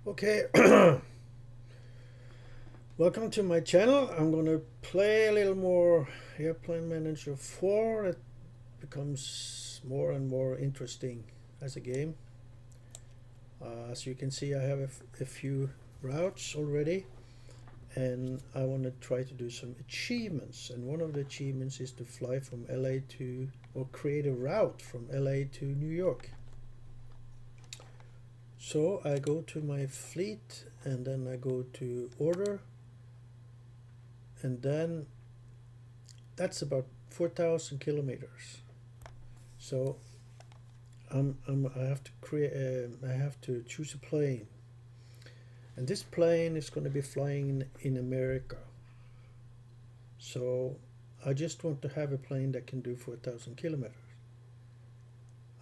Okay, welcome to my channel. I'm gonna play a little more Airplane Manager 4. It becomes more and more interesting as a game. As you can see, I have a few routes already, and I want to try to do some achievements. And one of the achievements is to fly from LA to, or create a route from LA to New York. So I go to my fleet, and then I go to order, and then that's about 4,000 kilometers. So I have to create. I have to choose a plane, and this plane is going to be flying in America. So I just want to have a plane that can do 4,000 kilometers,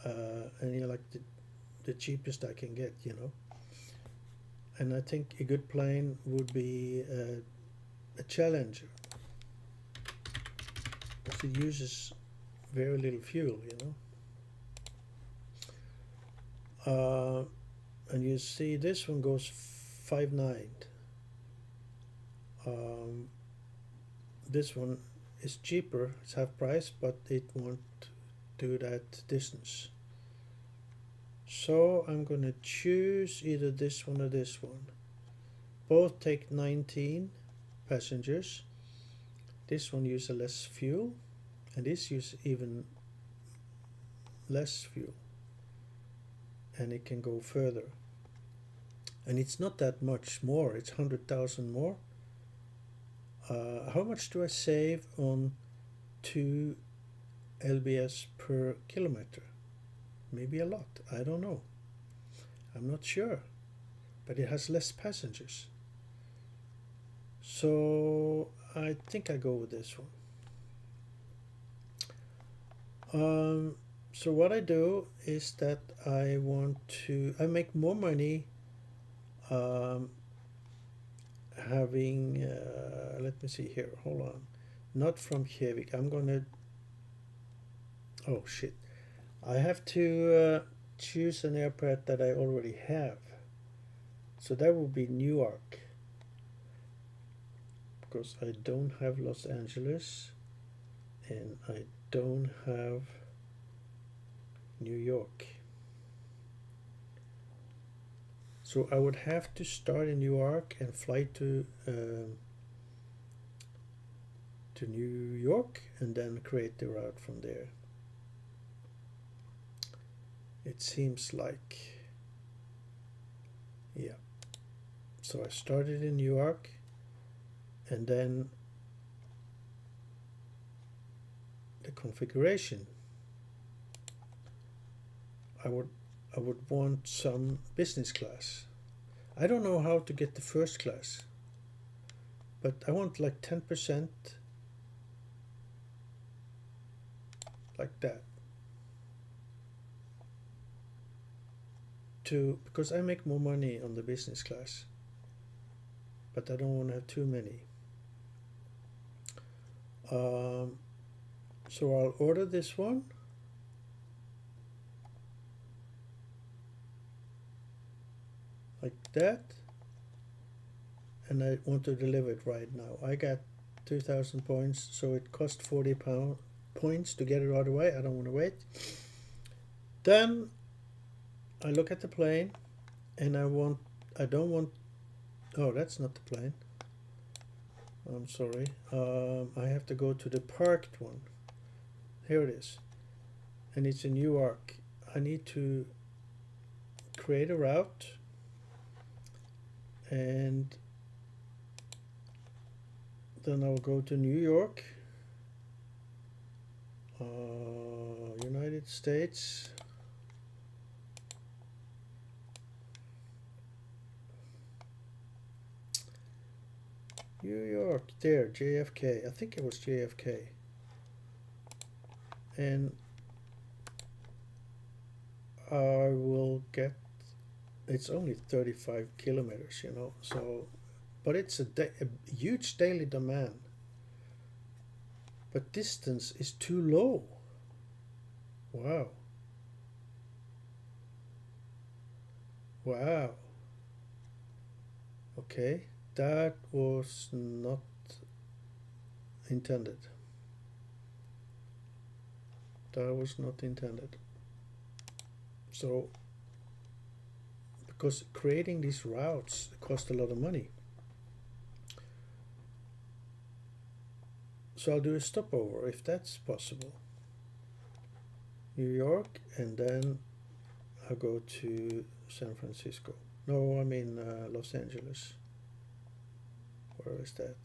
and like the cheapest I can get. And I think a good plane would be a Challenger, because it uses very little fuel. And you see this one goes 5.9. This one is cheaper, it's half price, but it won't do that distance. So I'm gonna choose either this one or this one. Both take 19 passengers. This one uses less fuel, and this uses even less fuel, and it can go further. And it's not that much more, it's 100,000 more. How much do I save on 2 lbs per kilometer? Maybe a lot, I don't know. I'm not sure, but it has less passengers. So I think I go with this one. So what I do is that I make more money having, let me see here, hold on. Not from Kjevik, I'm gonna, oh shit. I have to choose an airport that I already have. So that would be Newark, because I don't have Los Angeles and I don't have New York. So I would have to start in Newark and fly to New York and then create the route from there. It seems like, yeah. So I started in New York, and then the configuration, I would want some business class. I don't know how to get the first class, but I want like 10%, like that, because I make more money on the business class, but I don't want to have too many. So I'll order this one. Like that, and I want to deliver it right now. I got 2,000 points, so it cost 40 points to get it right away. I don't want to wait. Then I look at the plane, and I don't want, oh, that's not the plane. I'm sorry. I have to go to the parked one. Here it is, and it's in Newark. I need to create a route, and then I'll go to New York, United States. New York, there, JFK. I think it was JFK. And I will get, it's only 35 kilometers, so, but it's a huge daily demand. But distance is too low. Wow. Wow. Okay, that was not intended. That was not intended. So, because creating these routes cost a lot of money. So I'll do a stopover if that's possible. New York, and then I'll go to San Francisco. No, I mean Los Angeles. Where is that?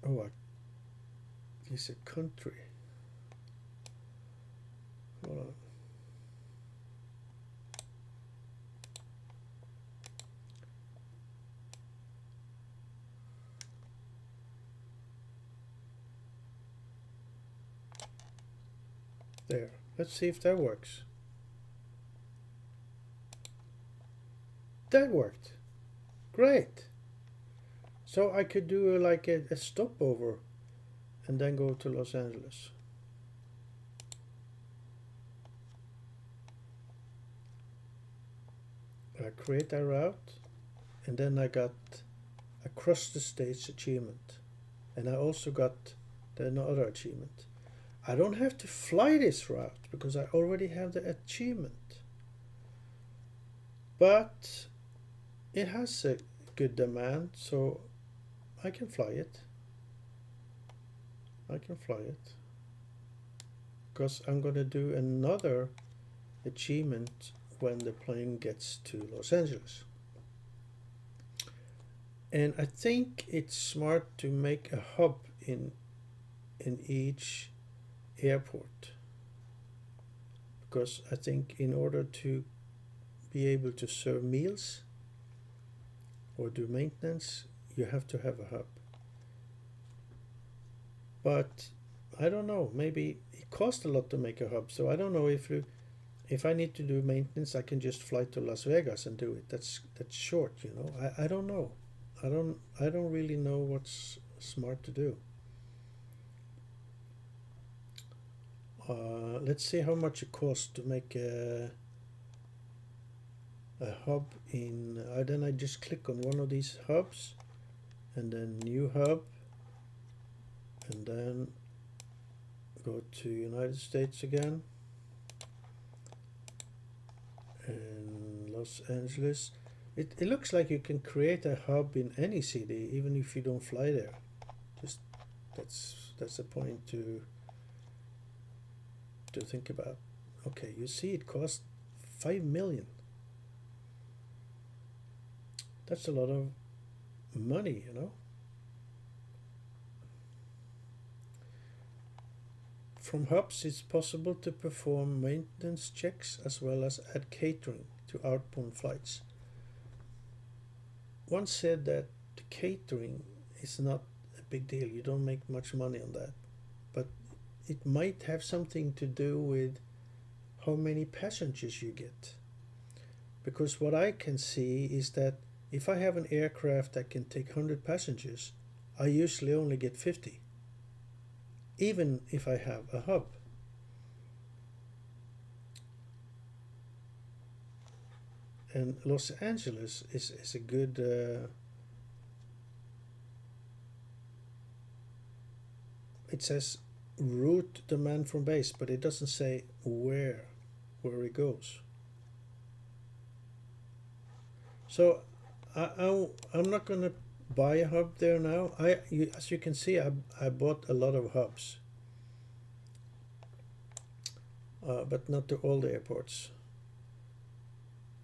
Oh, it's a country. Hold on. There. Let's see if that works. That worked. Great. So I could do like a stopover and then go to Los Angeles. I create that route, and then I got across the states achievement, and I also got another achievement. I don't have to fly this route because I already have the achievement, but it has a good demand, so I can fly it. I can fly it because I'm gonna do another achievement when the plane gets to Los Angeles. And I think it's smart to make a hub in each airport, because I think in order to be able to serve meals or do maintenance, you have to have a hub. But I don't know, maybe it costs a lot to make a hub, so I don't know if I need to do maintenance, I can just fly to Las Vegas and do it. That's short, you know. I don't know. I don't really know what's smart to do. Let's see how much it costs to make a hub in. Then I just click on one of these hubs, and then new hub, and then go to United States again, and Los Angeles. It looks like you can create a hub in any city, even if you don't fly there. Just that's a point to think about. Okay, you see, it costs 5 million. That's a lot of money, you know. From hubs, it's possible to perform maintenance checks as well as add catering to outbound flights. One said that the catering is not a big deal. You don't make much money on that. But it might have something to do with how many passengers you get. Because what I can see is that if I have an aircraft that can take 100 passengers, I usually only get 50, even if I have a hub. And Los Angeles is a good it says route demand from base, but it doesn't say where it goes. So I'm not gonna buy a hub there now. As you can see, I bought a lot of hubs, but not to all the airports.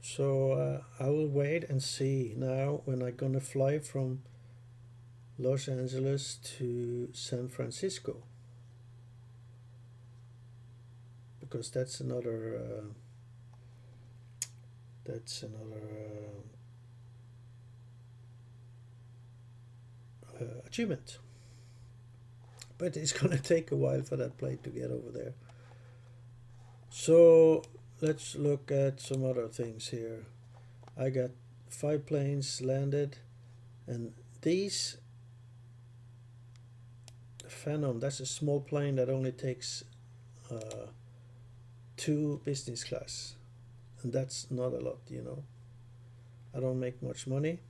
So I will wait and see now when I'm gonna fly from Los Angeles to San Francisco, because that's another achievement. But it's gonna take a while for that plane to get over there. So let's look at some other things here. I got 5 planes landed, and these Phenom, that's a small plane that only takes 2 business class, and that's not a lot, you know. I don't make much money.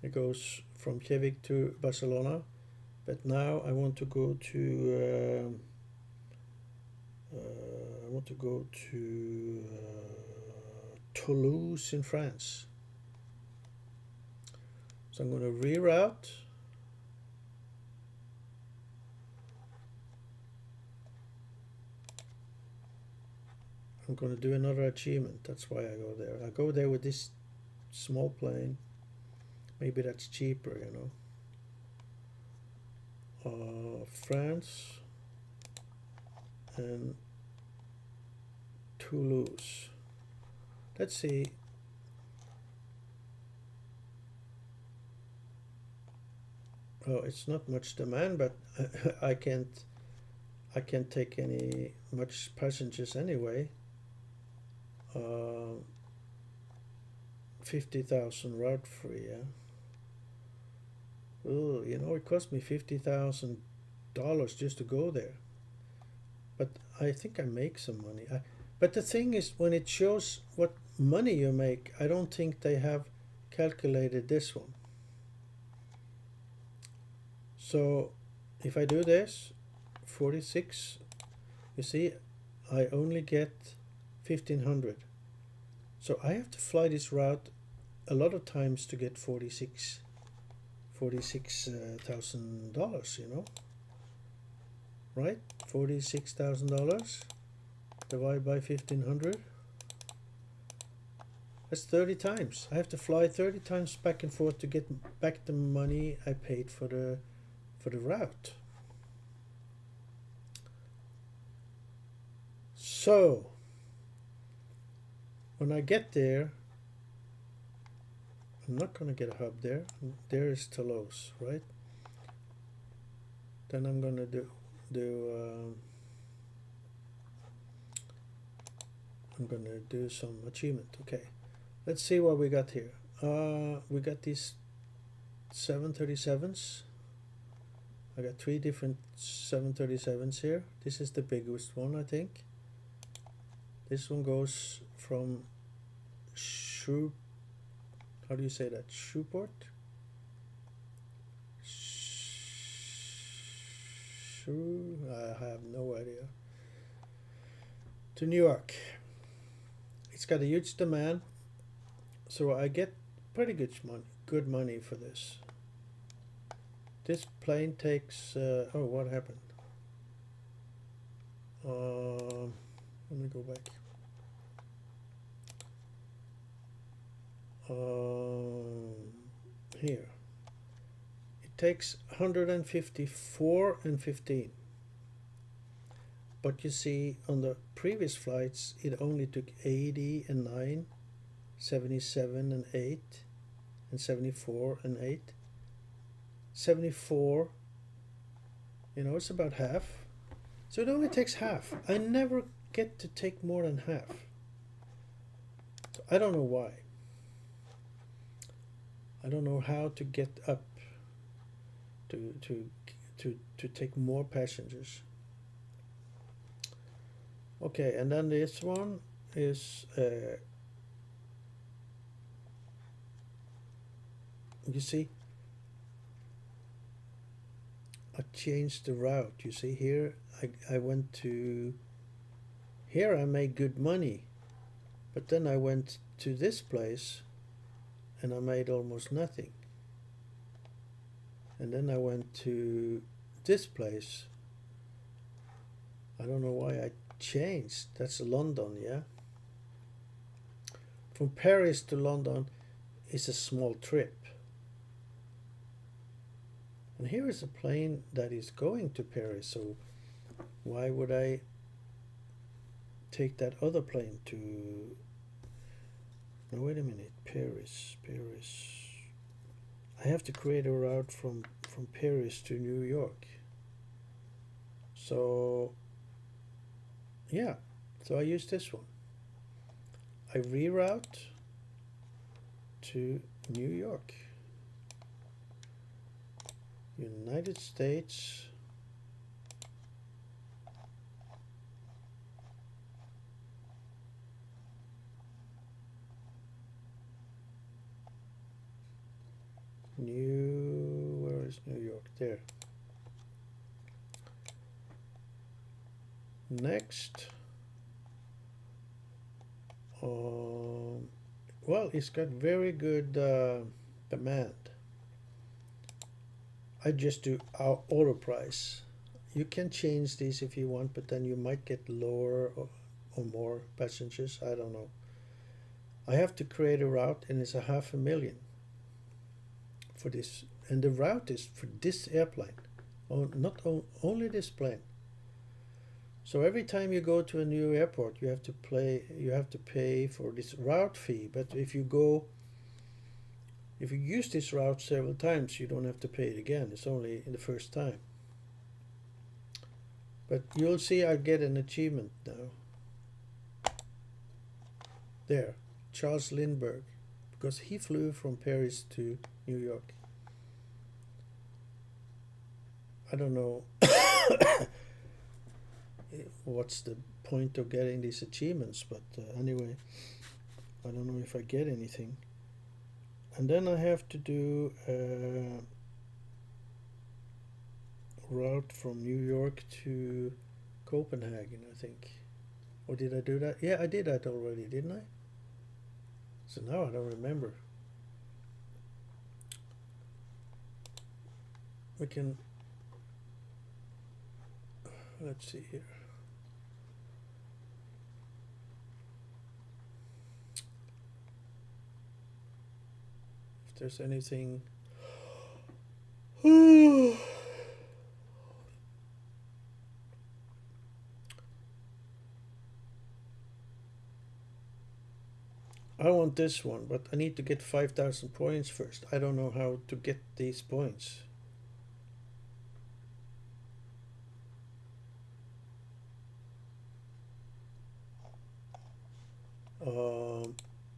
It goes from Kjevik to Barcelona, but now I want to go to Toulouse in France. So I'm going to reroute. I'm going to do another achievement. That's why I go there. I go there with this small plane. Maybe that's cheaper, you know. France and Toulouse. Let's see. Oh, it's not much demand, but I can't take any much passengers anyway. 50,000 route free, yeah. Oh, you know, it cost me $50,000 just to go there. But I think I make some money. But the thing is, when it shows what money you make, I don't think they have calculated this one. So if I do this, 46, you see, I only get 1,500. So I have to fly this route a lot of times to get $46,000, you know, right? $46,000 divided by 1,500. That's 30 times. I have to fly 30 times back and forth to get back the money I paid for the route. So when I get there, I'm not going to get a hub there. There is Toulouse, right? Then I'm going to I'm going to do some achievement. Okay, let's see what we got here. We got these 737s. I got 3 different 737s here. This is the biggest one, I think. This one goes from how do you say that? Shreveport? I have no idea. To New York. It's got a huge demand, so I get pretty good money for this. This plane takes. Oh, what happened? Let me go back. Here. It takes 154 and 15. But you see, on the previous flights, it only took 80 and 9, 77 and 8, and 74 and 8. 74, you know, it's about half. So it only takes half. I never get to take more than half. So I don't know why. I don't know how to get up to take more passengers. Okay, and then this one is you see, I changed the route. You see here, I went to here. I made good money, but then I went to this place and I made almost nothing. And then I went to this place. I don't know why I changed. That's London, yeah. From Paris to London is a small trip. And here is a plane that is going to Paris, so why would I take that other plane to... No, wait a minute, Paris. I have to create a route from Paris to New York. So, yeah, so I use this one. I reroute to New York. United States. there. Next, well, it's got very good demand. I just do auto price. You can change these if you want, but then you might get lower or more passengers. I don't know. I have to create a route, and it's 500,000 for this, and the route is for this airplane, not only this plane. So every time you go to a new airport, you have to pay for this route fee. But if you use this route several times, you don't have to pay it again. It's only in the first time. But you'll see I get an achievement now. There, Charles Lindbergh, because he flew from Paris to New York. I don't know what's the point of getting these achievements, but anyway, I don't know if I get anything. And then I have to do a route from New York to Copenhagen, I think. Or did I do that? Yeah, I did that already, didn't I? So now I don't remember. We can, let's see here. If there's anything. I want this one, but I need to get 5,000 points first. I don't know how to get these points.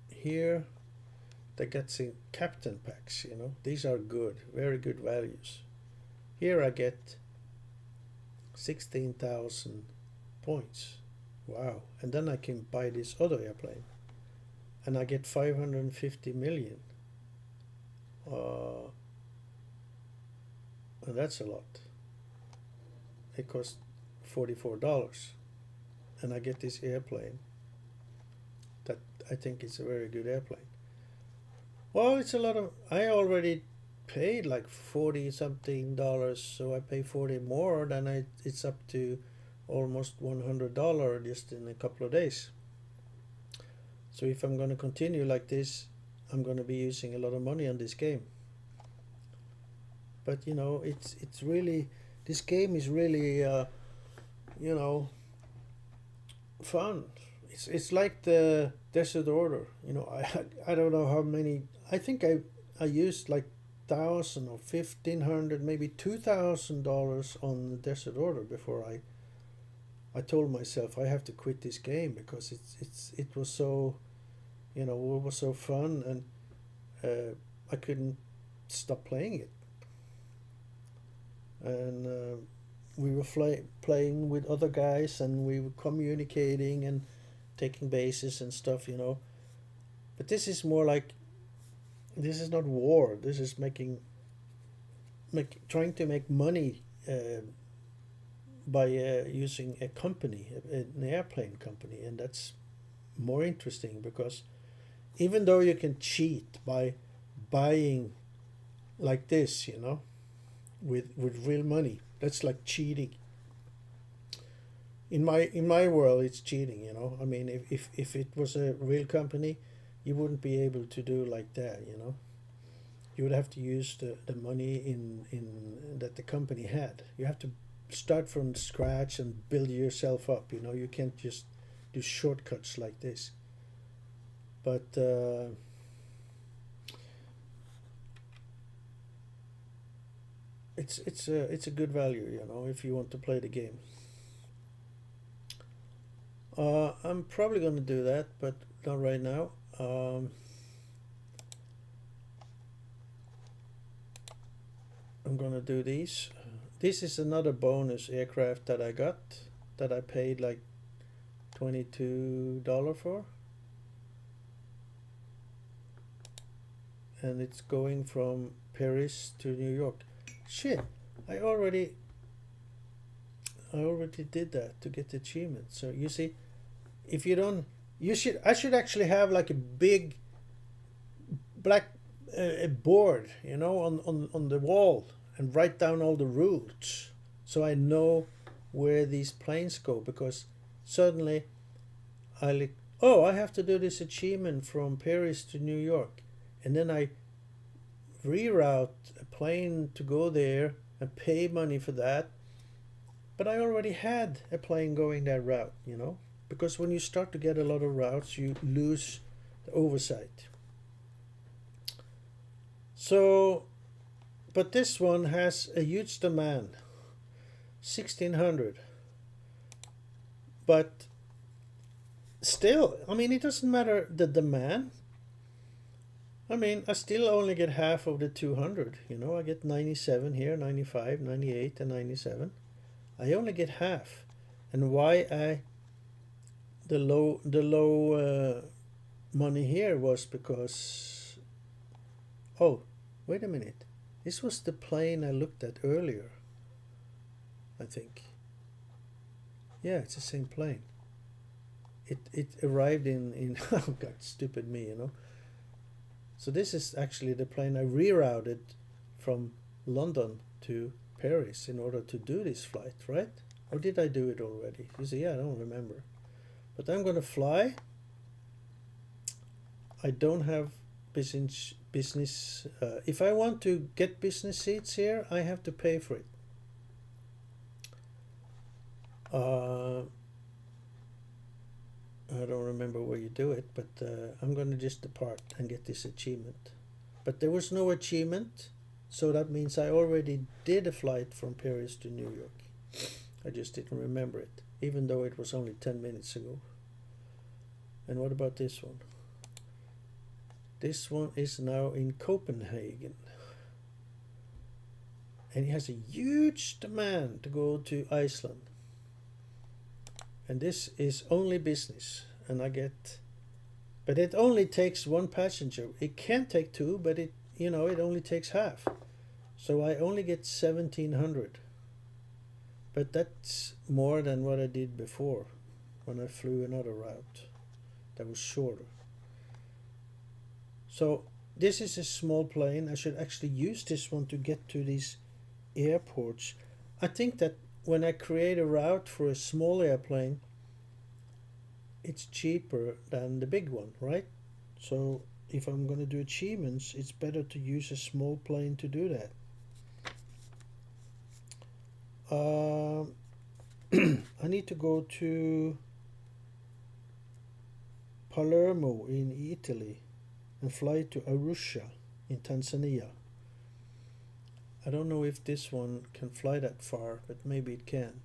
Here they get some captain packs, you know. These are good, very good values. Here I get 16,000 points. Wow. And then I can buy this other airplane. And I get 550 million. And that's a lot. It costs $44. And I get this airplane that I think is a very good airplane. Well, it's a lot of, I already paid like 40 something dollars, so I pay 40 more, then it's up to almost $100 just in a couple of days. So if I'm going to continue like this, I'm going to be using a lot of money on this game. But you know, it's really, this game is really you know, fun. It's like the Desert Order. You know, I don't know how many. I think I used like 1,000 or 1,500, maybe $2,000 on the Desert Order before I told myself I have to quit this game because it was so, you know, it was so fun, and I couldn't stop playing it. And we were playing with other guys, and we were communicating and taking bases and stuff, you know. But this is more like, this is not war. This is trying to make money by using a company, an airplane company, and that's more interesting because even though you can cheat by buying like this, you know, with real money, that's like cheating. In my world, it's cheating, you know. I mean, if it was a real company, you wouldn't be able to do like that, you know. You would have to use the money in that the company had. You have to start from scratch and build yourself up, you know. You can't just do shortcuts like this. But it's a good value, you know, if you want to play the game. I'm probably going to do that, but not right now. I'm going to do these. This is another bonus aircraft that I got, that I paid like $22 for. And it's going from Paris to New York. Shit, I already did that to get the achievement. So you see, if you don't, I should actually have like a big black board, you know, on the wall, and write down all the routes so I know where these planes go, because suddenly I like, oh, I have to do this achievement from Paris to New York, and then I reroute a plane to go there and pay money for that. But I already had a plane going that route, you know, because when you start to get a lot of routes, you lose the oversight. So, but this one has a huge demand, 1600. But still, I mean, it doesn't matter the demand. I mean, I still only get half of the 200, you know, I get 97 here, 95, 98, and 97. I only get half. And why the low money here was because, oh, wait a minute, this was the plane I looked at earlier, I think. Yeah, it's the same plane. It arrived in oh god, stupid me, you know. So this is actually the plane I rerouted from London to Paris in order to do this flight, right? Or did I do it already? You see, yeah, I don't remember. But I'm gonna fly. I don't have business. If I want to get business seats here, I have to pay for it. I don't remember where you do it, but I'm gonna just depart and get this achievement. But there was no achievement, so that means I already did a flight from Paris to New York. I just didn't remember it, even though it was only 10 minutes ago. And what about this one? This one is now in Copenhagen. And it has a huge demand to go to Iceland. And this is only business. And I get, but it only takes one passenger. It can take two, but it, you know, it only takes half. So I only get 1700. But that's more than what I did before when I flew another route that was shorter. So this is a small plane. I should actually use this one to get to these airports. I think that when I create a route for a small airplane, it's cheaper than the big one, right? So if I'm going to do achievements, it's better to use a small plane to do that. I need to go to Palermo in Italy and fly to Arusha in Tanzania. I don't know if this one can fly that far, but maybe it can.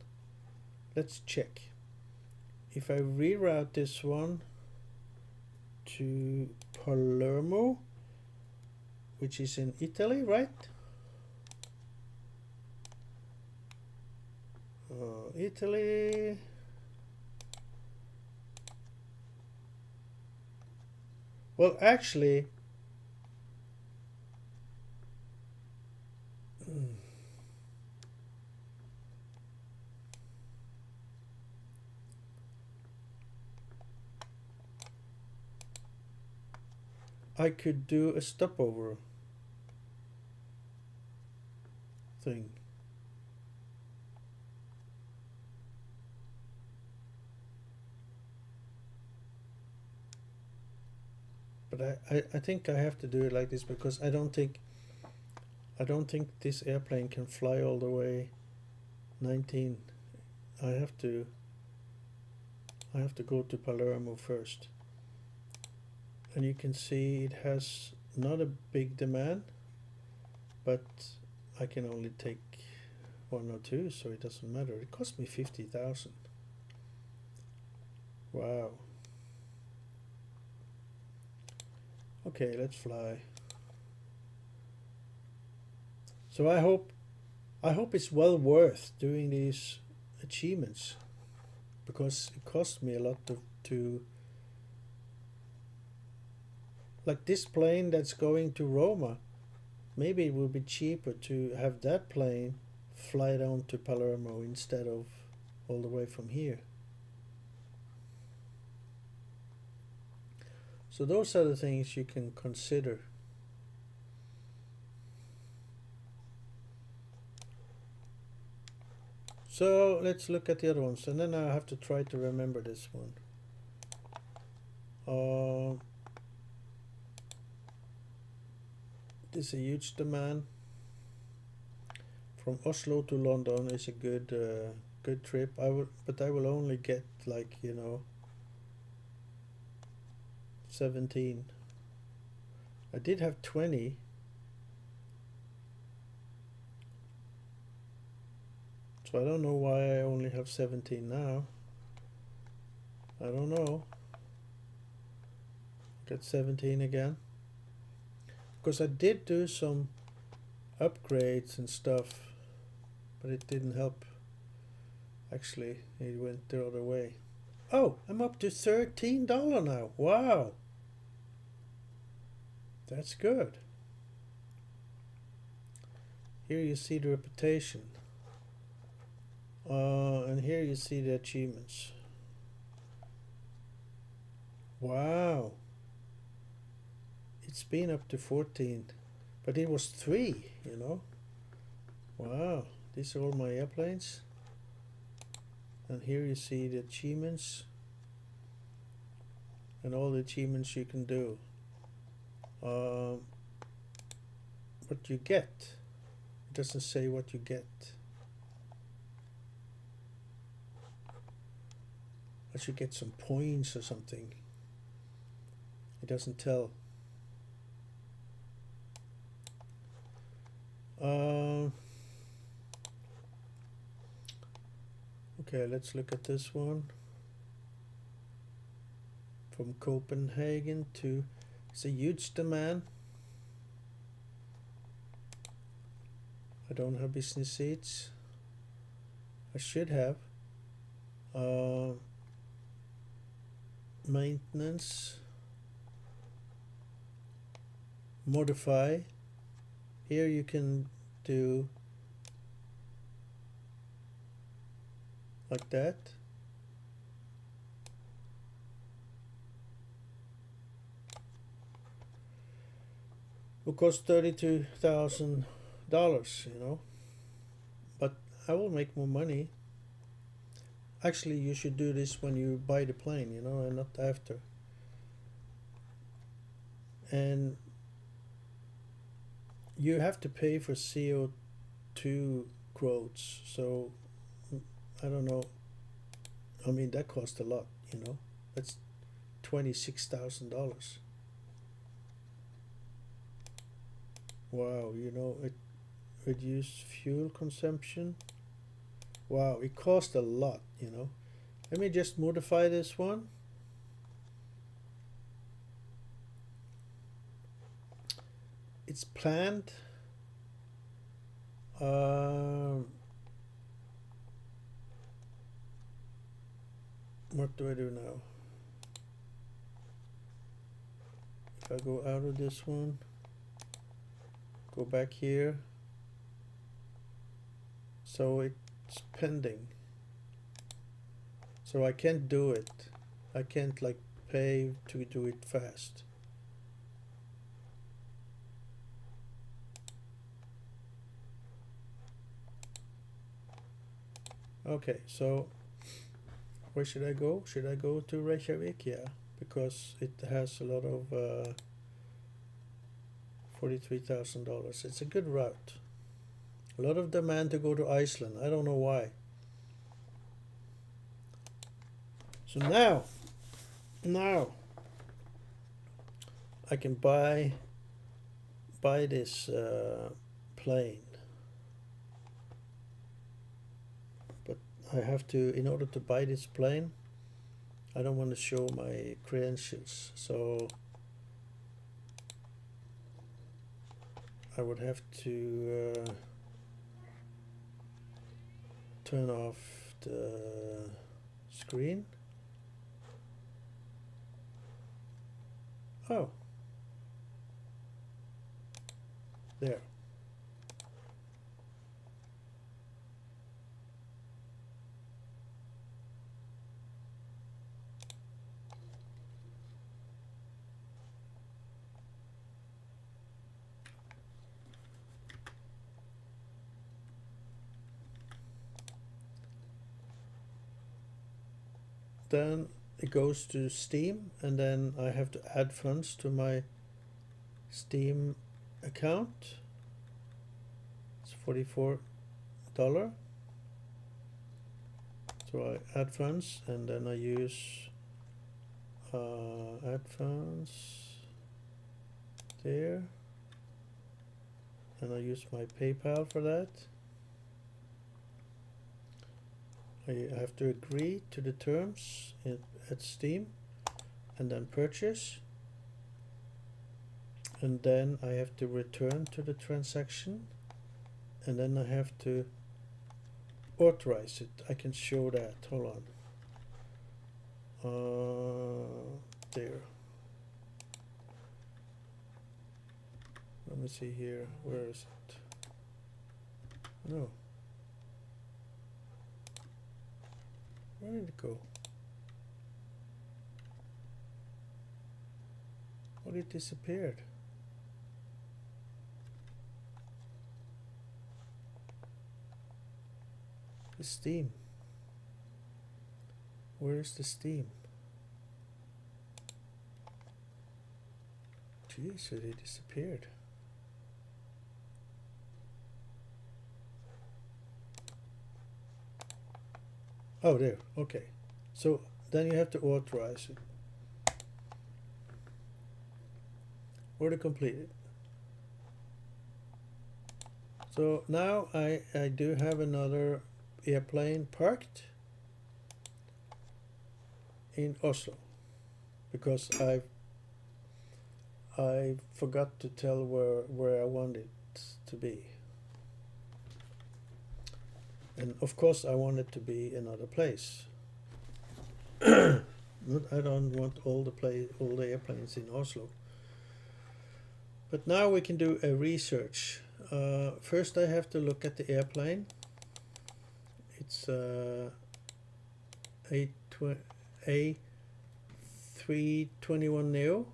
Let's check. If I reroute this one to Palermo, which is in Italy, right? Italy. Well, actually, I could do a stopover thing. But I think I have to do it like this because I don't think this airplane can fly all the way 19. I have to go to Palermo first. And you can see it has not a big demand, but I can only take one or two, so it doesn't matter. It cost me 50,000. Wow. Okay, let's fly. So I hope it's well worth doing these achievements, because it cost me a lot to like this plane that's going to Roma. Maybe it will be cheaper to have that plane fly down to Palermo instead of all the way from here. So those are the things you can consider. So let's look at the other ones, and then I have to try to remember this one. This is a huge demand. From Oslo to London is a good good trip. But I will only get, like, 17. I did have 20. So I don't know why I only have 17 now. I don't know. Get 17 again. Because I did do some upgrades and stuff, but it didn't help. Actually, it went the other way. Oh, I'm up to $13 now. Wow. That's good. Here you see the reputation. And here you see the achievements. Wow. It's been up to 14. But it was 3, Wow. These are all my airplanes. And here you see the achievements. And all the achievements you can do. What you get. It doesn't say what you get. I should get some points or something. It doesn't tell. Okay, let's look at this one. From Copenhagen to, it's a huge demand. I don't have business seats. I should have. Maintenance. Modify. Here you can do like that. It costs $32,000, but I will make more money. Actually, you should do this when you buy the plane, and not after. And you have to pay for CO2 quotes, so I don't know. I mean, that costs a lot, That's $26,000. Wow, it reduced fuel consumption. Wow, it costs a lot, Let me just modify this one. It's planned. What do I do now? If I go out of this one, go back here. So it's pending. So I can't do it. I can't pay to do it fast. Okay, so where should I go? Should I go to Reykjavik? Yeah, because it has a lot of $43,000. It's a good route. A lot of demand to go to Iceland. I don't know why. So now I can buy this plane. But I have to, in order to buy this plane, I don't want to show my credentials. So I would have to turn off the screen. Oh, there. then it goes to Steam, and then I have to add funds to my Steam account. It's $44. So I add funds, and then I use add funds there, and I use my PayPal for that. I have to agree to the terms at Steam, and then purchase, and then I have to return to the transaction, and then I have to authorize it. I can show that. Hold on. There. Let me see here. Where is it? No. Where did it go? Well, it disappeared. The Steam. Where is the Steam? Jeez, it disappeared. Oh, there. Okay. So then you have to authorize it. Order completed. So now I do have another airplane parked in Oslo, because I forgot to tell where I want it to be. And of course I want it to be another place. I don't want all the airplanes in Oslo. But now we can do a research. First I have to look at the airplane. It's A321neo.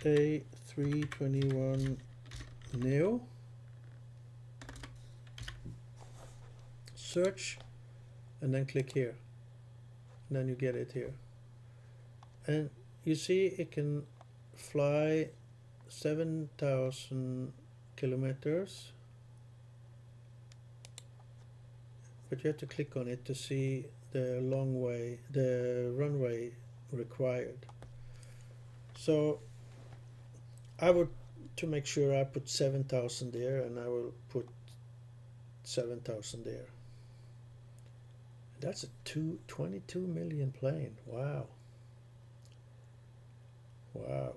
A321neo. Search, and then click here, and then you get it here, and you see it can fly 7,000 kilometers, but you have to click on it to see the runway required. So I would, to make sure, I put 7,000 there, and I will put 7,000 there. That's a 22 million plane. Wow. Wow.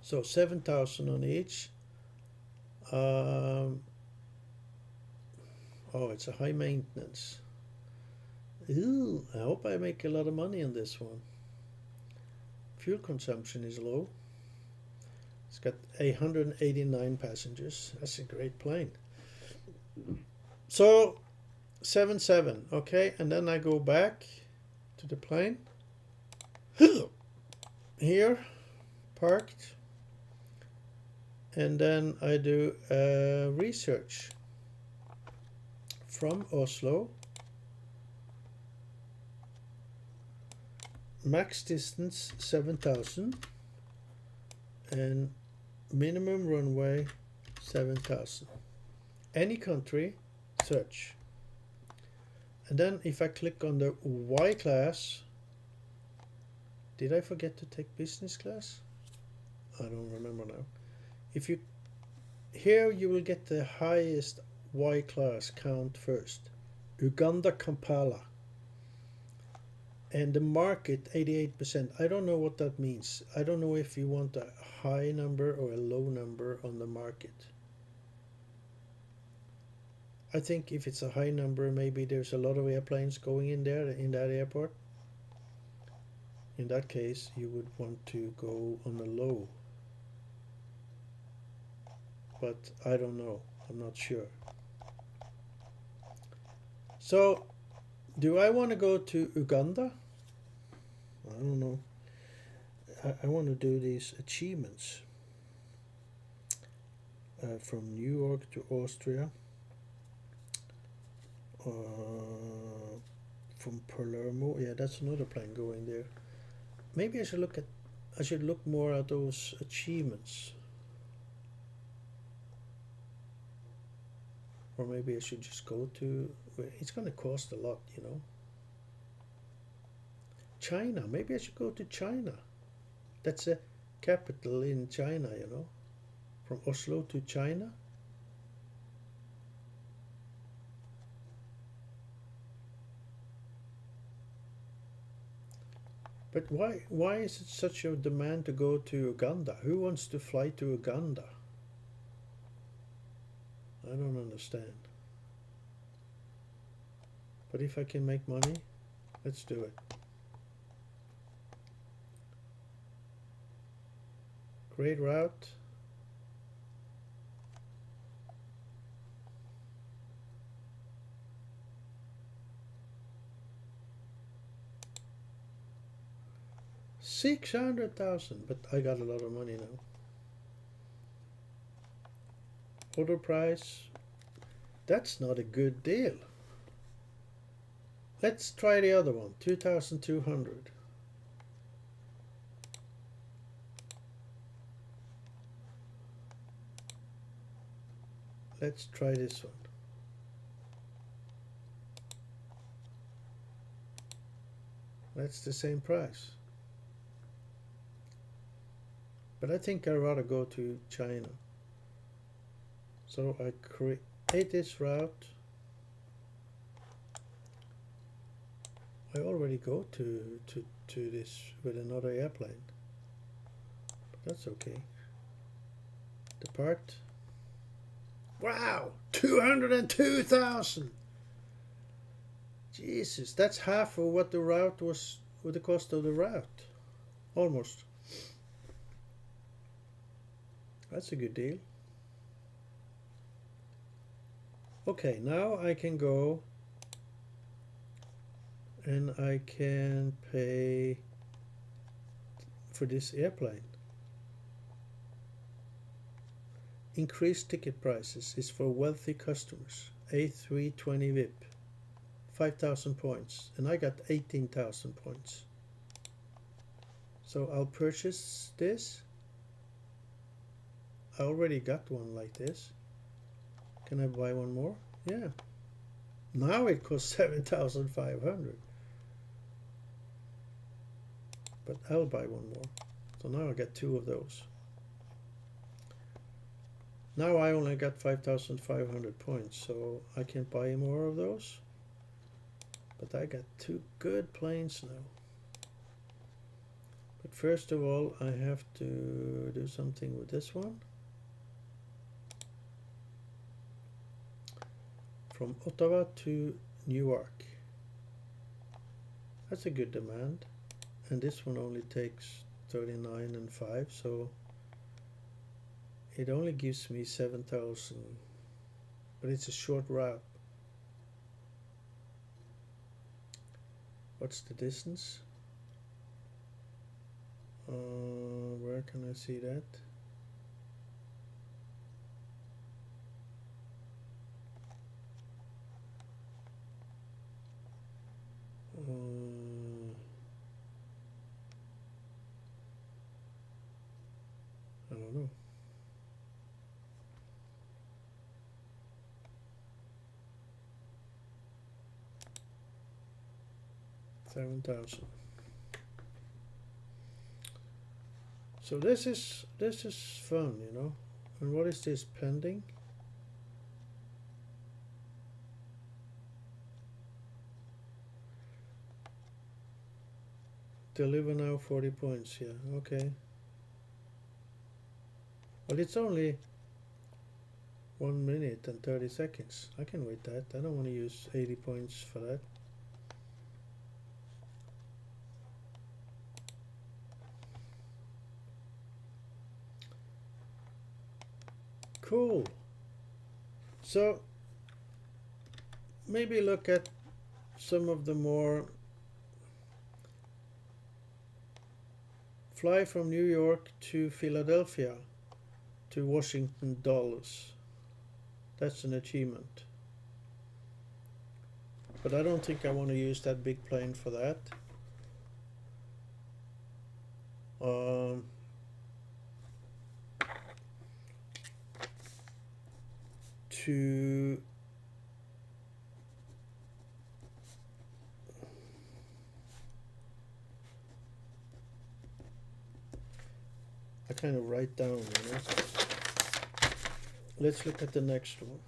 So 7,000 on each. Oh, it's a high maintenance. Ew, I hope I make a lot of money on this one. Fuel consumption is low. It's got 189 passengers. That's a great plane. So 7.7, okay, and then I go back to the plane. Here, parked, and then I do research from Oslo. Max distance 7,000 and minimum runway 7,000. Any country, search. And then if I click on the Y class, did I forget to take business class? I don't remember now. If you, here you will get the highest Y class count first. Uganda Kampala. And the market 88%. I don't know what that means. I don't know if you want a high number or a low number on the market. I think if it's a high number, maybe there's a lot of airplanes going in there, in that airport. In that case, you would want to go on a low. But I don't know. I'm not sure. So, do I want to go to Uganda? I don't know. I want to do these achievements. From New York to Austria. from Palermo. Yeah, that's another plane going there. Maybe I should look at. I should look more at those achievements. Or maybe I should just go to. It's gonna cost a lot, you know. China. Maybe I should go to China. That's a capital in China, you know. From Oslo to China. But why is it such a demand to go to Uganda? Who wants to fly to Uganda? I don't understand. But if I can make money, let's do it. Great route. $600,000, but I got a lot of money now. Order price. That's not a good deal. Let's try the other one, 2,200. Let's try this one. That's the same price. But I think I'd rather go to China. So I create this route. I already go to this with another airplane. But that's okay. Depart. Wow! 202,000! Jesus, that's half of what the route was, with the cost of the route. Almost. That's a good deal. Okay, now I can go and I can pay for this airplane. Increased ticket prices is for wealthy customers. A320 VIP. 5,000 points. And I got 18,000 points. So I'll purchase this. I already got one like this. Can I buy one more? Yeah. Now it costs 7,500. But I'll buy one more. So now I get two of those. Now I only got 5,500 points, so I can't buy more of those. But I got two good planes now. But first of all, I have to do something with this one. From Ottawa to Newark. That's a good demand. And this one only takes 39 and 5, so it only gives me 7,000. But it's a short route. What's the distance? Where can I see that? I don't know. $7,000. So this is fun, you know. And what is this pending? Deliver now 40 points. Yeah, okay. Well, it's only 1 minute and 30 seconds. I can wait that. I don't want to use 80 points for that. Cool. So maybe look at some of the more. Fly from New York to Philadelphia to Washington Dulles. That's an achievement. But I don't think I want to use that big plane for that. To I kind of write down, you know. Let's look at the next one.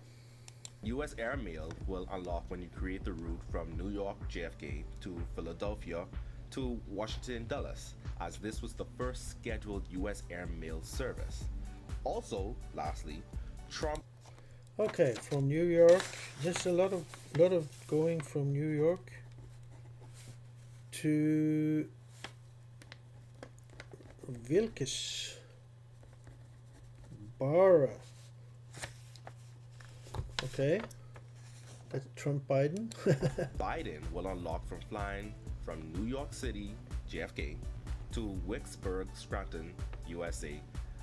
U.S. airmail will unlock when you create the route from New York JFK to Philadelphia to Washington Dulles, as this was the first scheduled U.S. airmail service. Also, lastly, Trump. Okay, from New York. There's a lot of going from New York to Wilkes-Barre. Okay, that's Trump Biden. Biden will unlock from flying from New York City, JFK, to Wicksburg, Scranton, USA,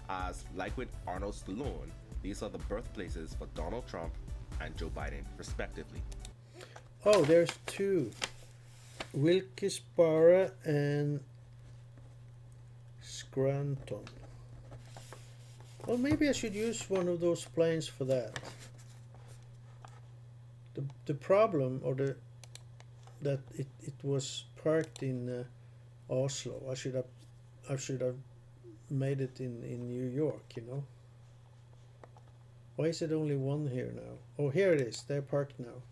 as like with Arnold Stallone, these are the birthplaces for Donald Trump and Joe Biden, respectively. Oh, there's two. Wilkes-Barre and Scranton. Well, maybe I should use one of those planes for that. The problem, or that it was parked in Oslo. I should have made it in New York, you know. Why is it only one here now? Oh, here it is. They're parked now.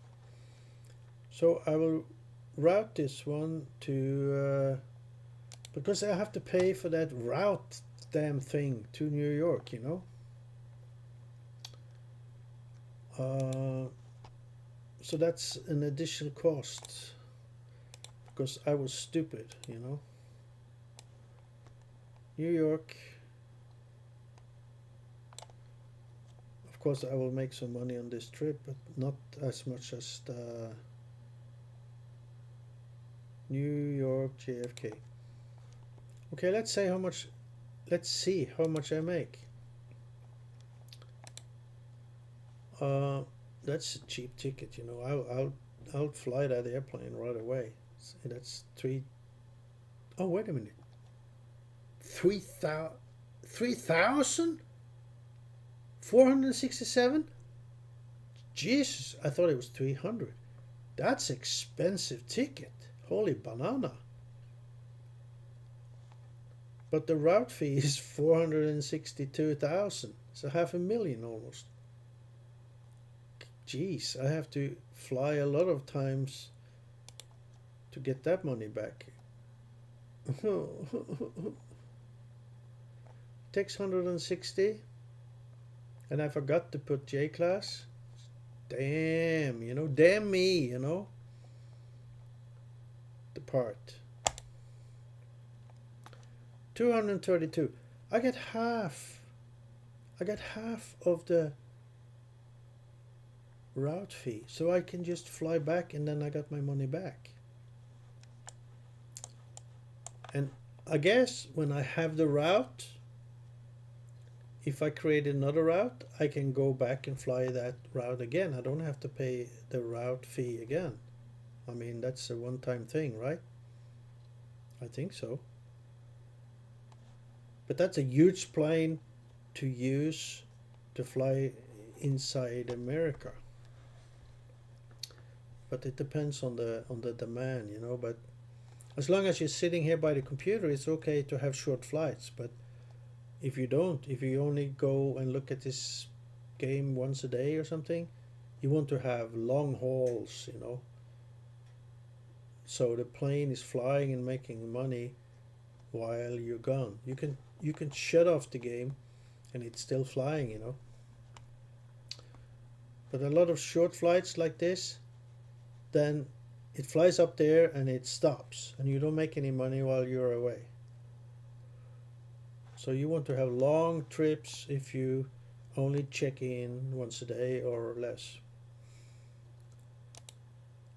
So I will route this one to because I have to pay for that route damn thing to New York, you know. So that's an additional cost because I was stupid, you know. New York. Of course, I will make some money on this trip, but not as much as the New York JFK. Okay, let's see how much I make. That's a cheap ticket, you know. I'll fly that airplane right away. That's three. Oh, wait a minute. 3,467? Jesus, I thought it was 300. That's expensive ticket. Holy banana. But the route fee is 462,000. So $500,000 almost. Jeez, I have to fly a lot of times to get that money back. Takes 160, and I forgot to put J class. Damn, you know, damn me, you know. The part 232. I get half of the route fee, so I can just fly back and then I got my money back. And I guess when I have the route, if I create another route, I can go back and fly that route again. I don't have to pay the route fee again. I mean, that's a one-time thing, right? I think so. But that's a huge plane to use to fly inside America. But it depends on the demand, you know. But as long as you're sitting here by the computer, it's okay to have short flights. But if you only go and look at this game once a day or something, you want to have long hauls, you know. So the plane is flying and making money while you're gone. You can shut off the game and it's still flying, you know. But a lot of short flights like this, then it flies up there and it stops and you don't make any money while you're away. So you want to have long trips if you only check in once a day or less.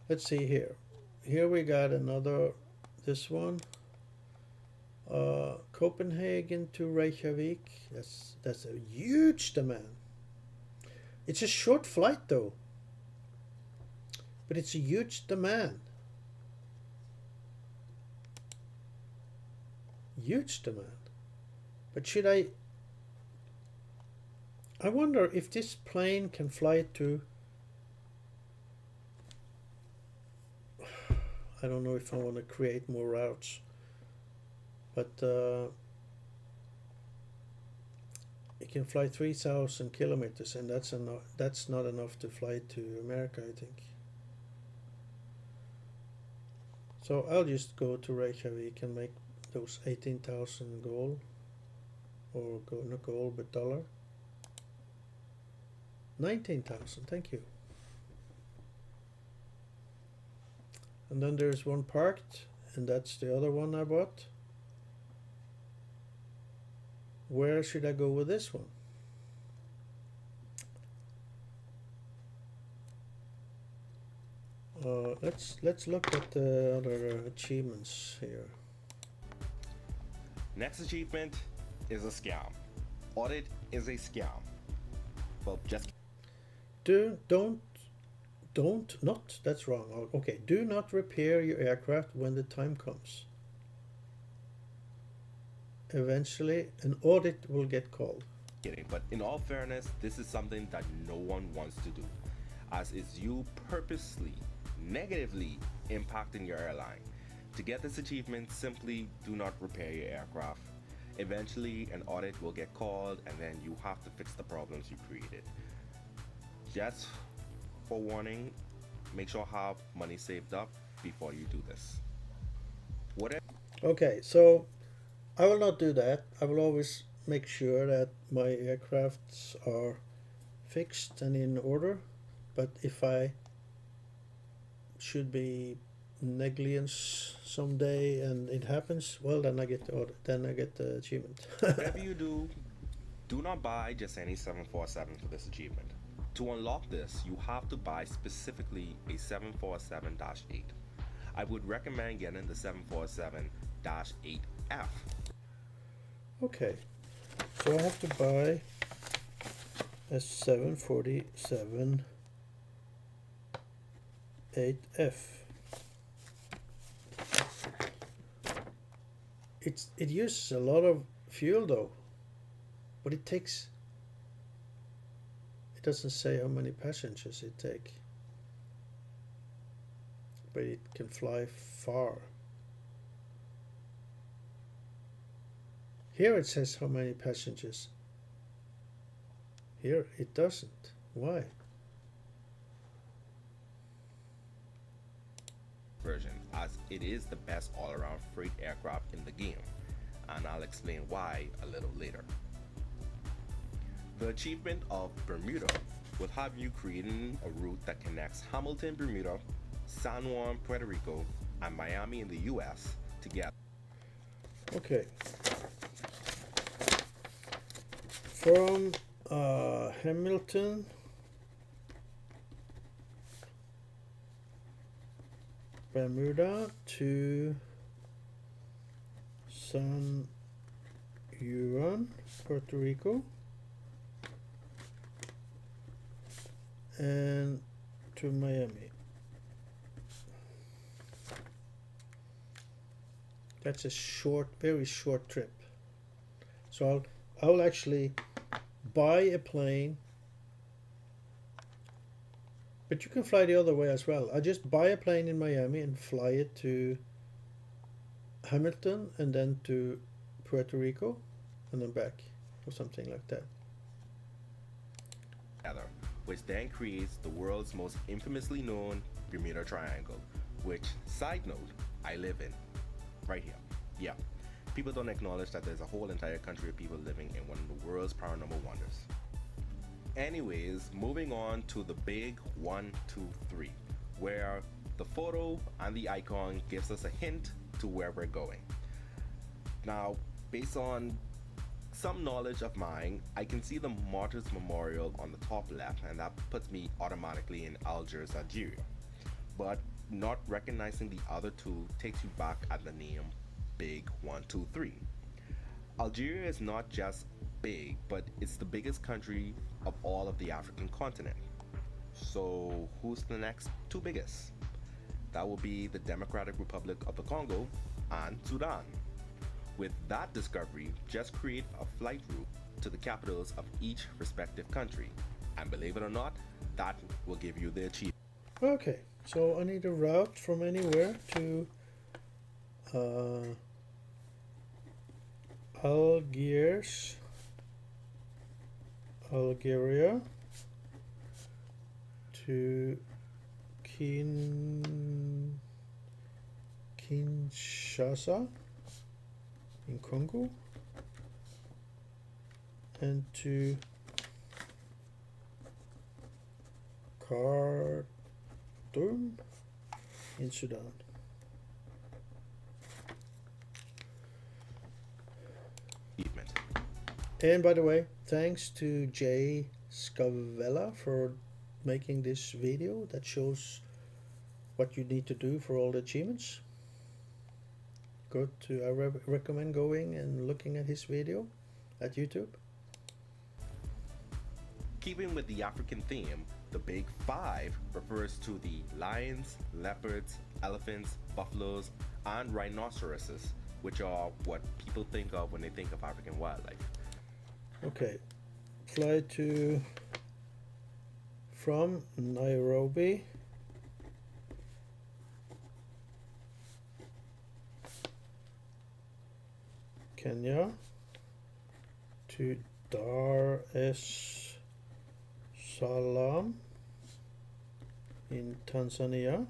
Let's see here. Here we got another, this one. Copenhagen to Reykjavik. That's a huge demand. It's a short flight though. but it's a huge demand. Huge demand. But should I wonder if this plane can fly to, I don't know if I want to create more routes, but it can fly 3,000 kilometers, and that's not enough to fly to America, I think. So I'll just go to Reykjavik and make those 18,000 gold, or not gold but dollar. 19,000, thank you. And then there's one parked, and that's the other one I bought. Where should I go with this one? Let's look at the other achievements here. Next achievement is a scam. Audit is a scam. Well, just That's wrong. Okay, do not repair your aircraft when the time comes. Eventually, an audit will get called. kidding. But in all fairness, this is something that no one wants to do, as it's you purposely, negatively impacting your airline. To get this achievement, simply do not repair your aircraft. Eventually, an audit will get called, and then you have to fix the problems you created. Just for warning, make sure you have money saved up before you do this. Whatever. Okay, so I will not do that. I will always make sure that my aircrafts are fixed and in order. But if I should be negligence someday and it happens, well, then I get the order. Then I get the achievement. Whatever you do not buy just any 747 for this achievement. To unlock this, you have to buy specifically a 747-8. I would recommend getting the 747-8F. Okay, so I have to buy a 747 8F. It uses a lot of fuel though, but it doesn't say how many passengers it take, but it can fly far. Here it says how many passengers. Here it doesn't. Why? Version, as it is the best all-around freight aircraft in the game, and I'll explain why a little later. The achievement of Bermuda will have you creating a route that connects Hamilton, Bermuda, San Juan, Puerto Rico, and Miami in the US together. Okay. From Hamilton Bermuda to San Juan, Puerto Rico, and to Miami. That's a short, very short trip. So I'll actually buy a plane, but you can fly the other way as well. I just buy a plane in Miami and fly it to Hamilton and then to Puerto Rico and then back, or something like that. Which then creates the world's most infamously known Bermuda Triangle, which, side note, I live in. Right here. Yeah. People don't acknowledge that there's a whole entire country of people living in one of the world's paranormal wonders. Anyways, moving on to the big 1, 2, 3, where the photo and the icon gives us a hint to where we're going. Now, based on some knowledge of mine, I can see the Martyrs Memorial on the top left, and that puts me automatically in Algiers, Algeria. But not recognizing the other two takes you back at the name Big 1, 2, 3. Algeria is not just big, but it's the biggest country of all of the African continent. So who's the next two biggest? That will be the Democratic Republic of the Congo and Sudan. With that discovery, just create a flight route to the capitals of each respective country. And believe it or not, that will give you the achievement. Okay, so I need a route from anywhere to Algiers, Algeria, to Kinshasa in Congo, and to Khartoum in Sudan. And by the way, thanks to Jay Scavella for making this video that shows what you need to do for all the achievements. I recommend going and looking at his video at YouTube. Keeping with the African theme, the Big Five refers to the lions, leopards, elephants, buffaloes, and rhinoceroses, which are what people think of when they think of African wildlife. Okay, fly from Nairobi Kenya to Dar es Salaam in Tanzania.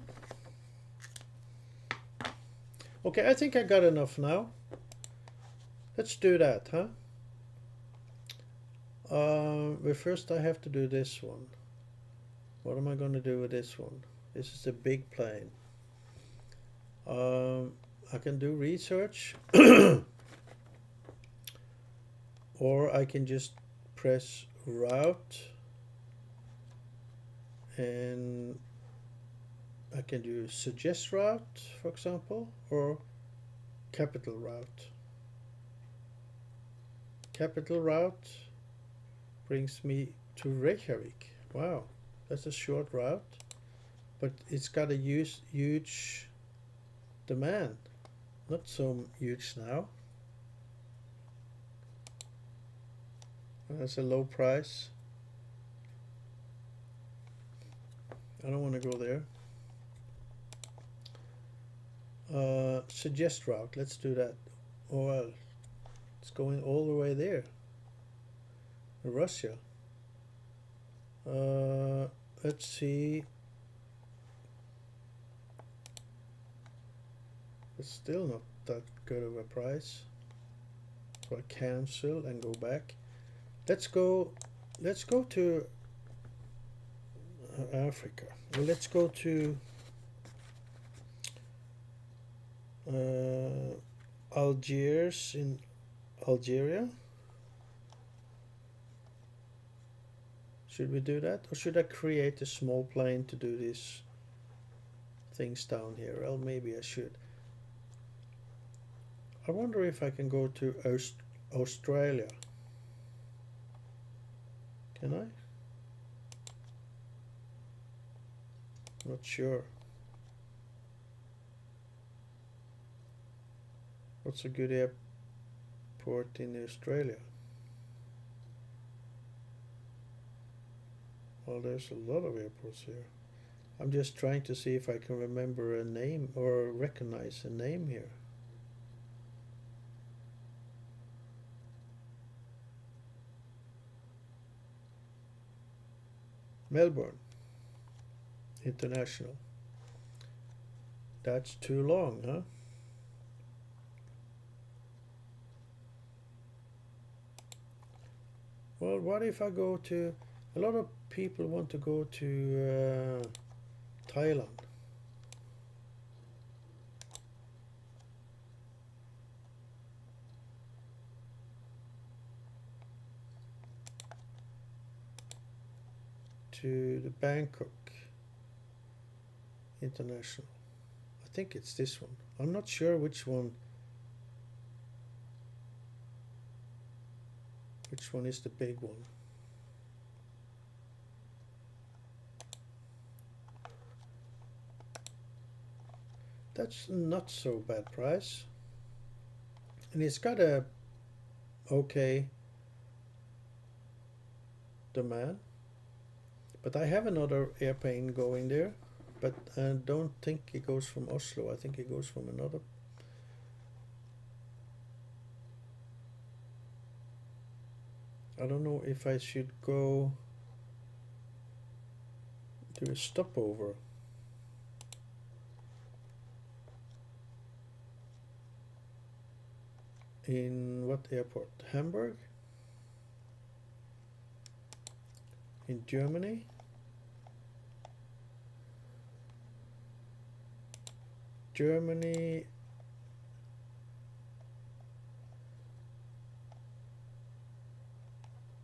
Okay, I think I got enough now. Let's do that, huh? But first I have to do this one. What am I going to do with this one? This is a big plane. I can do research or I can just press route and I can do suggest route, for example, or capital route. Capital route brings me to Reykjavik. Wow, that's a short route, but it's got a huge demand. Not so huge now. That's a low price. I don't want to go there. Suggest route, let's do that. Oh, well, it's going all the way there. Russia. Let's see. It's still not that good of a price. So I cancel and go back. Let's go to Africa. Well, let's go to Algiers in Algeria. Should we do that, or should I create a small plane to do these things down here? Well, maybe I should. I wonder if I can go to Australia. Can I? Not sure. What's a good airport in Australia? Well, there's a lot of airports here. I'm just trying to see if I can remember a name or recognize a name here. Melbourne International. That's too long, huh? Well, what if I go to... A lot of people want to go to Thailand. To the Bangkok International. I think it's this one. I'm not sure which one. Which one is the big one? that's not so bad price. And it's got a okay demand. But I have another airplane going there, but I don't think it goes from Oslo. I think it goes from another. I don't know if I should go do a stopover. In what airport? Hamburg? In Germany? Germany.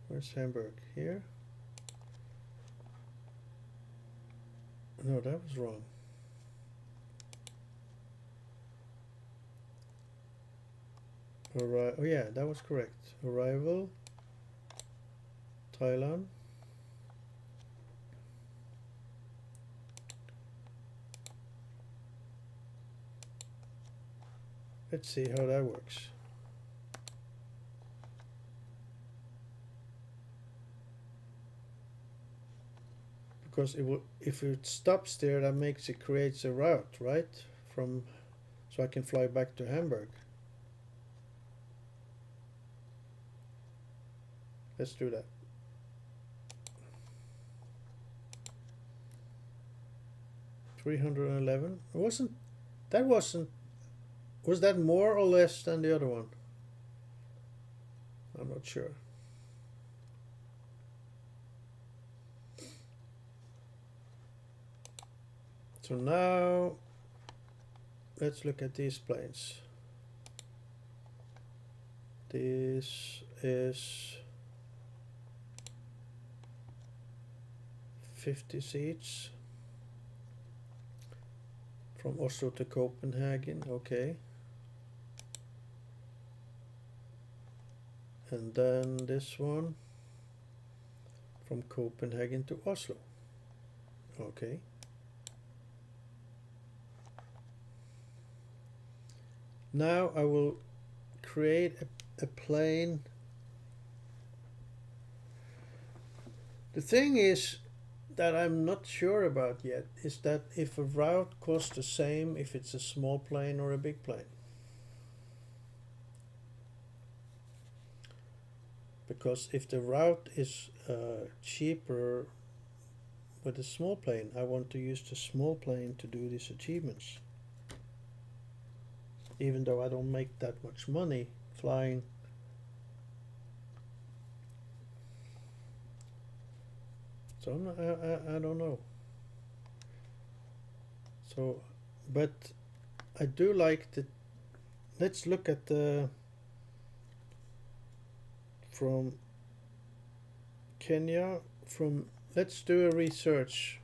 Where's Hamburg? Here? No, that was wrong. Oh yeah, that was correct. Arrival, Thailand. Let's see how that works. Because it will, if it stops there, that makes it creates a route, right? From, so I can fly back to Hamburg. Let's do that. $311. Was that more or less than the other one? I'm not sure. So now let's look at these planes. This is 50 seats from Oslo to Copenhagen. Okay. And then this one from Copenhagen to Oslo. Okay. Now I will create a plane. The thing is that I'm not sure about yet is that if a route costs the same if it's a small plane or a big plane. Because if the route is cheaper with a small plane, I want to use the small plane to do these achievements. Even though I don't make that much money flying. So I don't know. So, but I do like the. Let's look at the. From Kenya, let's do a research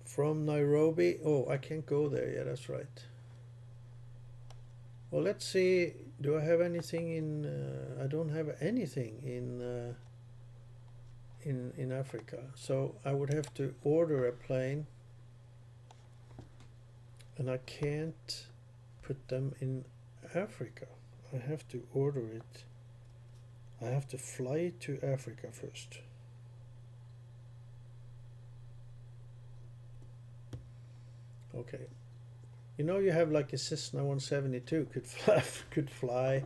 from Nairobi. Oh, I can't go there. Yeah, that's right. Well, let's see. Do I have anything in? I don't have anything in Africa. So I would have to order a plane, and I can't put them in Africa. I have to order it. I have to fly to Africa first. Okay. You know, you have like a Cessna 172 could fly,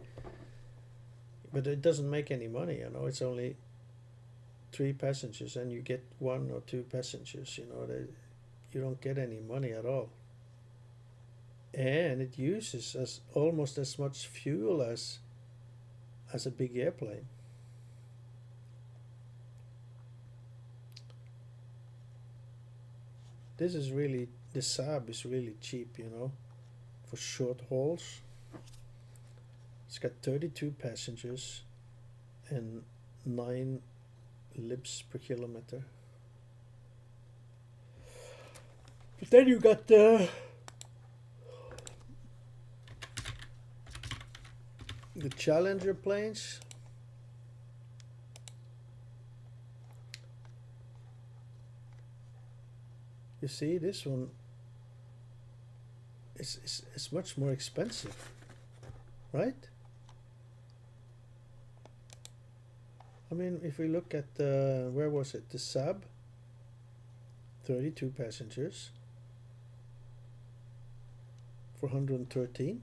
but it doesn't make any money. You know, it's only 3 passengers, and you get 1 or 2 passengers. You know, you don't get any money at all. And it uses almost as much fuel as a big airplane. This is really, the Saab is really cheap, you know, for short hauls. It's got 32 passengers and 9 libs per kilometer. But then you got the Challenger planes. You see, this one is much more expensive, right? I mean, if we look at where was it? The Saab, 32 passengers for 113,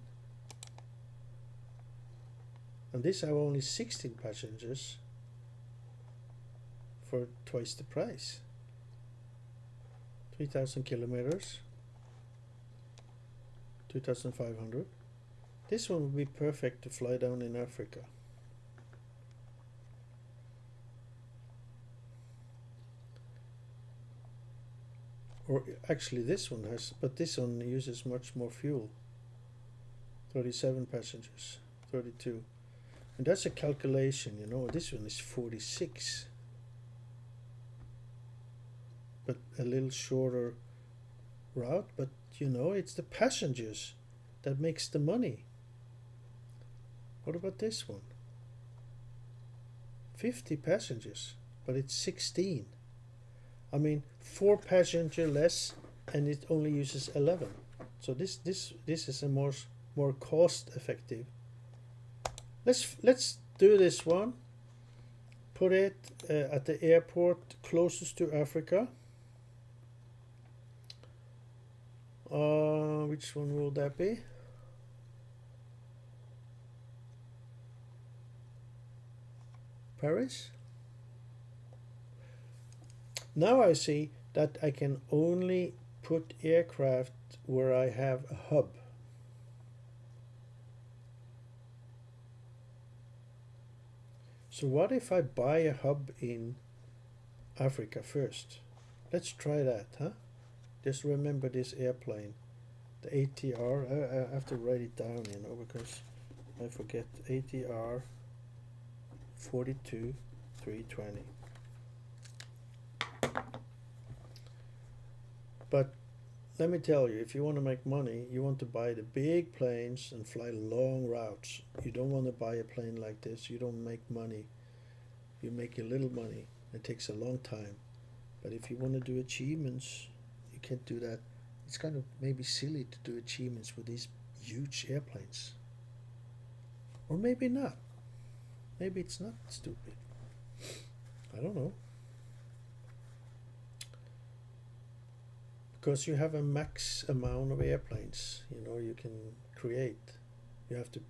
and this have only 16 passengers for twice the price. 3,000 kilometers, 2,500. This one would be perfect to fly down in Africa. Or actually this one has, but this one uses much more fuel. 37 passengers, 32. And that's a calculation, you know. This one is 46. But a little shorter route, but you know, it's the passengers that makes the money. What about this one? 50 passengers, but it's 16. I mean, 4 passenger less, and it only uses 11. So this is a more cost effective. Let's do this one. Put it at the airport closest to Africa. Which one will that be? Paris? Now I see that I can only put aircraft where I have a hub. So what if I buy a hub in Africa first? Let's try that, huh? Just remember this airplane, the ATR. I have to write it down, you know, because I forget. ATR 42-320. But let me tell you, if you want to make money, you want to buy the big planes and fly long routes. You don't want to buy a plane like this. You don't make money. You make a little money. It takes a long time. But if you want to do achievements, you can't do that. It's kind of maybe silly to do achievements with these huge airplanes. Or maybe not. Maybe it's not stupid. I don't know. Because you have a max amount of airplanes, you know, you can create. You have to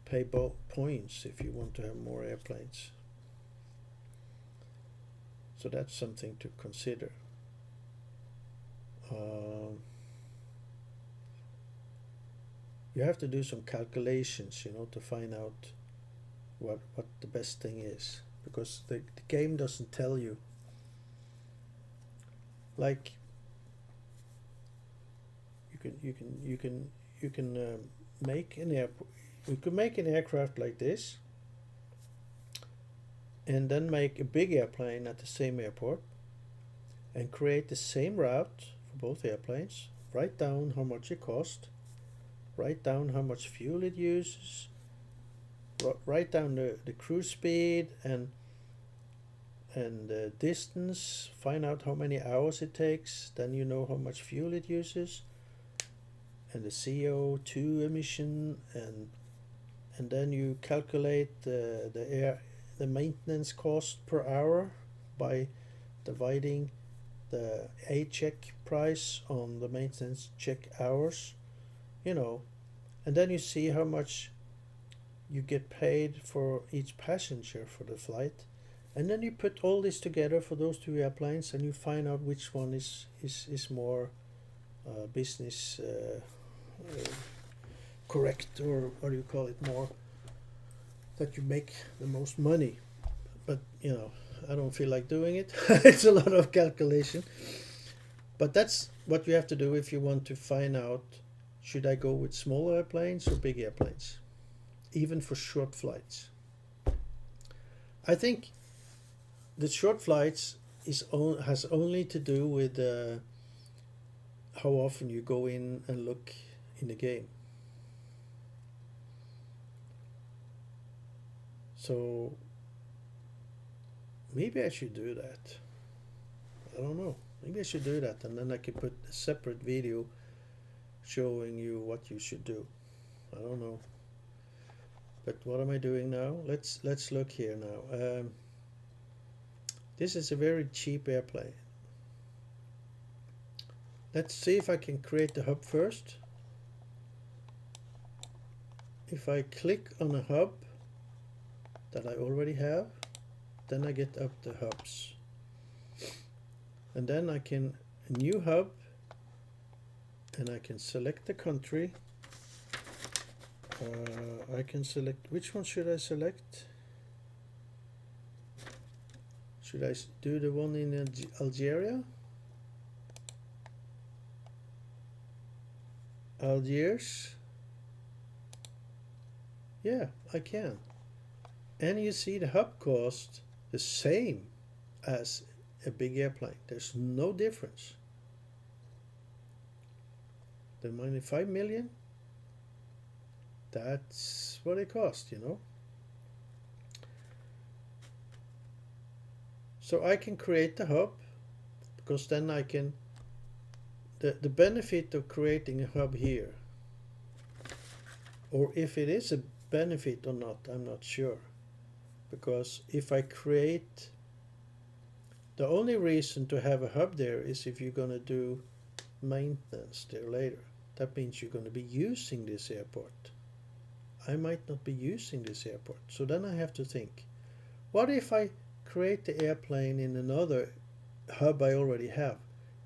pay points if you want to have more airplanes. So that's something to consider. You have to do some calculations, you know, to find out what the best thing is, because the game doesn't tell you. Like you can make an aircraft like this, and then make a big airplane at the same airport, and create the same route for both airplanes. Write down how much it cost. Write down how much fuel it uses. Write down the cruise speed and the distance. Find out how many hours it takes. Then you know how much fuel it uses, and the CO2 emission, and then you calculate the maintenance cost per hour by dividing the A check price on the maintenance check hours, you know, and then you see how much you get paid for each passenger for the flight, and then you put all this together for those two airplanes, and you find out which one is more business correct, or what do you call it, more that you make the most money. But you know, I don't feel like doing it. It's a lot of calculation, but that's what you have to do if you want to find out, should I go with small airplanes or big airplanes, even for short flights. I think the short flights has only to do with how often you go in and look in the game. So maybe I should do that. I don't know. Maybe I should do that, and then I could put a separate video showing you what you should do. I don't know. But what am I doing now? Let's look here now. This is a very cheap airplane. Let's see if I can create the hub first. If I click on a hub that I already have, then I get up the hubs. And then I can, new hub, and I can select the country. I can select, which one should I select? Should I do the one in Algeria? Algiers? Yeah, I can. And you see the hub cost the same as a big airplane. There's no difference. The money 5 million, that's what it costs, you know. So I can create the hub, because then I can, the benefit of creating a hub here, or if it is a benefit or not, I'm not sure. Because if I create, the only reason to have a hub there is if you're going to do maintenance there later. That means you're going to be using this airport. I might not be using this airport. So then I have to think, what if I create the airplane in another hub I already have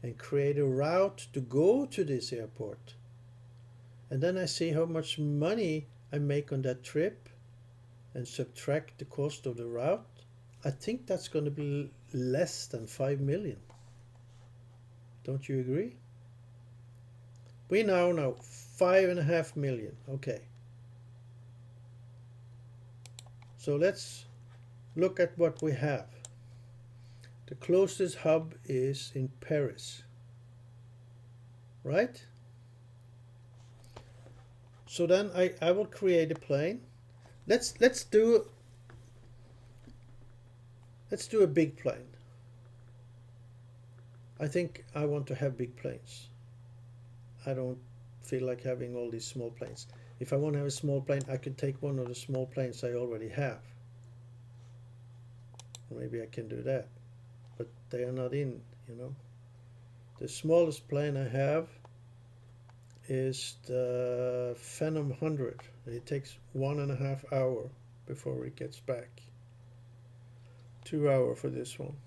and create a route to go to this airport? And then I see how much money I make on that trip and subtract the cost of the route. I think that's going to be less than 5 million. Don't you agree? We now know 5.5 million. Okay. So let's look at what we have. The closest hub is in Paris, right? So then I will create a plane. Let's do a big plane. I think I want to have big planes. I don't feel like having all these small planes. If I want to have a small plane, I could take one of the small planes I already have. Maybe I can do that, but they are not in, you know. The smallest plane I have is the Phenom 100. It takes 1.5 hours before it gets back. 2 hours for this one.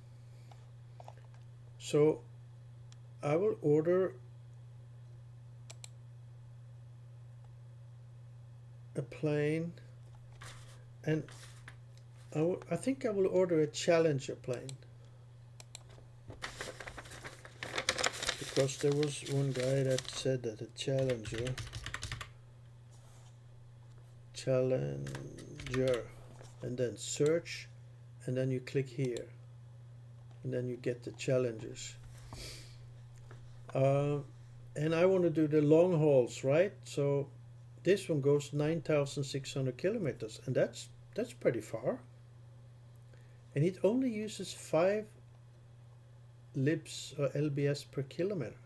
So I will order a plane, and I think I will order a Challenger plane, because there was one guy that said that a Challenger, and then search, and then you click here, and then you get the Challengers. And I want to do the long hauls, right? So this one goes 9,600 kilometers, and that's pretty far. And it only uses 5 libs or lbs per kilometer.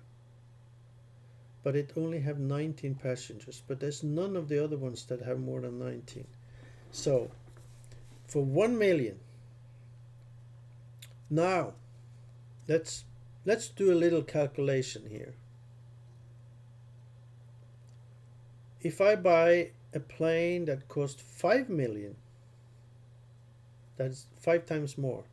But it only have 19 passengers. But there's none of the other ones that have more than 19. So for 1 million, now let's do a little calculation here. If I buy a plane that costs 5 million, that's 5 times more,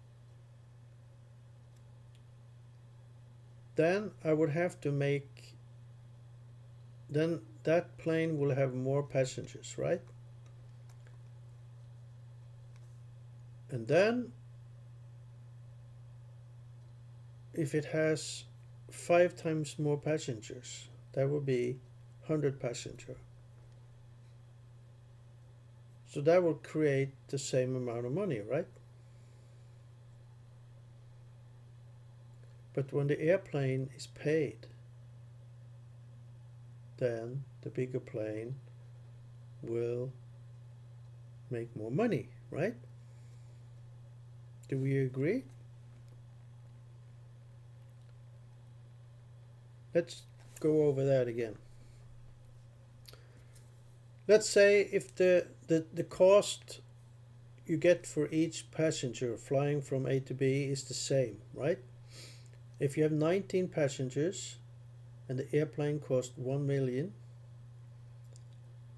then I would have to make, then that plane will have more passengers, right? And then if it has 5 times more passengers, that would be 100 passengers. So that will create the same amount of money, right? But when the airplane is paid, then the bigger plane will make more money, right? Do we agree? Let's go over that again. let's say if the cost you get for each passenger flying from A to B is the same, right? If you have 19 passengers and the airplane costs 1 million,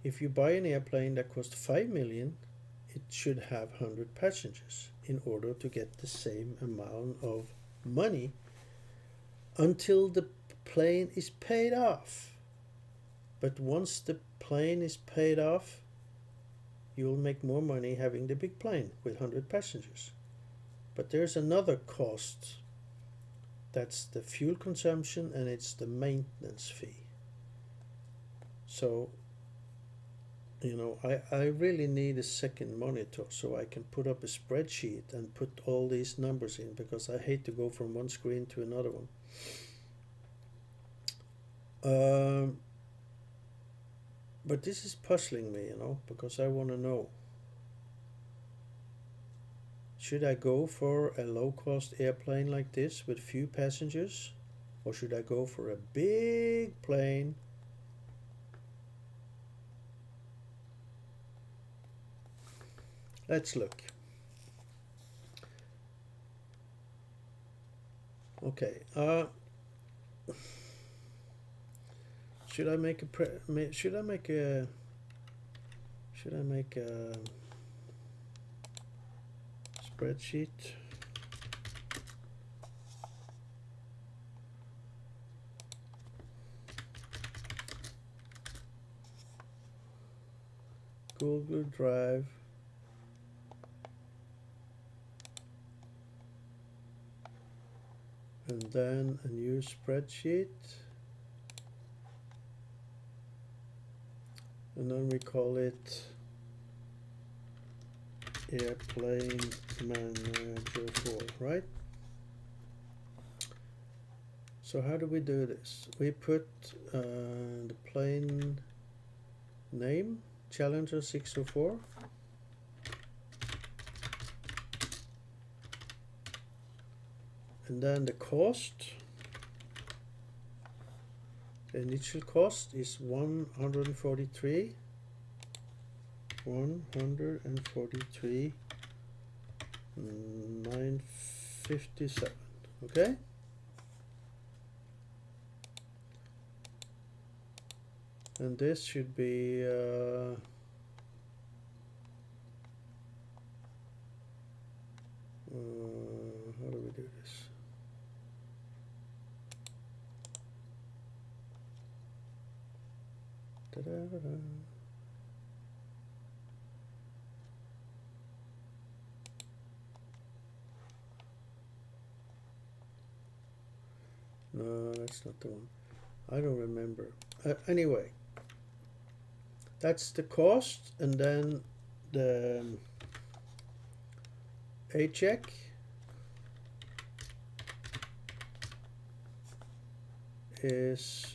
if you buy an airplane that costs 5 million, it should have 100 passengers in order to get the same amount of money until the plane is paid off. But once the plane is paid off, you'll make more money having the big plane with 100 passengers. But there's another cost. That's the fuel consumption and it's the maintenance fee. So, you know, I really need a second monitor so I can put up a spreadsheet and put all these numbers in, because I hate to go from one screen to another one. But this is puzzling me, you know, because I want to know. Should I go for a low-cost airplane like this with few passengers? Or should I go for a big plane? Let's look. Okay. Should I make a spreadsheet? Google Drive. And then a new spreadsheet. And then we call it Airplane Manager 4, right? So how do we do this? We put the plane name, Challenger 604. And then the cost. The initial cost is 143. 957. Okay. And this should be how do we do this? Da-da-da-da. No, that's not the one. I don't remember. Anyway, that's the cost, and then the A check is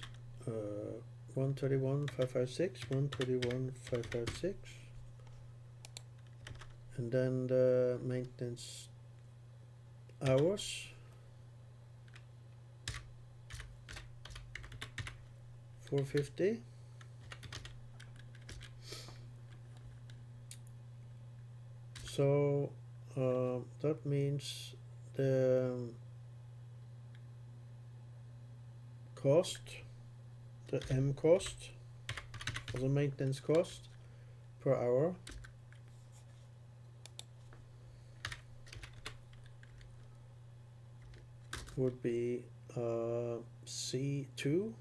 131,556, 131,556, and then the maintenance hours 450. So that means the cost, the M cost, or the maintenance cost per hour, would be C2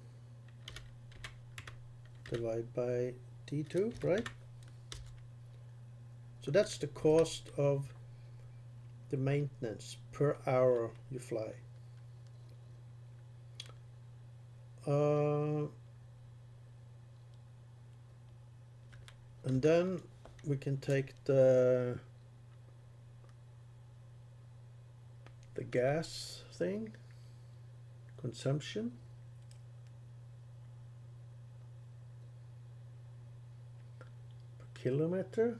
divided by D2, right? So that's the cost of the maintenance per hour you fly. And then we can take the gas thing, consumption, per kilometer.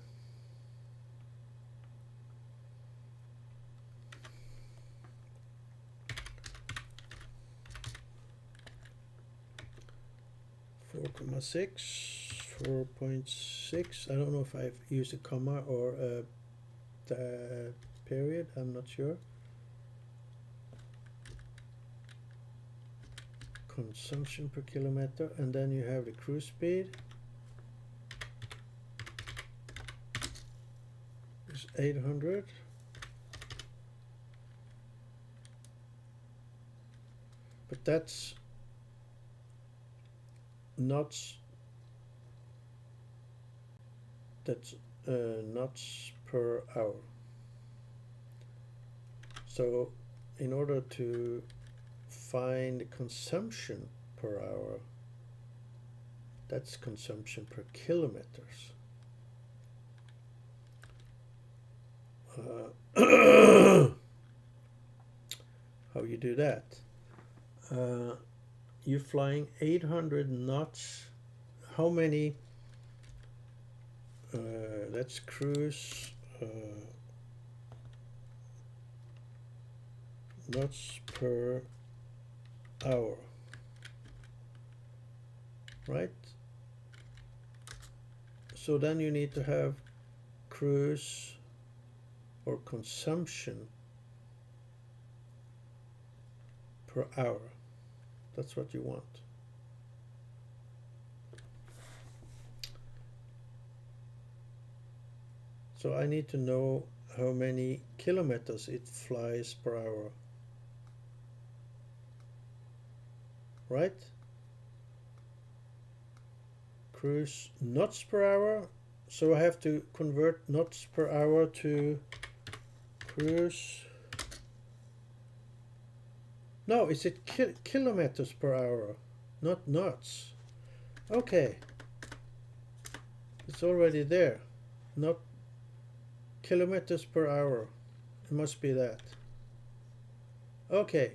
$4.6 4.6. I don't know if I've used a comma or a period, I'm not sure. Consumption per kilometer, and then you have the cruise speed. It's 800. But that's knots. That's knots per hour. So in order to find the consumption per hour, that's consumption per kilometers. How you do that? You're flying 800 knots. How many? That's cruise knots per hour, right? So then you need to have cruise or consumption per hour. That's what you want. So I need to know how many kilometers it flies per hour, right? Cruise knots per hour, so I have to convert knots per hour to cruise. No, is it kilometers per hour, not knots? Okay, it's already there, not kilometers per hour. It must be that. Okay,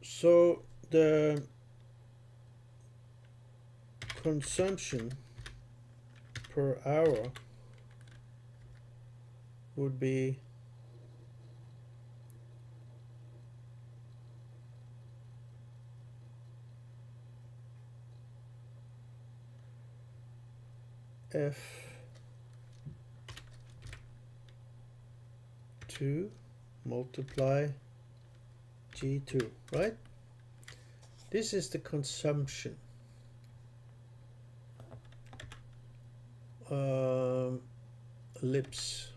so the consumption per hour would be F2 multiply G2, right? This is the consumption. Lips.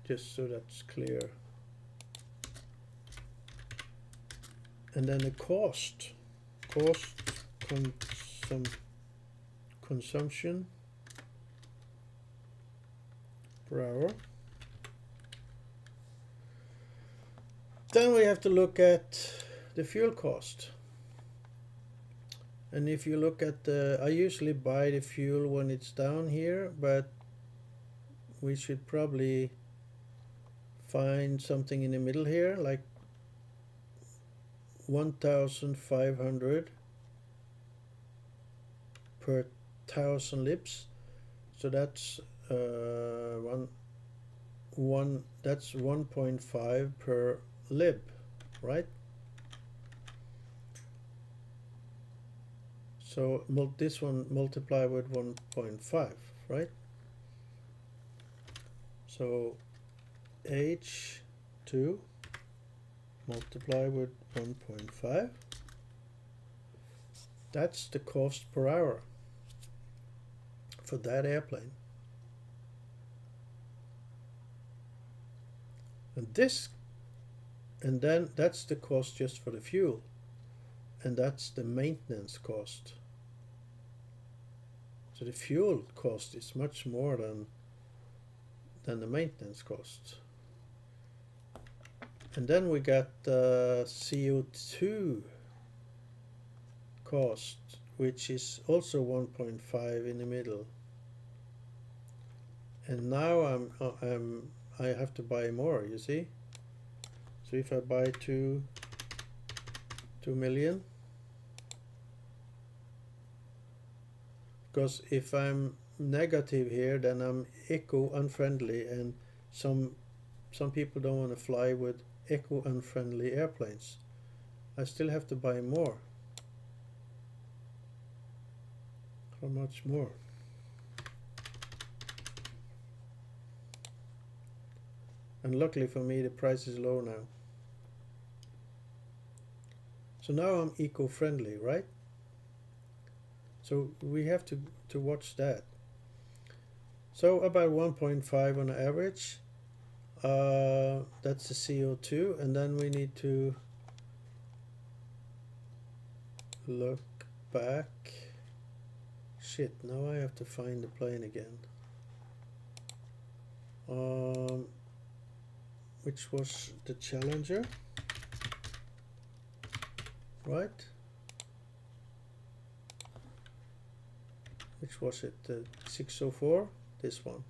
Just so that's clear. And then the cost consumption per hour. Then we have to look at the fuel cost. And if you look at the, I usually buy the fuel when it's down here, but we should probably find something in the middle here, like 1,500 per 1,000 lips. So that's that's 1.5 per lib, right? So this one multiply with 1.5, right? So H2 multiply with 1.5. That's the cost per hour for that airplane. And then that's the cost just for the fuel, and that's the maintenance cost. So the fuel cost is much more than the maintenance cost. And then we got CO2 cost, which is also 1.5 in the middle. And now I have to buy more, you see? So if I buy 2 million, because if I'm negative here, then I'm eco unfriendly, and some people don't want to fly with eco-unfriendly airplanes. I still have to buy more. How much more? And luckily for me, the price is low now. So now I'm eco-friendly, right? So we have to watch that. So about 1.5 on average. That's the CO2, and then we need to look back. Shit, now I have to find the plane again. Which was the Challenger, right? Which was it? The 604? This one.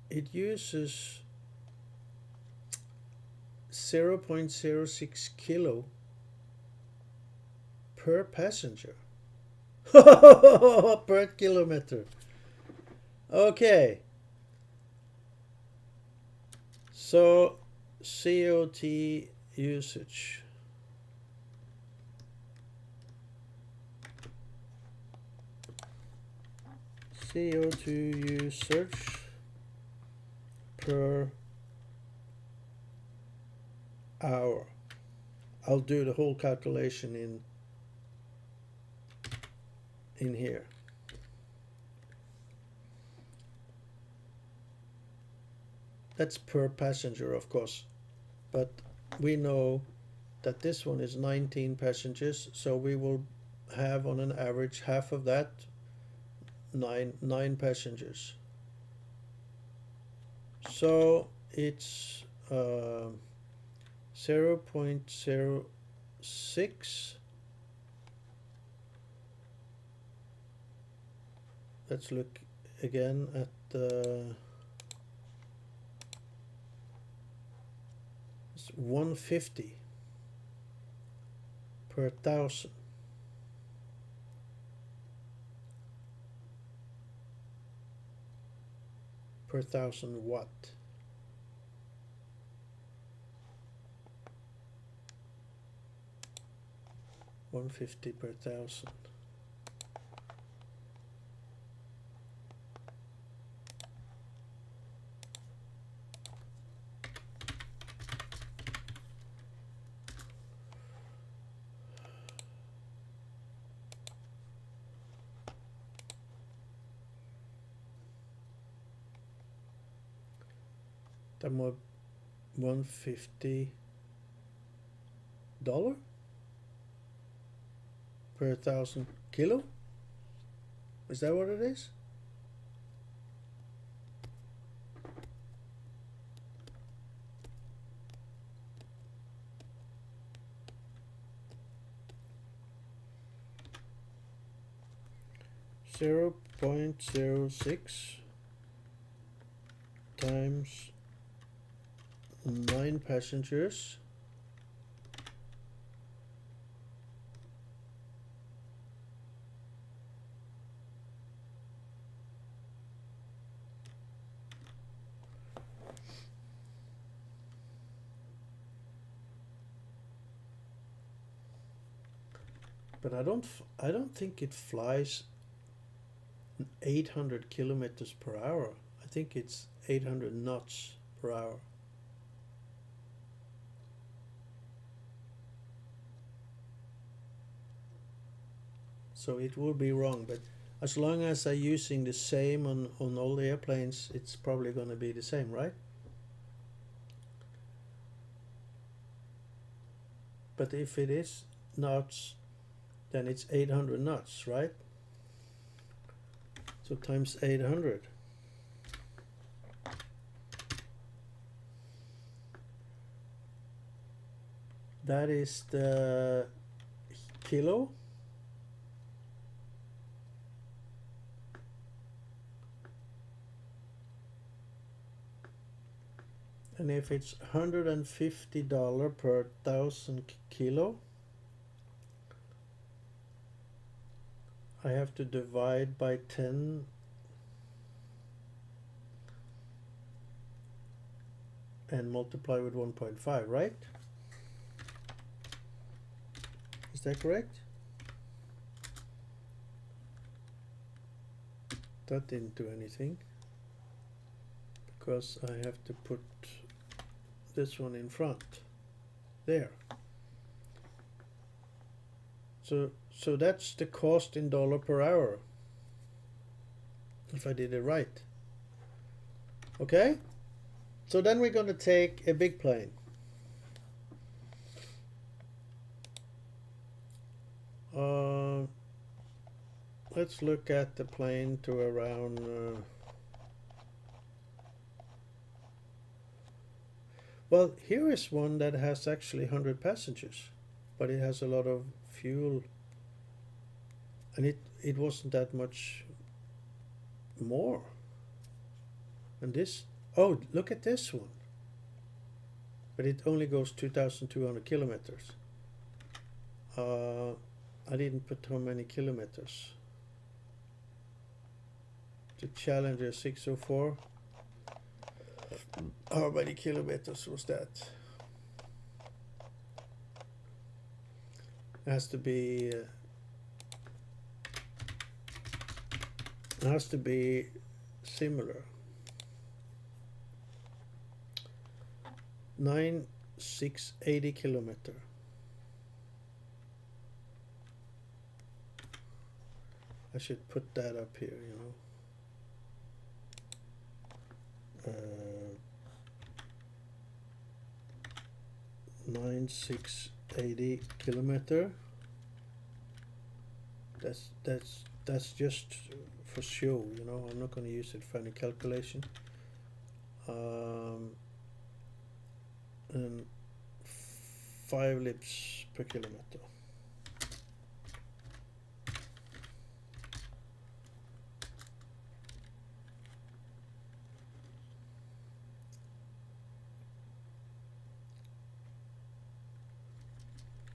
It uses 0.06 kilo per passenger per kilometer. Okay, so COT usage. CO2 usage per hour. I'll do the whole calculation in here. That's per passenger, of course, but we know that this one is 19 passengers, so we will have on an average half of that, nine passengers. So it's 0.06. Let's look again at the 150 per thousand. Per thousand watt. $150 per thousand. That more $150 per thousand kilo. Is that what it is? .06 times 9 passengers but I don't think it flies 800 kilometers per hour. I think it's 800 knots per hour. So it will be wrong, but as long as I'm using the same on all the airplanes, it's probably going to be the same, right? But if it is knots, then it's 800 knots, right? So times 800. That is the kilo. And if it's $150 per thousand kilo, I have to divide by 10 and multiply with 1.5, right? Is that correct? That didn't do anything because I have to put this one in front. There. So that's the cost in dollar per hour, if I did it right. Okay? So then we're going to take a big plane. Let's look at the plane to around well, here is one that has actually 100 passengers, but it has a lot of fuel, and it wasn't that much more. And this, oh, look at this one, but it only goes 2,200 kilometers. I didn't put how many kilometers. The Challenger 604, how many kilometers was that? It has to be similar. 9,680 kilometer. I should put that up here, you know. 9,680 kilometer. That's just for show, you know. I'm not going to use it for any calculation. And 5 lips per kilometer.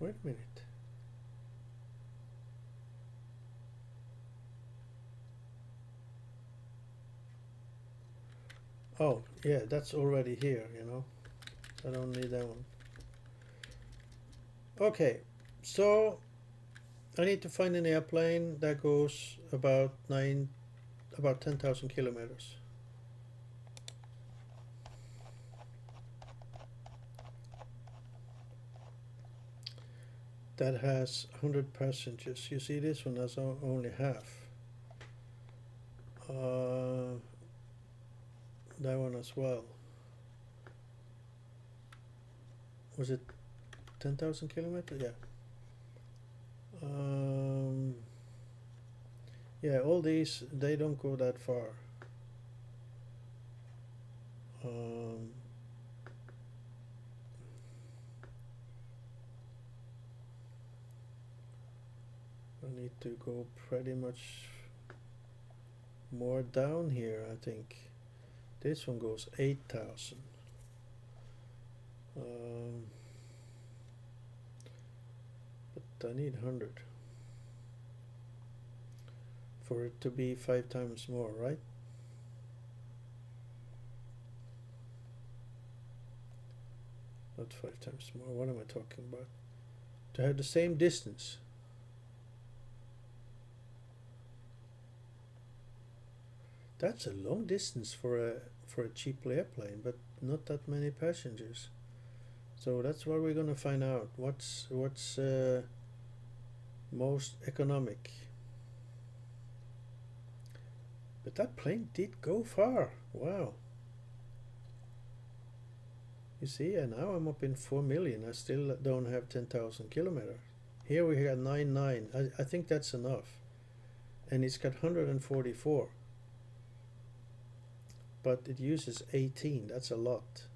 Wait a minute. Oh, yeah, that's already here, you know. I don't need that one. Okay, so I need to find an airplane that goes about 10,000 kilometers. That has 100 passengers. You see, this one has only half. That one as well. Was it 10,000 kilometers? Yeah. Yeah, all these, they don't go that far. I need to go pretty much more down here, I think. This one goes 8,000. But I need 100 for it to be 5 times more, right? Not 5 times more. What am I talking about? To have the same distance. That's a long distance for a cheap airplane, but not that many passengers. So that's what we're gonna find out. What's most economic? But that plane did go far. Wow. You see, and now I'm up in 4 million. I still don't have 10,000 kilometers. Here we got 99. I think that's enough. And it's got 144. But it uses 18. That's a lot.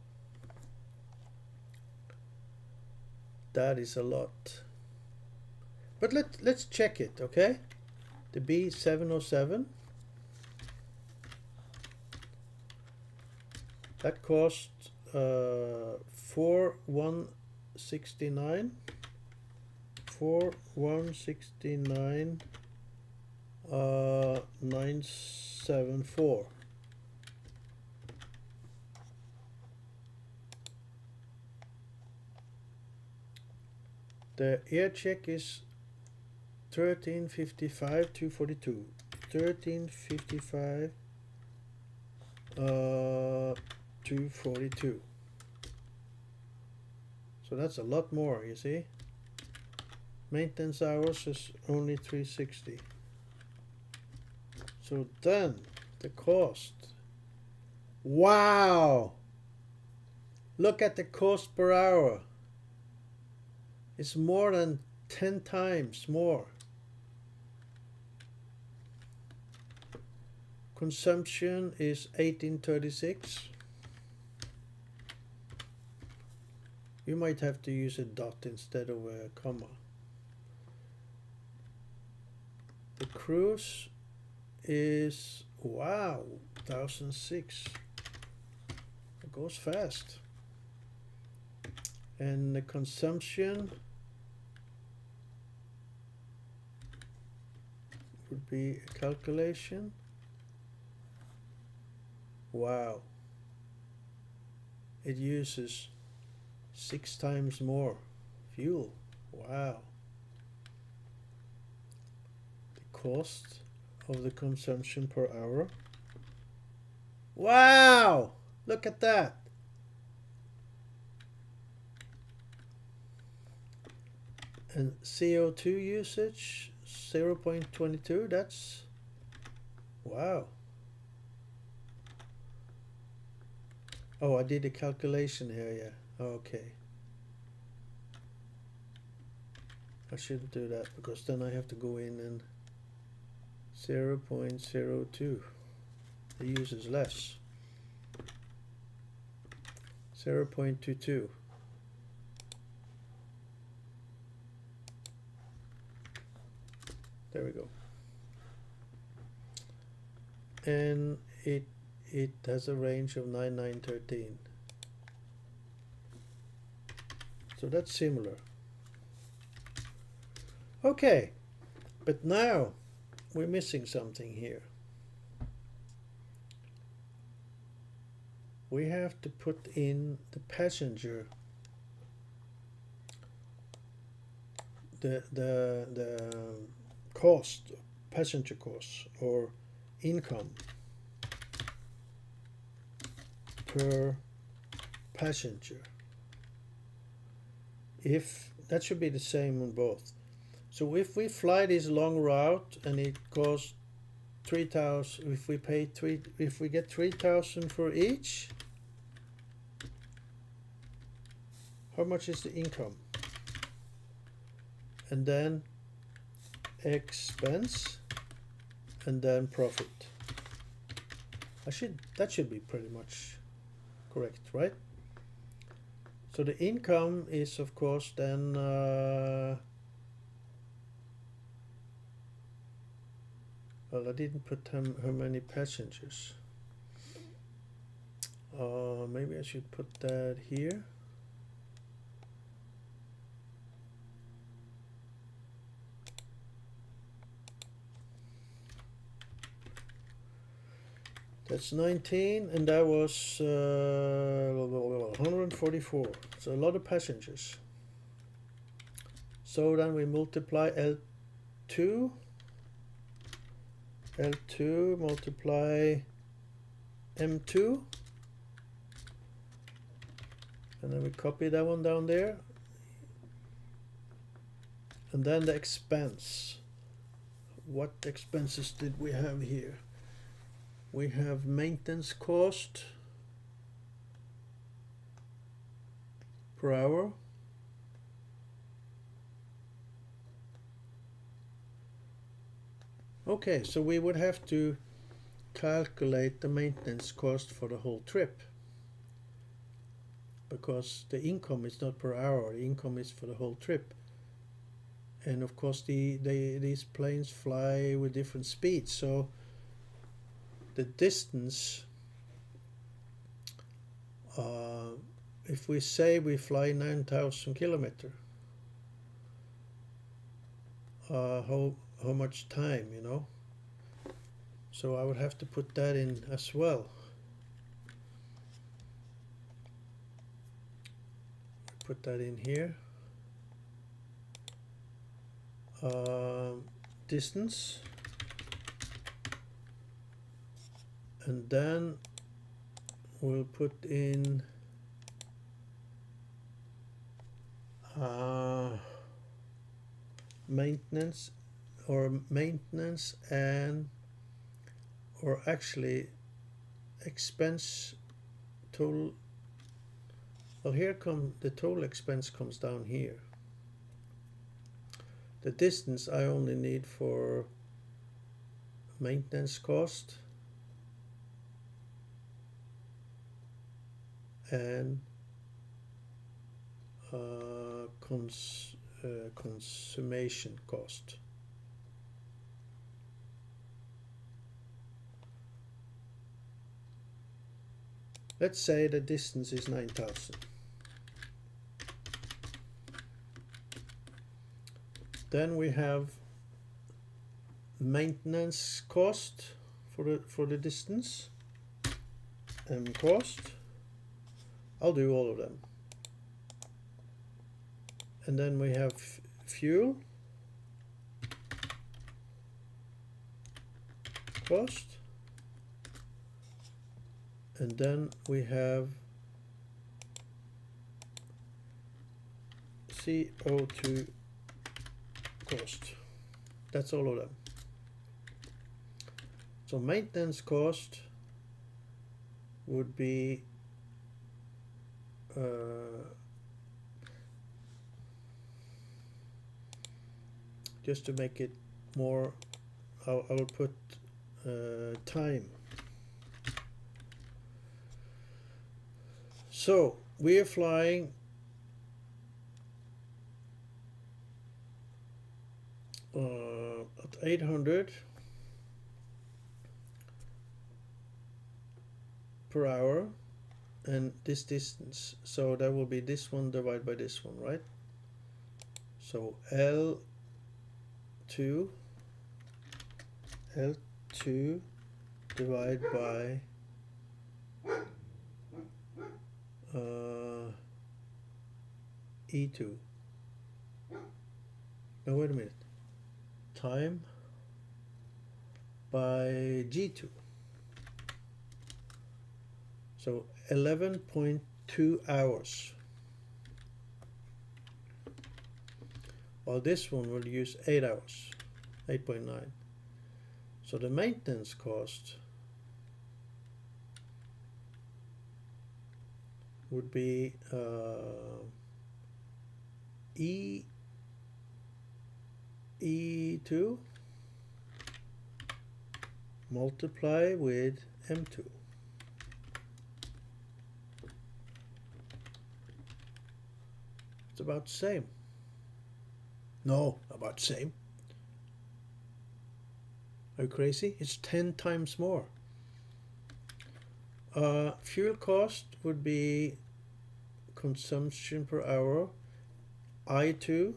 That is a lot. But let's check it, okay? The B707. That cost 4,169. 4,169 974. The air check is 1355 242. 1355 242. So that's a lot more, you see. Maintenance hours is only 360. So then the cost. Wow! Look at the cost per hour. It's more than 10 times more. Consumption is 1836. You might have to use a dot instead of a comma. The cruise is, wow, 1006. It goes fast. And the consumption would be a calculation. Wow. It uses 6 times more fuel. Wow. The cost of the consumption per hour. Wow! Look at that. And CO2 usage 0.22. That's wow. Oh, I did a calculation here, yeah. Okay. I shouldn't do that because then I have to go in and 0.02. The use is less. 0.22. There we go. And it has a range of 9913. So that's similar. Okay, but now we're missing something here. We have to put in the passenger, the cost, passenger costs or income per passenger. If that should be the same on both. So if we fly this long route and it costs 3,000, if we get 3,000 for each, how much is the income? And then expense and then profit. That should be pretty much correct, right? So the income is of course then well, I didn't put how many passengers. Maybe I should put that here. That's 19, and that was 144. So a lot of passengers. So then we multiply L2 multiply M2, and then we copy that one down there, and then the expense. What expenses did we have here? We have maintenance cost per hour. Okay, so we would have to calculate the maintenance cost for the whole trip, because the income is not per hour, the income is for the whole trip. And of course these planes fly with different speeds, so the distance, if we say we fly 9,000 kilometers, how much time, you know? So I would have to put that in as well. Put that in here. Distance, and then we'll put in maintenance and or actually expense total. Well, here come the total expense comes down here. The distance I only need for maintenance cost and consummation cost. Let's say the distance is 9,000. Then we have maintenance cost for the distance and cost. I'll do all of them. And then we have fuel cost, and then we have CO2 cost. That's all of them. So maintenance cost would be just to make it more, I will put time. So we are flying at 800 per hour and this distance, so that will be this one divided by this one, right? So L2 divided by E2. Now wait a minute. Time by G2. So 11.2 hours. While this one will use 8 hours, 8.9. So the maintenance cost would be E2 multiply with M2. It's about the same. No, about the same. Are you crazy? It's 10 times more. Fuel cost would be consumption per hour, I2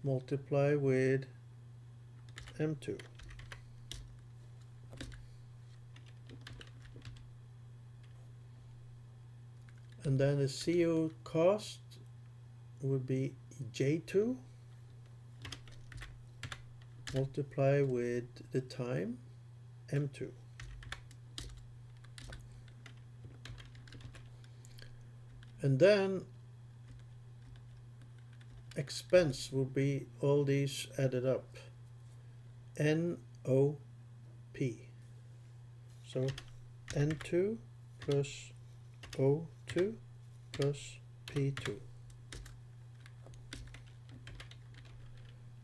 multiply with M2. And then the CO cost would be J2 multiply with the time, M2. And then expense will be all these added up, NOP. So N2 plus O2 plus P2.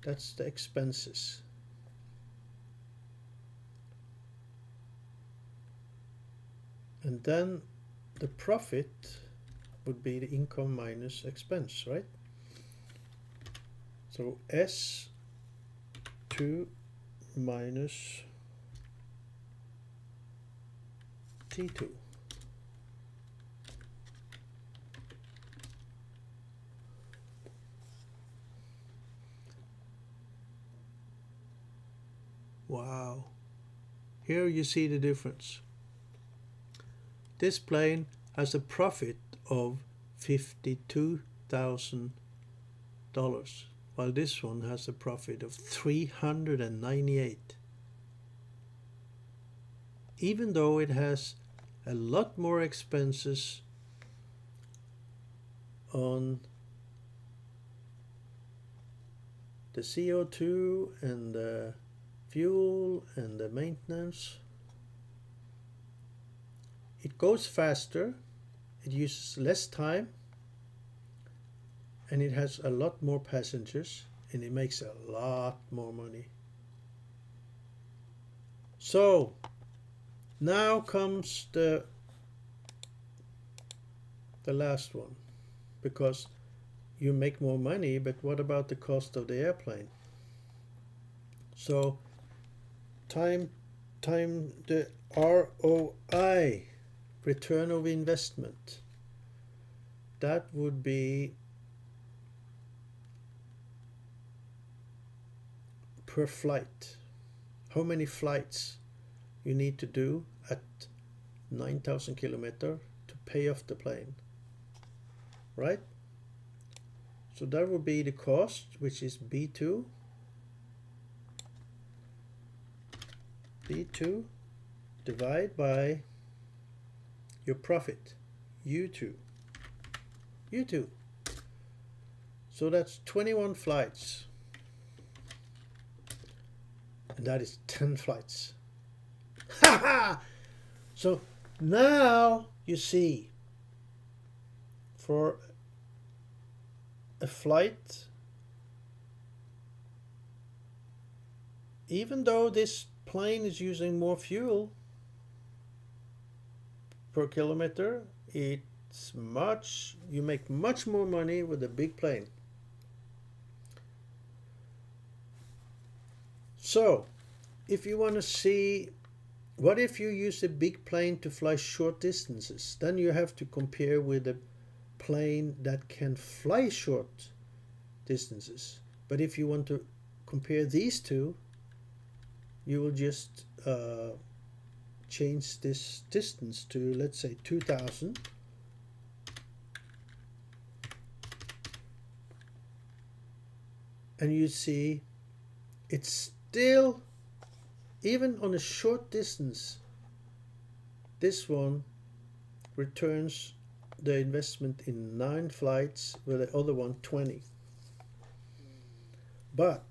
That's the expenses. And then the profit would be the income minus expense, right? So S2 minus T2. Wow. Here you see the difference. This plane has a profit of $52,000, while this one has a profit of $398. Even though it has a lot more expenses on the CO2 and the fuel and the maintenance. It goes faster, it uses less time, and it has a lot more passengers, and it makes a lot more money. So now comes the last one, because you make more money, but what about the cost of the airplane? So time the ROI, return of investment, that would be per flight. How many flights you need to do at 9,000 kilometers to pay off the plane, right? So that would be the cost, which is B2. B2 divide by your profit, U2. U2. So that's 21 flights. And that is 10 flights. Ha ha! So now you see, for a flight, even though this plane is using more fuel per kilometer, you make much more money with a big plane. So if you want to see, what if you use a big plane to fly short distances? Then you have to compare with a plane that can fly short distances. But if you want to compare these two, you will just change this distance to, let's say, 2,000. And you see it's still, even on a short distance, this one returns the investment in 9 flights, with the other one 20. But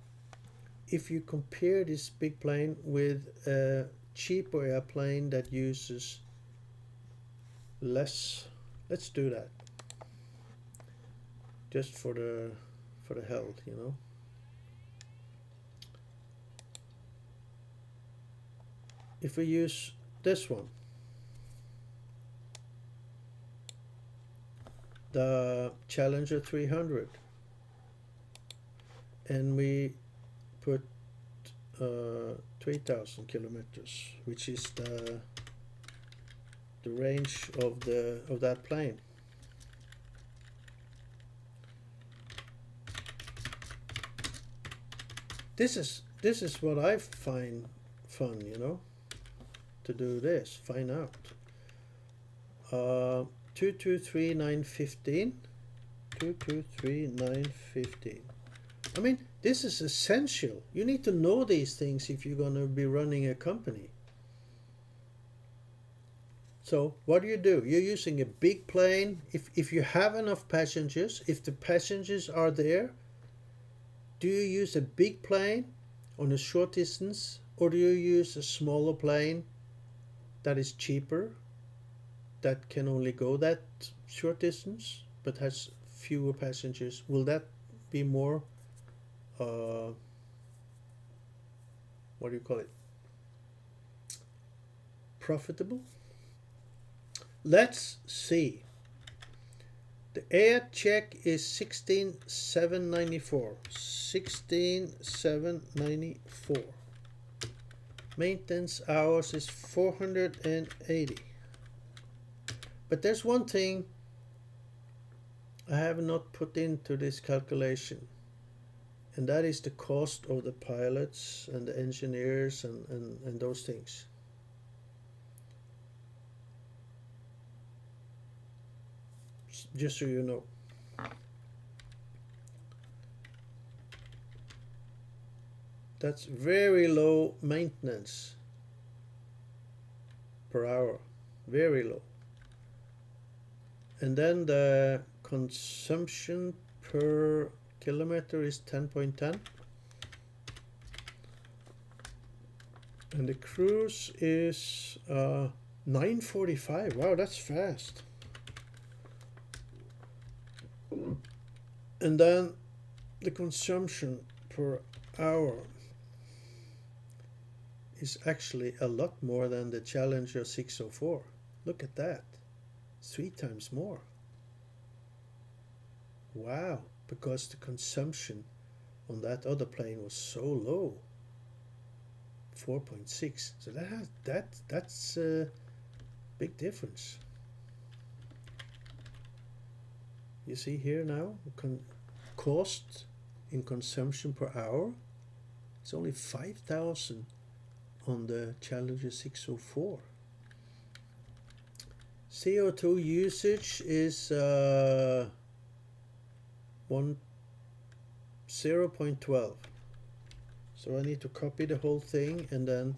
if you compare this big plane with a cheaper airplane that uses less, let's do that, just for the health, you know. If we use this one, the Challenger 300, and we put 3,000 kilometers, which is the range of that plane. This is what I find fun, you know, to do this, find out. 223,915. 223,915. I mean, this is essential. You need to know these things if you're going to be running a company. So what do? You're using a big plane. If you have enough passengers, if the passengers are there, do you use a big plane on a short distance, or do you use a smaller plane that is cheaper, that can only go that short distance but has fewer passengers? Will that be more what do you call it, profitable? Let's see. The air check is 16,794. 16,794. Maintenance hours is 480. But there's one thing I have not put into this calculation. and that is the cost of the pilots and the engineers and those things. Just so you know. That's very low maintenance per hour, very low. And then the consumption per kilometer is 10.10. And the cruise is 9:45. Wow, that's fast. And then the consumption per hour is actually a lot more than the Challenger 604. Look at that. 3 times more. Wow, because the consumption on that other plane was so low. 4.6. So that's a big difference. You see here now, cost in consumption per hour, it's only 5,000 on the Challenger 604. CO2 usage is 0.12. So I need to copy the whole thing and then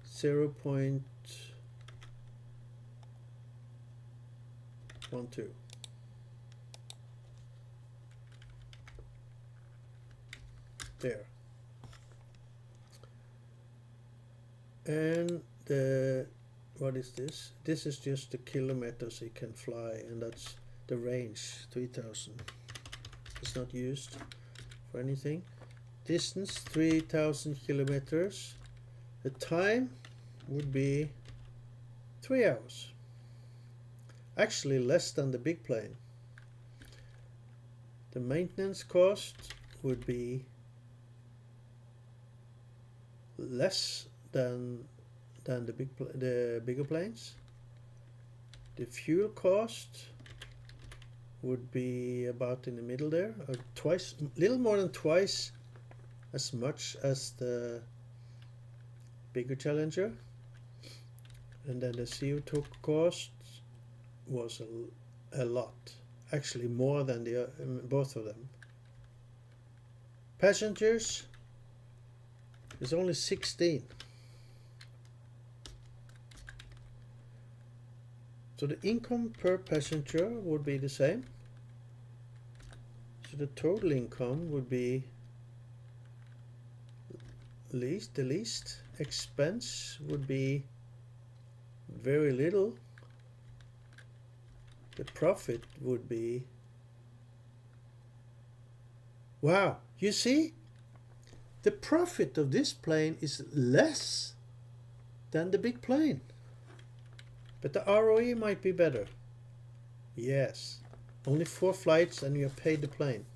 0.12. There. And what is this? This is just the kilometers it can fly, and that's the range, 3,000. It's not used for anything. Distance, 3,000 kilometers. The time would be 3 hours. Actually less than the big plane. The maintenance cost would be less than the bigger planes. The fuel cost would be about in the middle there, little more than twice as much as the bigger Challenger. And then the CO2 cost was a lot, actually more than the both of them. Passengers is only 16. So the income per passenger would be the same. So the total income would be the least expense would be very little. The profit would be, wow, you see, the profit of this plane is less than the big plane. But the ROE might be better. Yes, only 4 flights and you have paid the plane.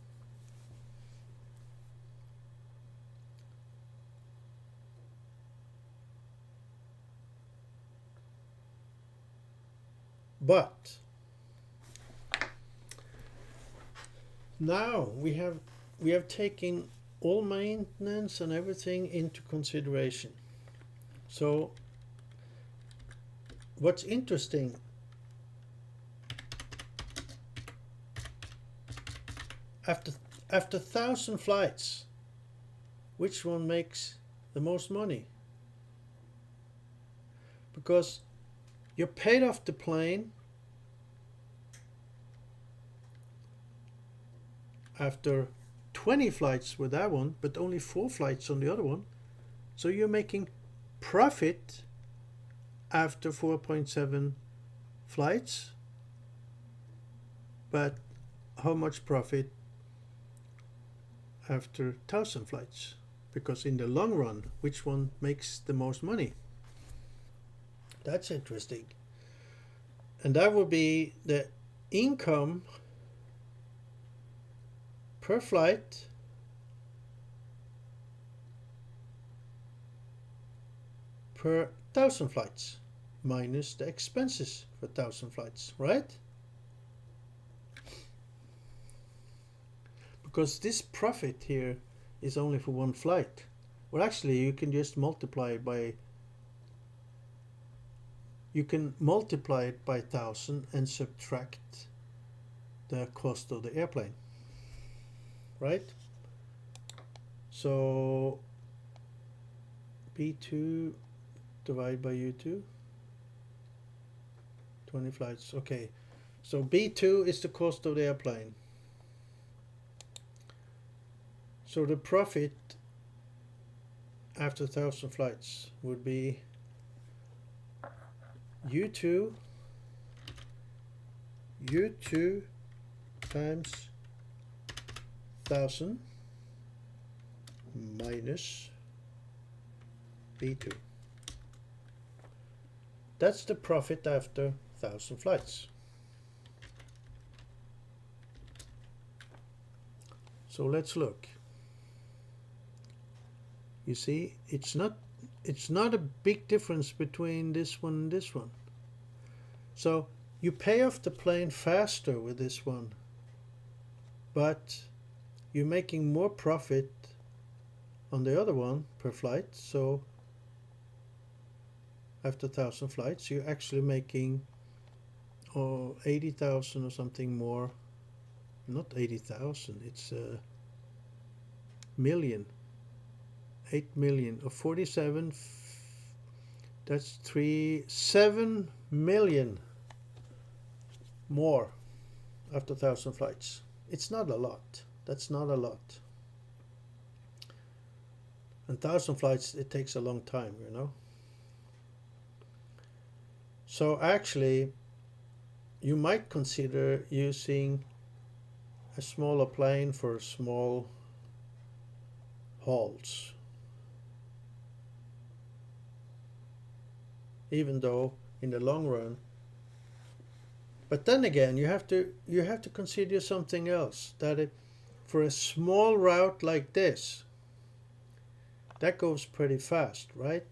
But now we have taken all maintenance and everything into consideration. So what's interesting, after 1,000 flights, which one makes the most money? Because you paid off the plane after 20 flights with that one, but only 4 flights on the other one. So you're making profit after 4.7 flights, but how much profit after 1,000 flights? Because in the long run, which one makes the most money? That's interesting. And that would be the income per flight per 1,000 flights minus the expenses for 1,000 flights, right? because this profit here is only for one flight. Well, actually, you can just multiply it by. You can multiply it by 1,000 and subtract the cost of the airplane, right? So B2 divided by U2, 20 flights. Okay, so B2 is the cost of the airplane. So the profit after 1,000 flights would be U2 times 1,000 minus B2. That's the profit after 1,000 flights. So let's look. You see, it's not a big difference between this one and this one. So you pay off the plane faster with this one, but you're making more profit on the other one per flight. So after 1,000 flights, you're actually making 80,000 or something more. Not 80,000, it's a million. 8 million or 47, that's 7 million more after 1,000 flights. It's not a lot. That's not a lot. And 1,000 flights, it takes a long time, you know. So actually, you might consider using a smaller plane for small hauls. Even though in the long run, but then again you have to consider something else, that for a small route like this, that goes pretty fast, right?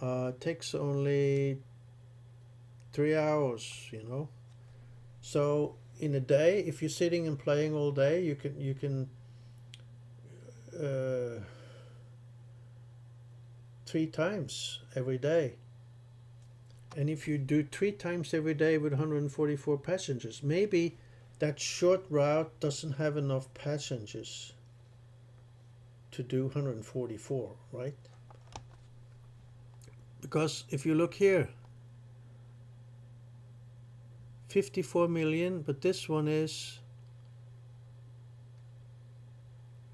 It takes only 3 hours, you know. So in a day, if you're sitting and playing all day, you can 3 times every day. And if you do 3 times every day with 144 passengers, maybe that short route doesn't have enough passengers to do 144, right? Because if you look here, 54 million, but this one is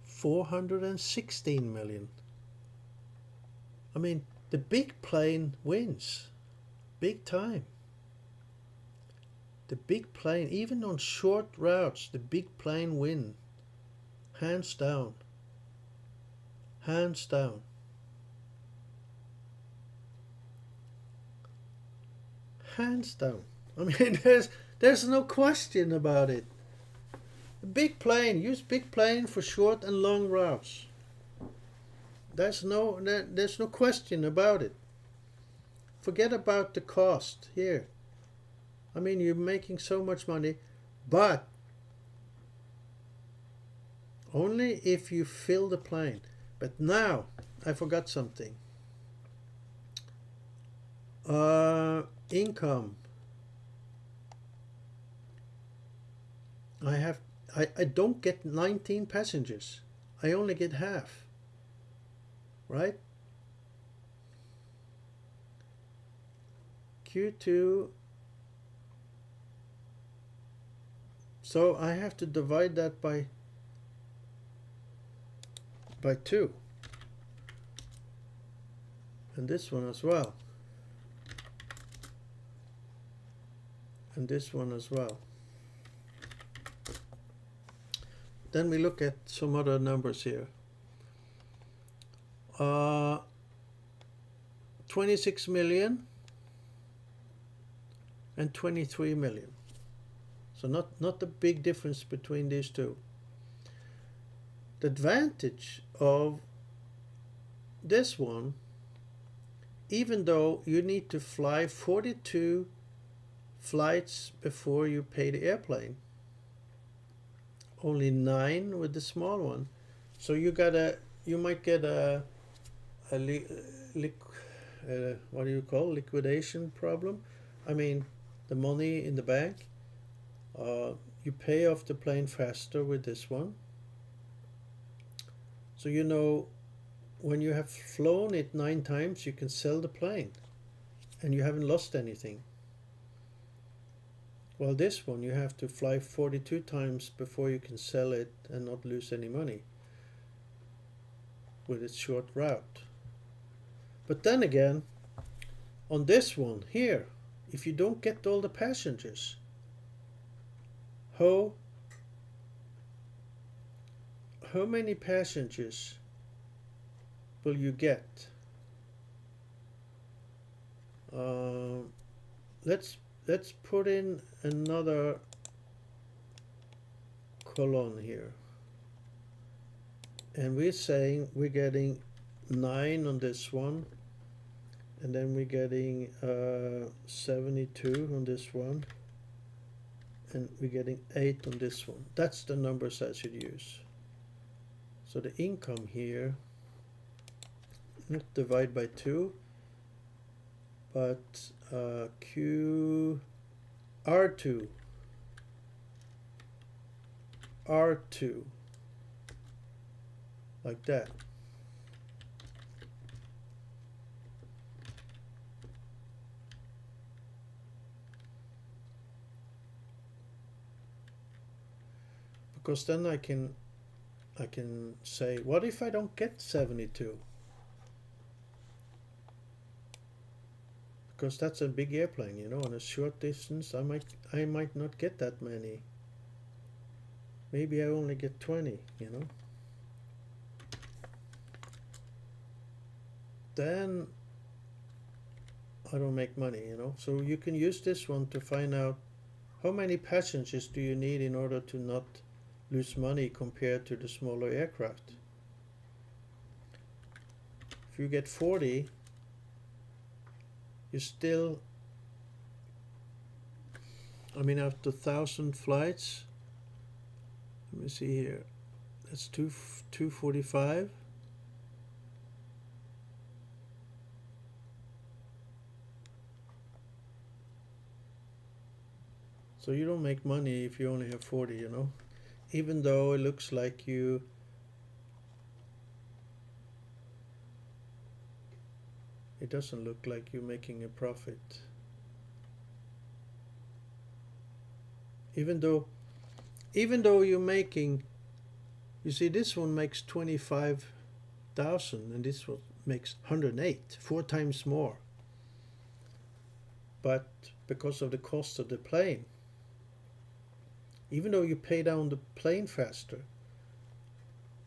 416 million. I mean, the big plane wins. Big time. The big plane, even on short routes, the big plane win. Hands down. Hands down. Hands down. I mean, there's no question about it. A big plane, use big plane for short and long routes. There's no question about it. Forget about the cost here. I mean, you're making so much money, but only if you fill the plane. But now, I forgot something. Income. I don't get 19 passengers. I only get half. Right? Q2. So I have to divide that by 2. And this one as well. And this one as well. Then we look at some other numbers here. 26 million and 23 million. So not a big difference between these two. The advantage of this one, even though you need to fly 42 flights before you pay the airplane, only 9 with the small one. So you might get a what do you call, liquidation problem. I mean, the money in the bank. You pay off the plane faster with this one. So you know, when you have flown it 9 times, you can sell the plane, and you haven't lost anything. Well, this one you have to fly 42 times before you can sell it and not lose any money with its short route. But then again, on this one here, if you don't get all the passengers, how many passengers will you get? Let's put in another column here, and we're saying we're getting 9 on this one, and then we're getting 72 on this one, and we're getting 8 on this one. That's the numbers I should use. So the income here, not divide by 2, but R2, like that. Because then I can say, what if I don't get 72? Because that's a big airplane, you know, on a short distance I might not get that many. Maybe I only get 20, you know. Then I don't make money, you know. So you can use this one to find out how many passengers do you need in order to not lose money compared to the smaller aircraft. If you get 40, you still, I mean, after 1,000 flights, let me see here, that's 245. So you don't make money if you only have 40, you know, even though it looks like it doesn't look like you're making a profit. Even though you're making, you see, this one makes 25,000 and this one makes 108, 4 times more. But because of the cost of the plane, even though you pay down the plane faster,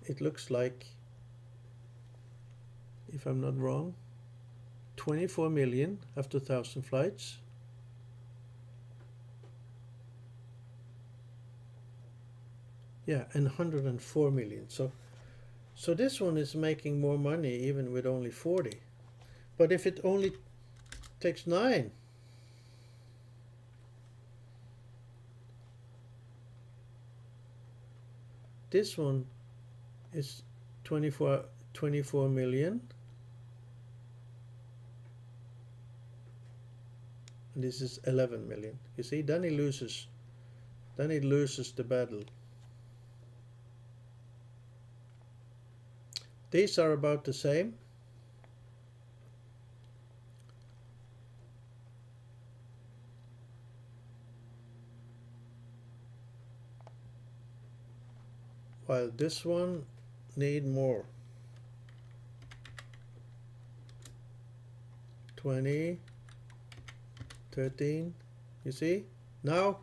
it looks like, if I'm not wrong, 24 million after 1,000 flights. Yeah, and 104 million. So this one is making more money even with only 40. But if it only takes 9, this one is 24 million. And this is 11 million. You see, then it loses the battle. These are about the same. While this one need more. 20, 13, you see? Now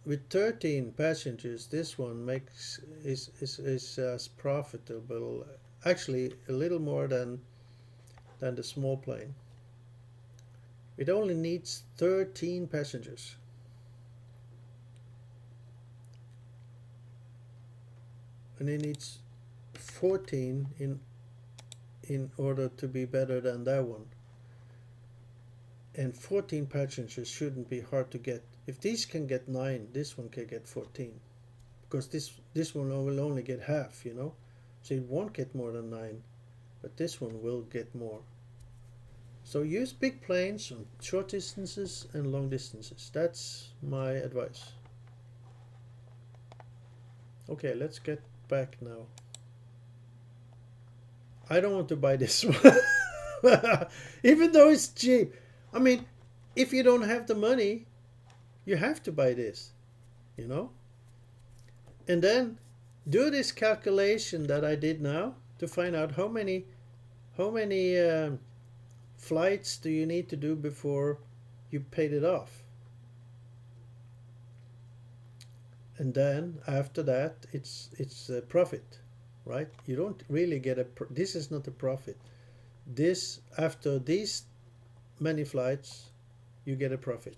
with 13 passengers, this one is as profitable, actually a little more than the small plane. It only needs 13 passengers. And it needs 14 in order to be better than that one. And 14 passengers shouldn't be hard to get. If these can get 9, this one can get 14. because this one will only get half, you know, so it won't get more than 9, but this one will get more. So use big planes on short distances and long distances. That's my advice. Okay, let's get back now. I don't want to buy this one. Even though it's cheap. I mean, if you don't have the money, you have to buy this, you know? And then do this calculation that I did now to find out how many flights do you need to do before you paid it off. And then after that, it's a profit, right? You don't really get this is not a profit. This, after these many flights, you get a profit.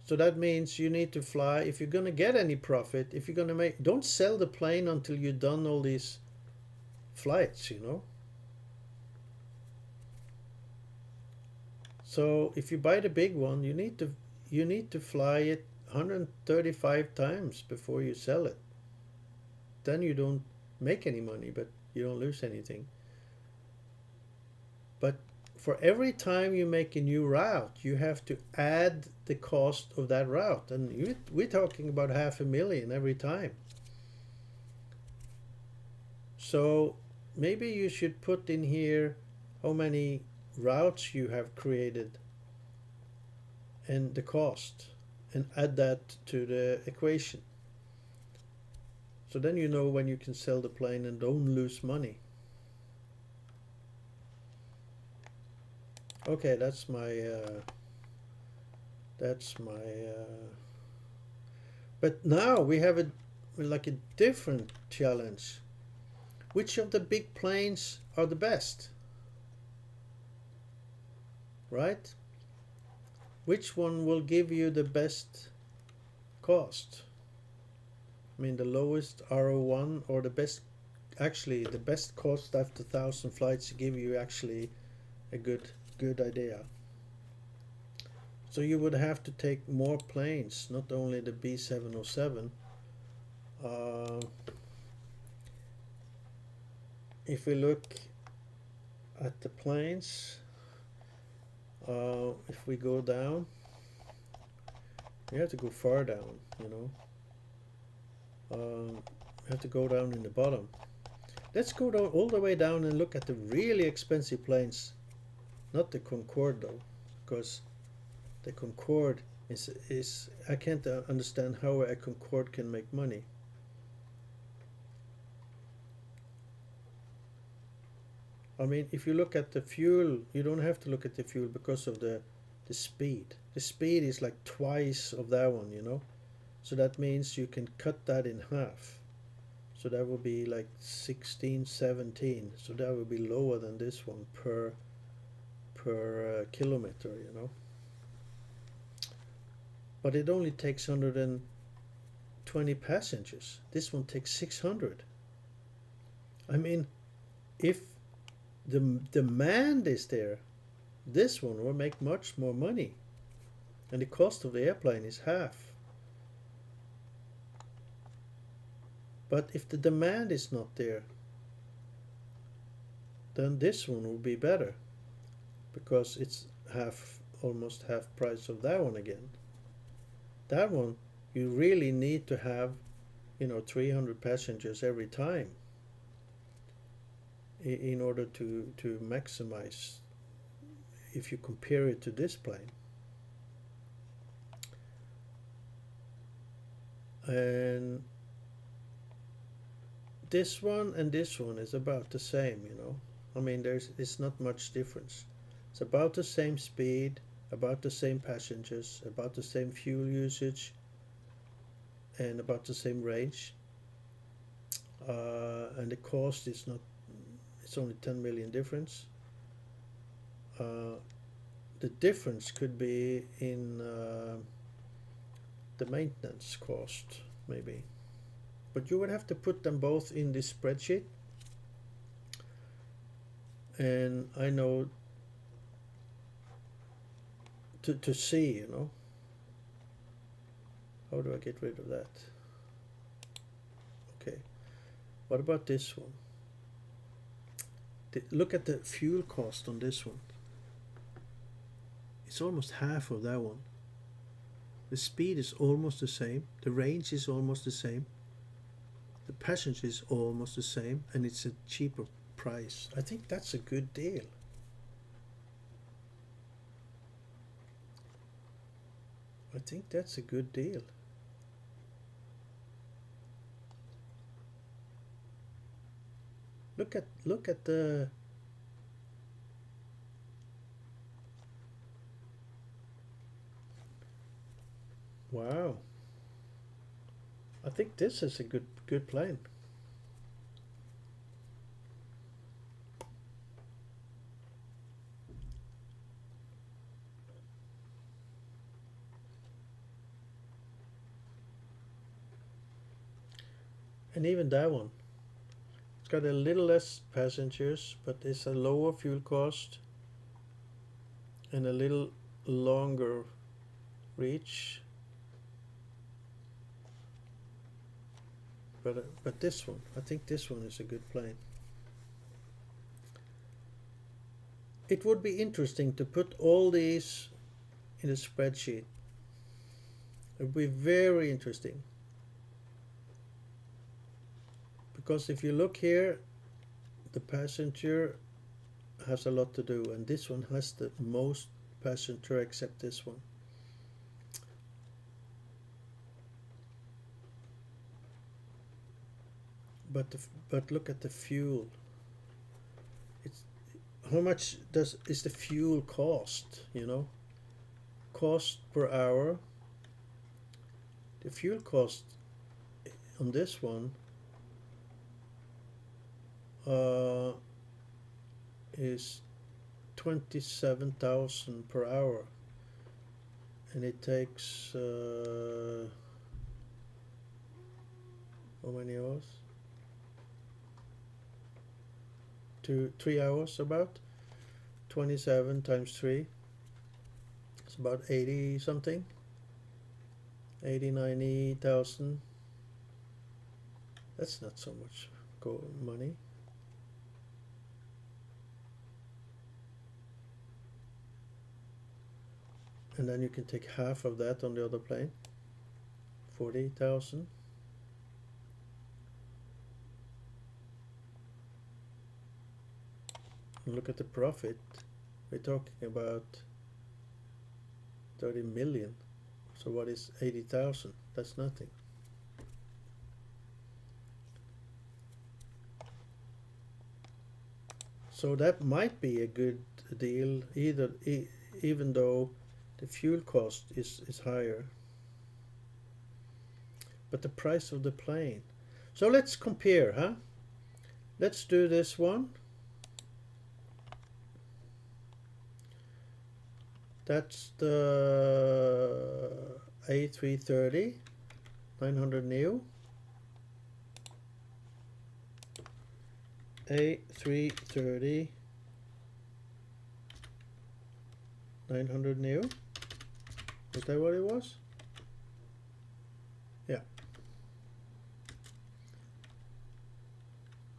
So that means you need to fly, if you're going to get any profit, if you're going to make, don't sell the plane until you've done all these flights, you know. So if you buy the big one, you need to fly it 135 times before you sell it. Then you don't make any money, but you don't lose anything. But for every time you make a new route, you have to add the cost of that route, and we're talking about $500,000 every time. So maybe you should put in here how many routes you have created and the cost, and add that to the equation. So then you know when you can sell the plane and don't lose money. Okay, that's my but now we have a different challenge. Which of the big planes are the best? Right? Which one will give you the best cost? I mean, the lowest RO1, or the best, actually the best cost after 1,000 flights give you actually a good idea. So you would have to take more planes, not only the B707. If we look at the planes, if we go down, we have to go far down, you know. We have to go down in the bottom. Let's go down all the way down and look at the really expensive planes. Not the Concorde though, because the Concorde is I can't understand how a Concorde can make money. I mean, if you look at the fuel, you don't have to look at the fuel because of the speed. The speed is like twice of that one, you know. So that means you can cut that in half. So that would be like 16, 17. So that would be lower than this one per kilometer, you know. But it only takes 120 passengers. This one takes 600. I mean, if the demand is there, this one will make much more money, and the cost of the airplane is half. But if the demand is not there, then this one will be better, because it's almost half price of that one again. That one you really need to have, you know, 300 passengers every time in order to maximize, if you compare it to this plane. And this one and this one is about the same, you know. I mean, it's not much difference. It's about the same speed, about the same passengers, about the same fuel usage, and about the same range. And the cost is not, it's only 10 million difference. The difference could be in the maintenance cost, maybe. But you would have to put them both in this spreadsheet. And I know to see, you know. How do I get rid of that? Okay, what about this one? Look at the fuel cost on this one. It's almost half of that one. The speed is almost the same, the range is almost the same, the passenger is almost the same, and it's a cheaper price. I think that's a good deal. I think that's a good deal. Look at the wow. I think this is a good plane. And even that one, it's got a little less passengers, but it's a lower fuel cost and a little longer reach. But this one, I think this one is a good plane. It would be interesting to put all these in a spreadsheet. It would be very interesting. Because if you look here, the passenger has a lot to do, and this one has the most passenger except this one. But look at the fuel. It's how much is the fuel cost? You know, cost per hour. The fuel cost on this one is 27,000 per hour, and it takes how many hours? 3 hours about. 27 times 3, it's about 80 something, 90,000. That's not so much money. And then you can take half of that on the other plane, 40,000. And look at the profit. We're talking about 30 million. So what is 80,000? That's nothing. So that might be a good deal, even though the fuel cost is higher. But the price of the plane. So let's compare, huh? Let's do this one. That's the A330 900 Neo. A330 900 Neo. Is that what it was? Yeah.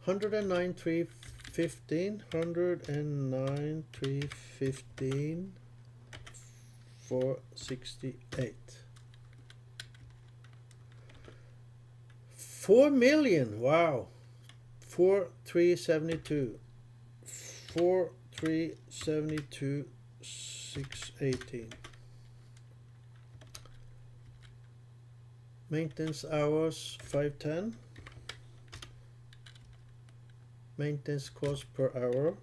109,315, 109,315 468. 4 million. Wow. 4,372. 4,372 618. Maintenance hours 510. Maintenance cost per hour.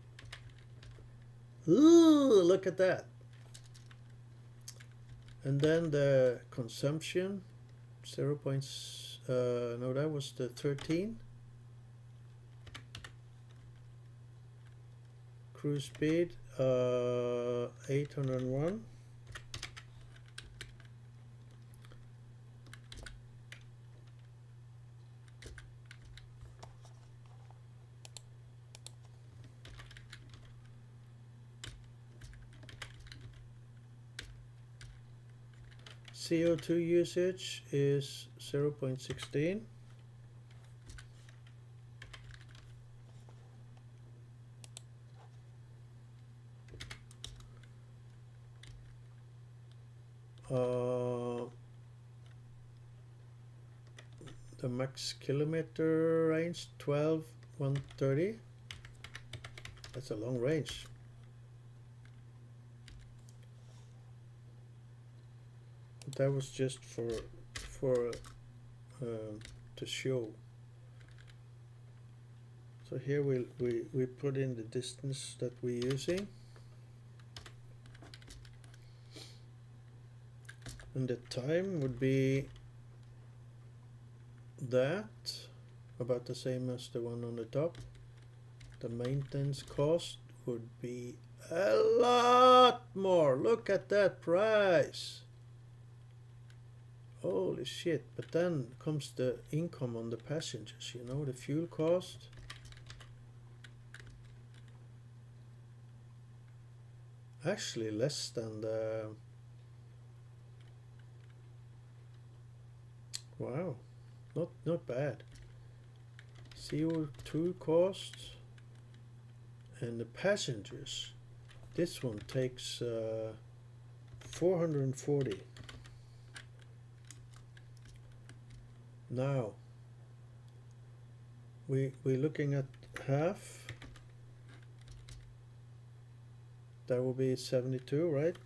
Ooh, look at that. And then the consumption 0. No, that was the 13. Cruise speed 801. CO2 usage is 0.16. The max kilometer range 12,130. That's a long range. That was just for to show. So here we put in the distance that we're using, and the time would be that, about the same as the one on the top. The maintenance cost would be a lot more. Look at that price. Holy shit. But then comes the income on the passengers, you know, the fuel cost. Actually less than the... Wow. Not bad. CO2 costs and the passengers. This one takes 440. Now we're looking at half. That will be 72, right?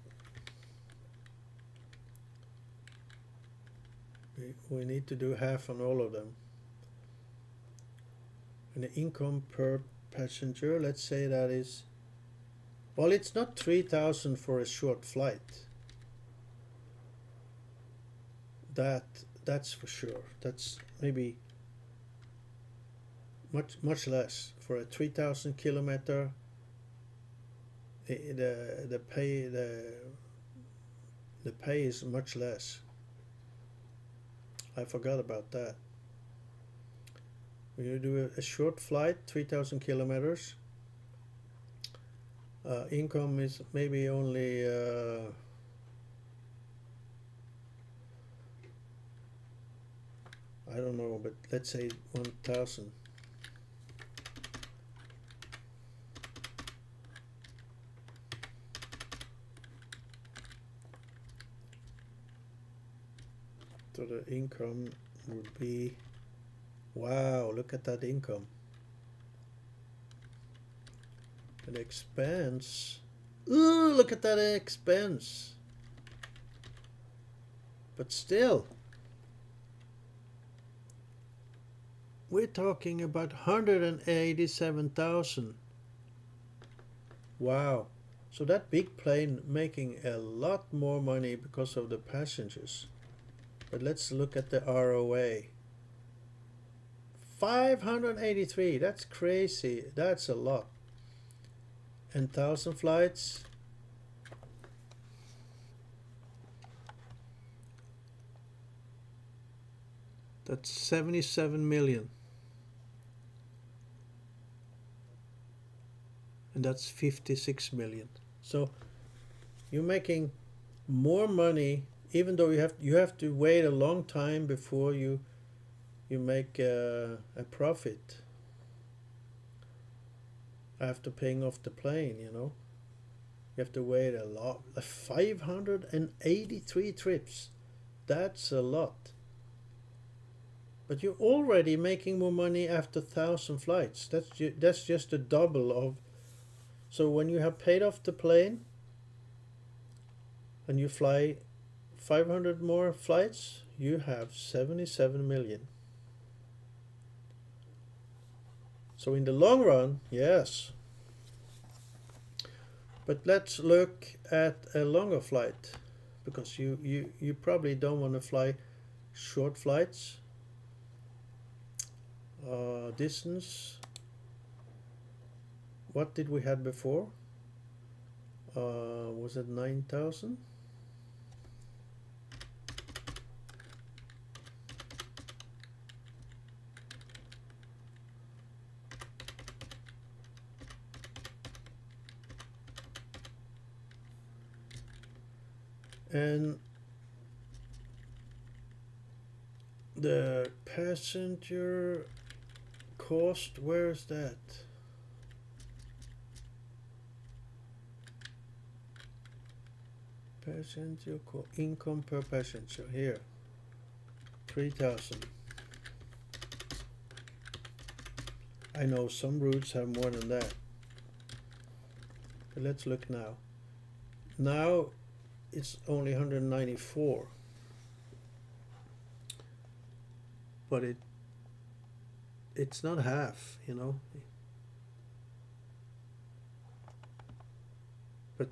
We need to do half on all of them. And the income per passenger, let's say that is, well, it's not 3,000 for a short flight. That's for sure. That's maybe much less for a 3,000 kilometer. The pay is much less. I forgot about that. When you do a short flight, 3,000 kilometers, income is maybe only I don't know, but let's say 1,000. So the income would be, wow, look at that income. An expense, ooh, look at that expense. But still, we're talking about 187,000. Wow. So that big plane making a lot more money because of the passengers. But let's look at the ROA. 583, that's crazy. That's a lot. And 1,000 flights. That's 77 million. And that's 56 million. So you're making more money, even though you have to wait a long time before you make a profit after paying off the plane, you know. You have to wait a lot. 583 trips. That's a lot. But you're already making more money after 1,000 flights. That's just a double of. So when you have paid off the plane and you fly 500 more flights, you have 77 million. So in the long run, yes. But let's look at a longer flight, because you probably don't want to fly short flights. Distance. What did we have before? Was it 9,000? And The passenger cost, where is that? Passenger income per passenger here, 3,000. I know some routes have more than that, but let's look now. Now it's only 194, but it's not half, you know. But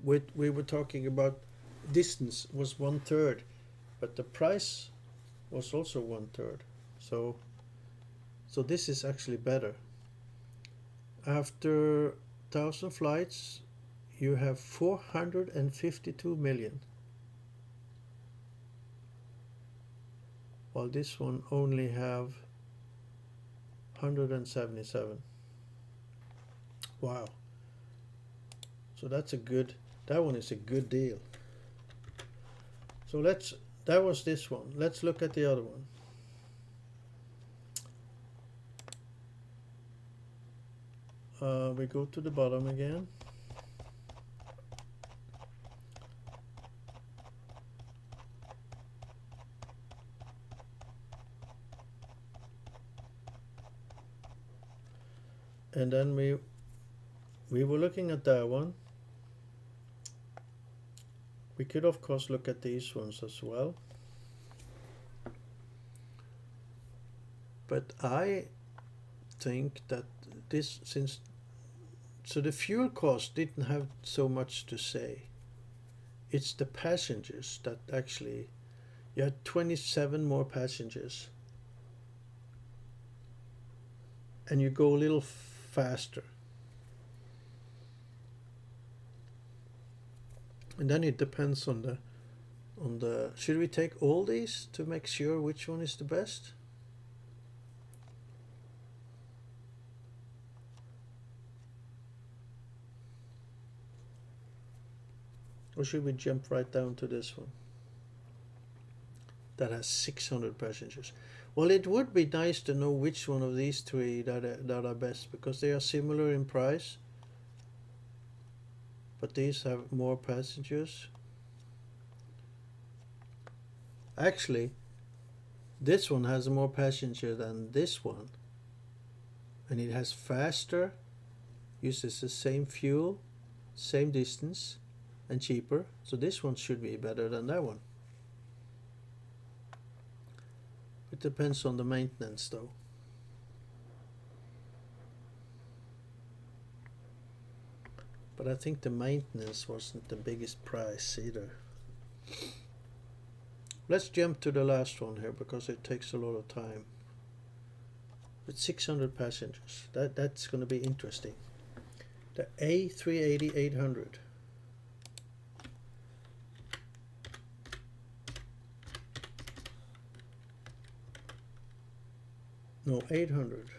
we were talking about distance was 1/3, but the price was also 1/3. So this is actually better. After 1,000 flights, you have 452 million, while this one only have 177. Wow. So that one is a good deal. So that was this one. Let's look at the other one. We go to the bottom again. And then we were looking at that one. We could of course look at these ones as well. But I think that so the fuel cost didn't have so much to say. It's the passengers that actually, you had 27 more passengers, and you go a little faster. And then it depends on the should we take all these to make sure which one is the best? Or should we jump right down to this one that has 600 passengers? Well, it would be nice to know which one of these three that are best, because they are similar in price, but these have more passengers. Actually, this one has more passenger than this one, and it has faster, uses the same fuel, same distance, and cheaper. So this one should be better than that one. It depends on the maintenance though. But I think the maintenance wasn't the biggest price either. Let's jump to the last one here because it takes a lot of time. With 600 passengers, that's going to be interesting. The A380-800. No, 800.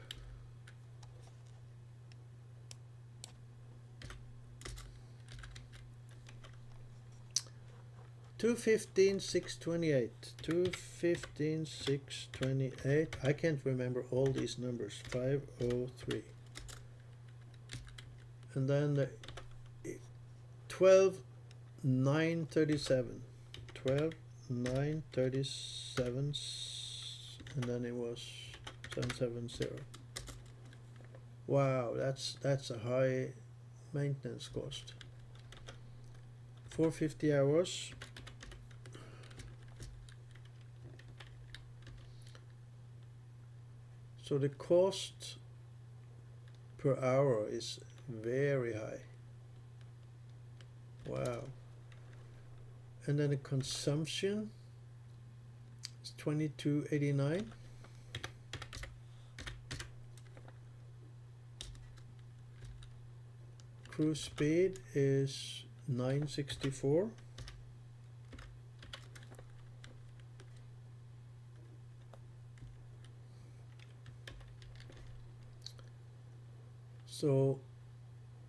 $215,628. $215,628. I can't remember all these numbers. 503. And then the 12,937. 12,937. And then it was 770. Wow, that's a high maintenance cost. 450 hours. So the cost per hour is very high. Wow. And then the consumption is 22.89. Cruise speed is 964. So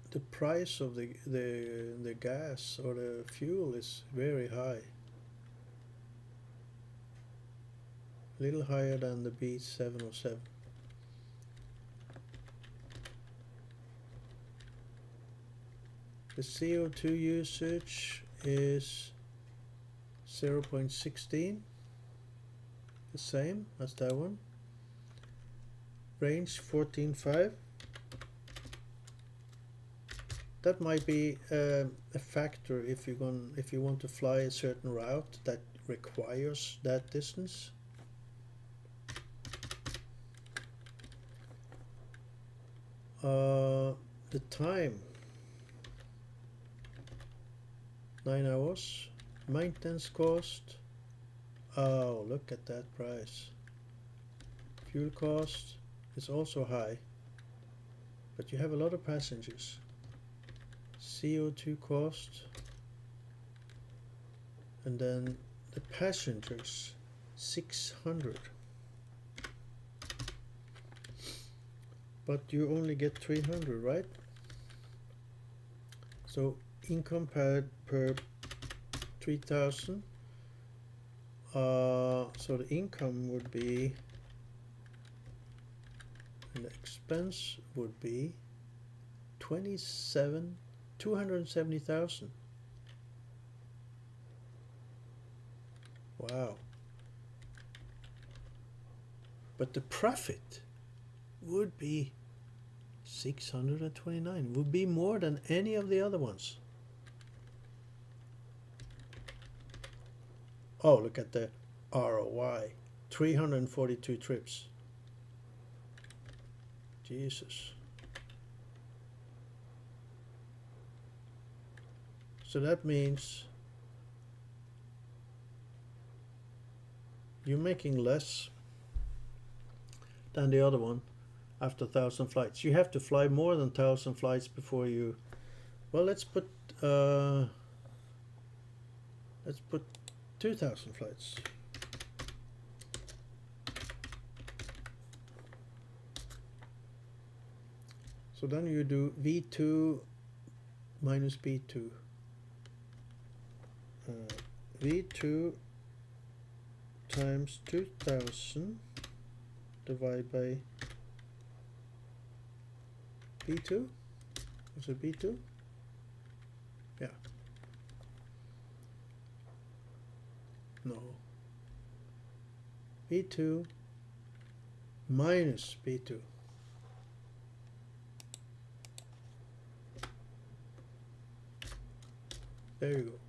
the price of the gas or the fuel is very high. a little higher than the B707. The CO2 usage is 0.16, the same as that one. Range 14.5. That might be a factor if you want to fly a certain route that requires that distance. The time, 9 hours. Maintenance cost, oh, look at that price. Fuel cost is also high, but you have a lot of passengers. CO2 cost, and then the passengers, 600. But you only get 300, right? So income per 3,000. So the income would be, and the expense would be 270,000. Wow. But the profit would be 629, would be more than any of the other ones. Oh, look at the ROI, 342 trips. Jesus. So that means you're making less than the other one after 1,000 flights. You have to fly more than 1,000 flights before you, well, let's put 2,000 flights. So then you do V2 minus B2. V2 times 2,000 divided by B2. Was it B2? Yeah. No. B2 minus B2. There you go.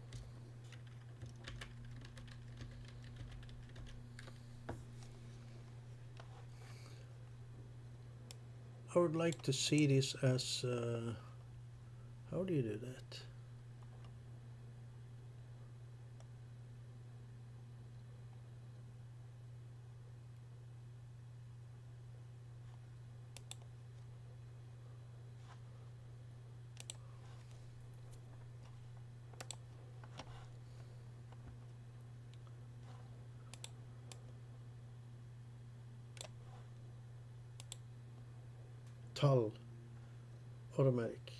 I would like to see this as, how do you do that? TAL, automatic.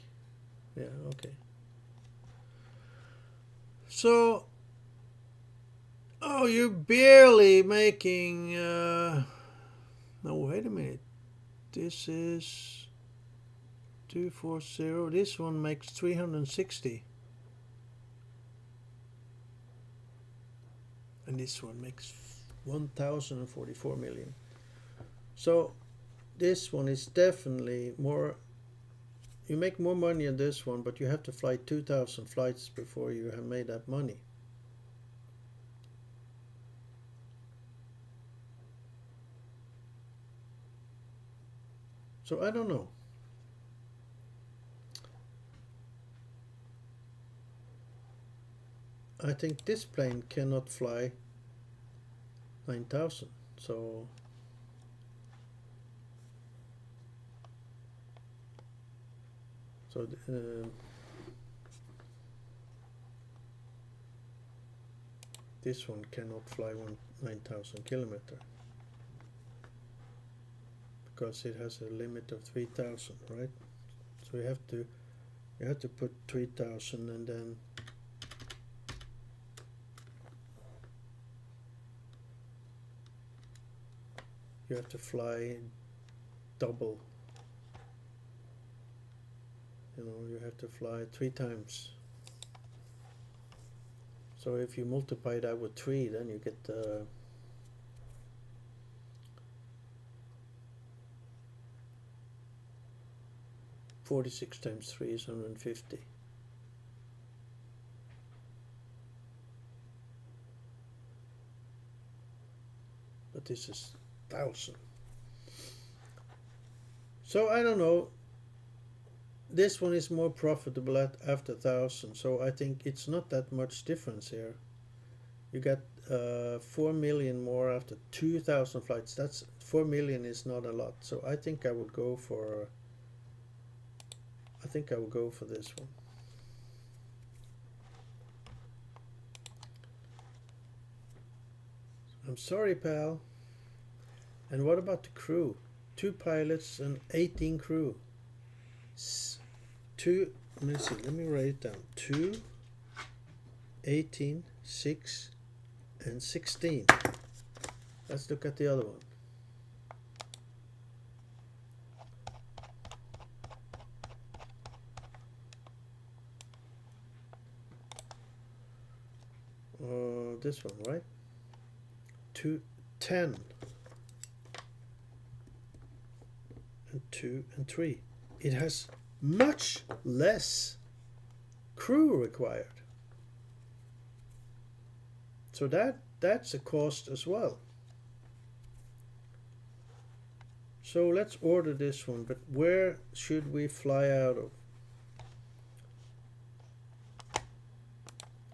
Yeah, okay. So, oh, you're barely making, no, wait a minute. This is 240. This one makes 360. And this one makes 1,044 million. So, this one is definitely more, you make more money on this one, but you have to fly 2,000 flights before you have made that money. So I don't know. I think this plane cannot fly 9,000, so this one cannot fly 9,000 kilometer because it has a limit of 3,000, right? So you have to put 3,000 and then you have to fly double. You know, you have to fly 3 times. So if you multiply that with 3, then you get 46 times 3 is 150. But this is 1,000. So I don't know. This one is more profitable after 1,000. So I think it's not that much difference here. You got 4 million more after 2,000 flights. That's 4 million is not a lot. So I think I would go for. I think I will go for this one. I'm sorry, pal. And what about the crew? 2 pilots and 18 crew. Let me see, let me write it down. 2, 18, 6, and 16. Let's look at the other one. This one, right? 2, 10. And 2 and 3. It has much less crew required. So that's a cost as well. So let's order this one, but where should we fly out of?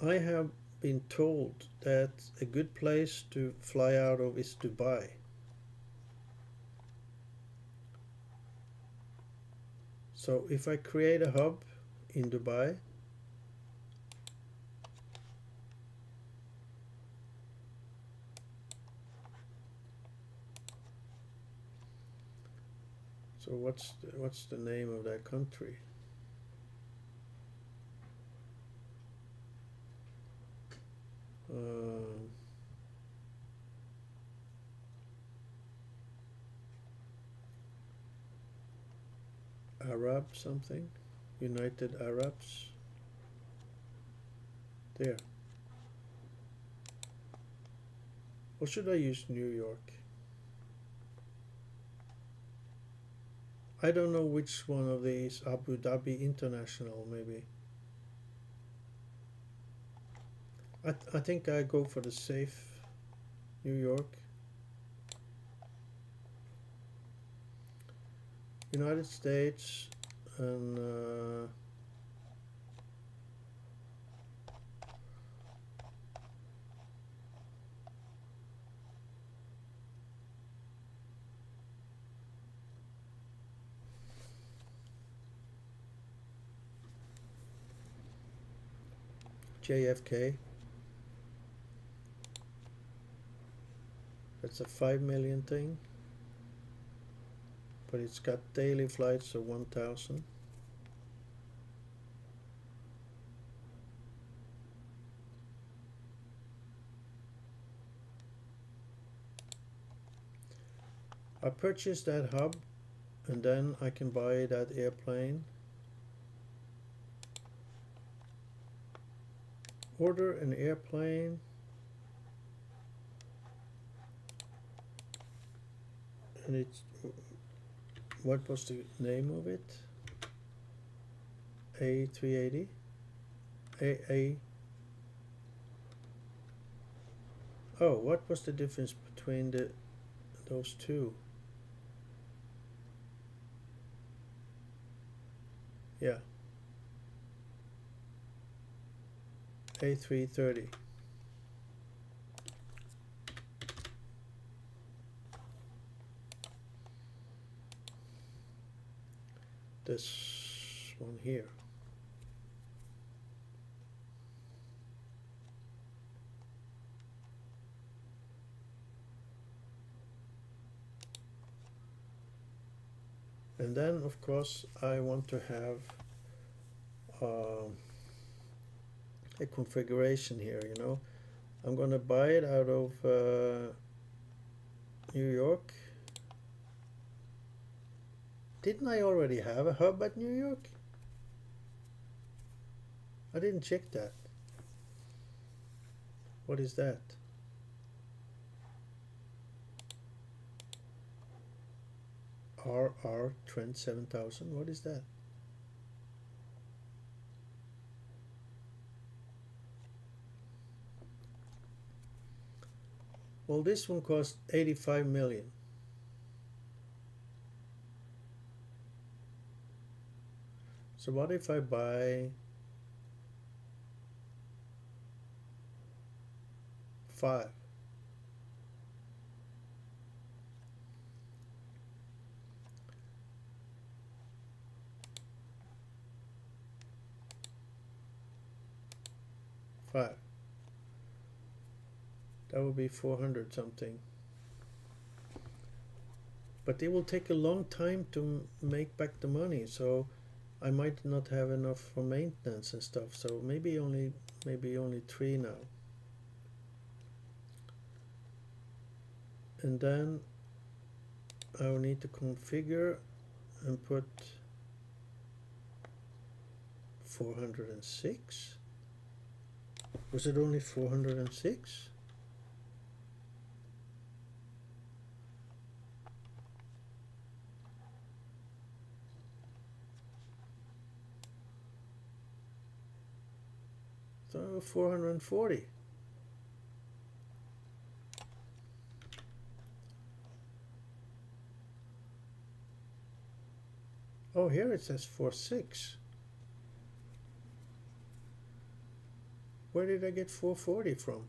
I have been told that a good place to fly out of is Dubai. So if I create a hub in Dubai, so what's the name of that country? Arab something, United Arabs. There. Or should I use New York? I don't know which one of these. Abu Dhabi International, maybe. I think I go for the safe New York. United States and JFK. That's a 5 million thing, but it's got daily flights of 1,000. I purchased that hub, and then I can buy that airplane. Order an airplane. And it's, what was the name of it? A380? Oh, what was the difference between those two? Yeah. A330. This one here. And then of course I want to have a configuration here, you know. I'm gonna buy it out of New York, Didn't I already have a hub at New York? I didn't check that. What is that? RR Trent 7000. What is that? Well, this one cost 85 million. So what if I buy 5? Five. That would be 400 something. But it will take a long time to make back the money, so I might not have enough for maintenance and stuff. So maybe only 3 now. And then I will need to configure and put 406. Was it only 406? So 440. Oh, here it says 46. Where did I get 440 from?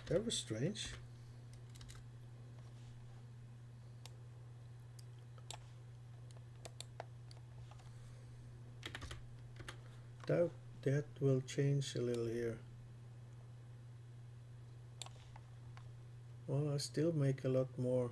That was strange. That will change a little here. Well, I still make a lot more.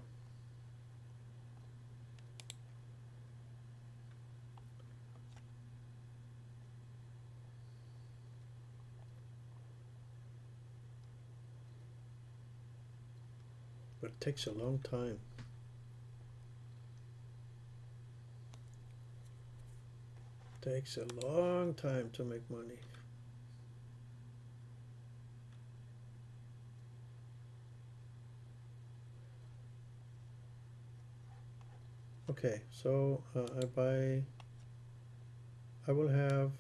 But it takes a long time. Takes a long time to make money. Okay, so I will have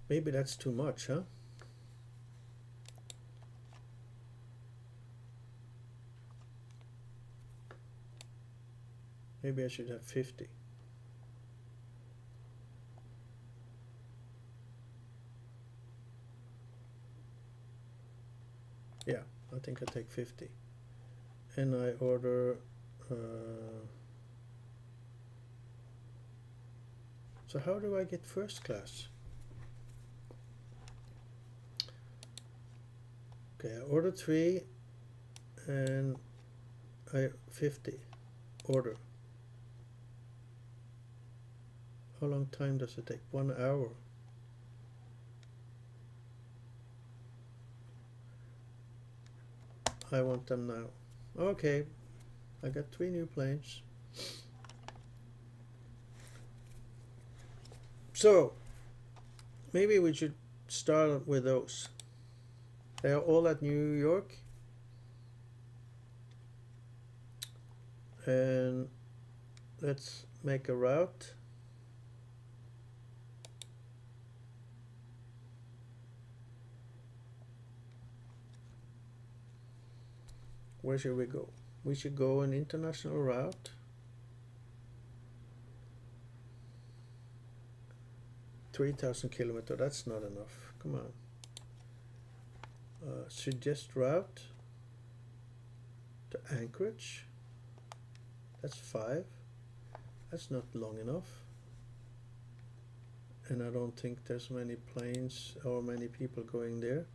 maybe that's too much, huh? Maybe I should have 50. Yeah, I think I take 50. And I order so how do I get first class? Okay, I order 3 and I 50 order. How long time does it take? 1 hour. I want them now. Okay, I got 3 new planes. So maybe we should start with those. They are all at New York. And let's make a route. Where should we go? We should go an international route. $3,000 kilometers, that's not enough. Come on. Suggest route to Anchorage. That's 5. That's not long enough. And I don't think there's many planes or many people going there.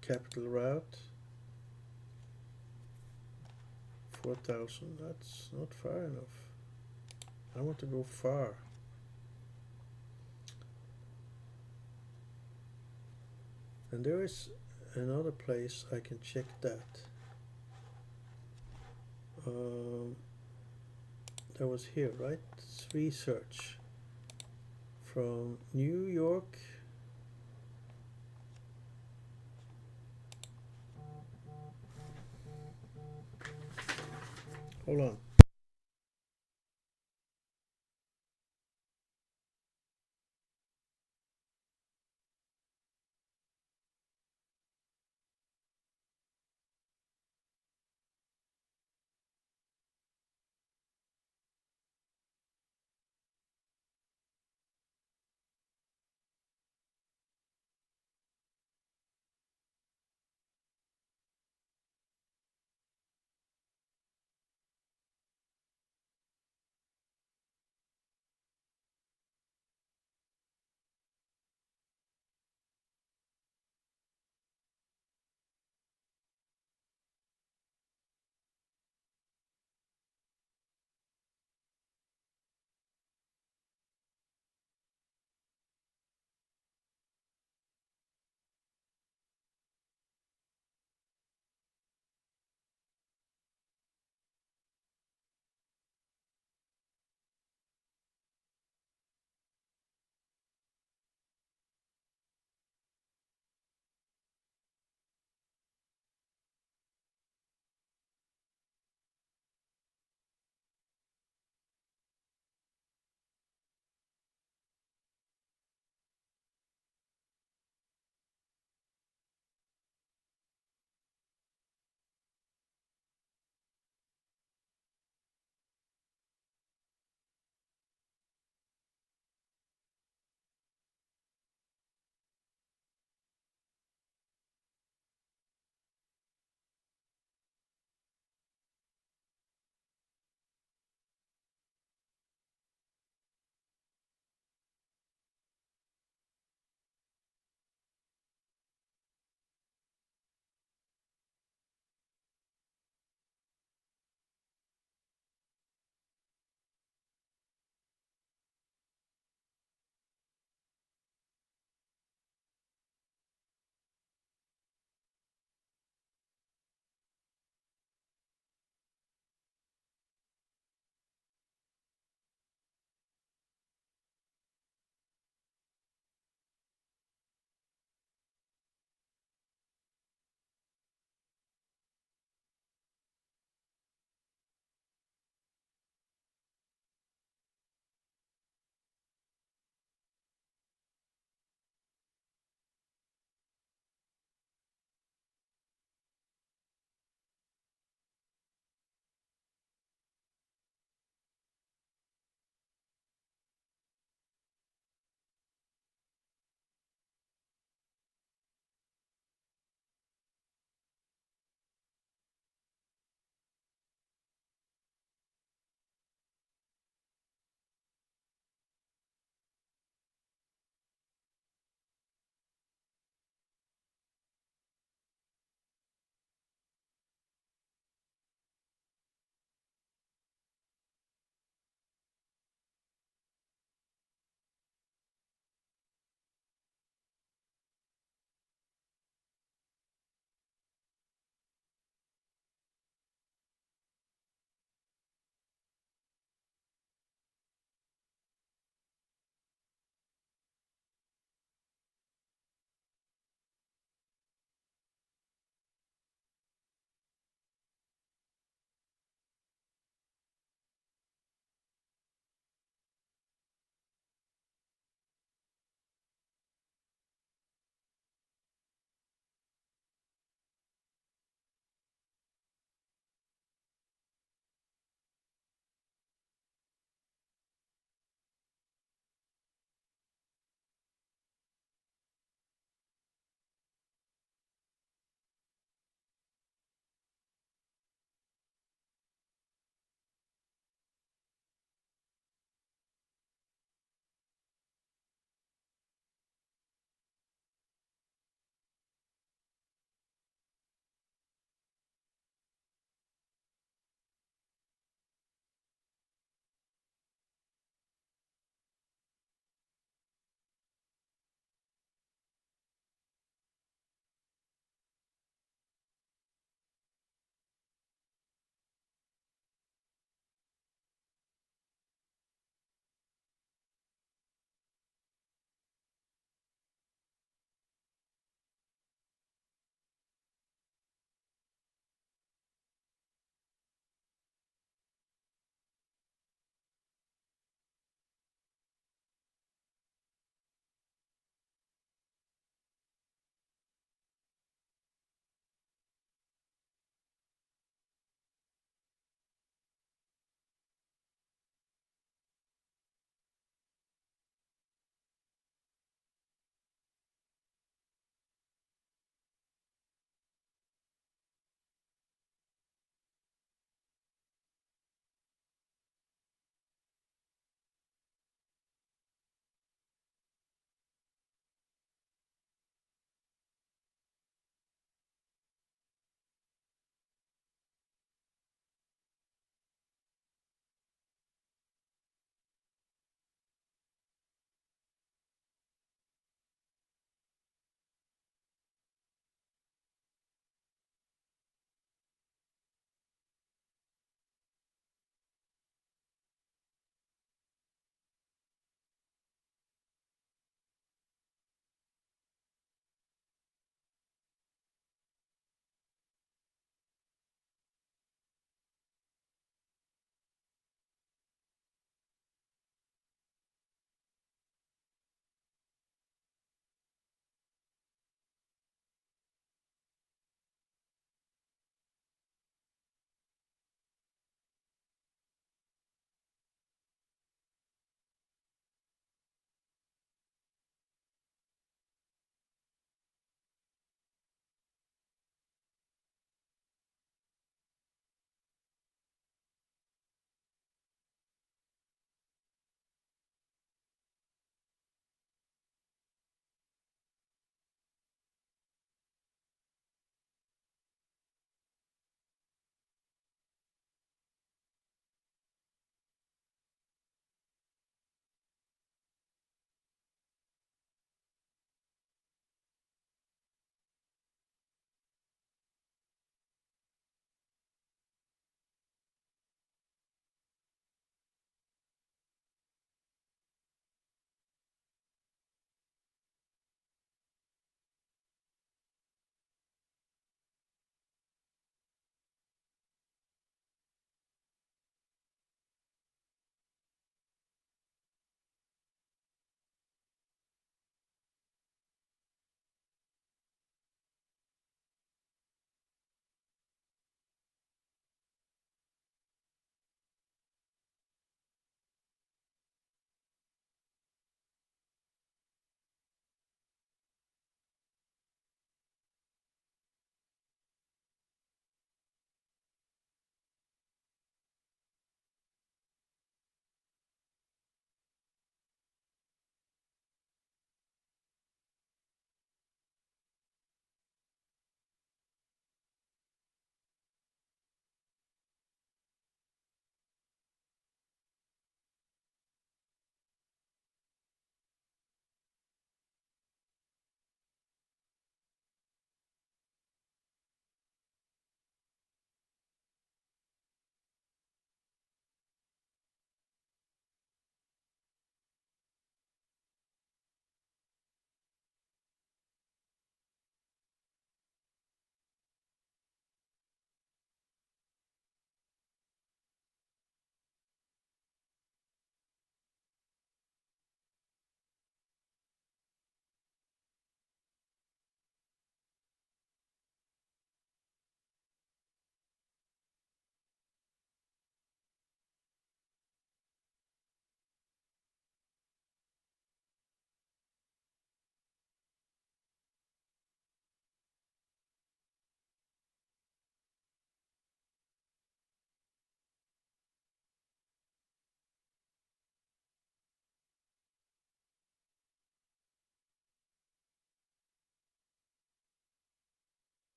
Capital route 4,000. That's not far enough. I want to go far. And there is another place I can check that. That was here, right? It's research from New York. Hold on.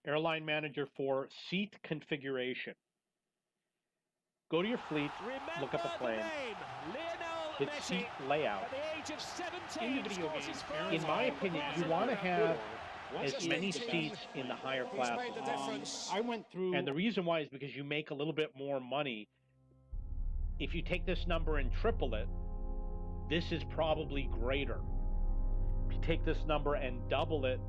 Airline Manager for seat configuration. Go to your fleet, look up a plane, hit seat layout. In the video game, in my opinion, you want to have as many seats in the higher classes. I went through. And the reason why is because you make a little bit more money. If you take this number and triple it, this is probably greater. If you take this number and double it,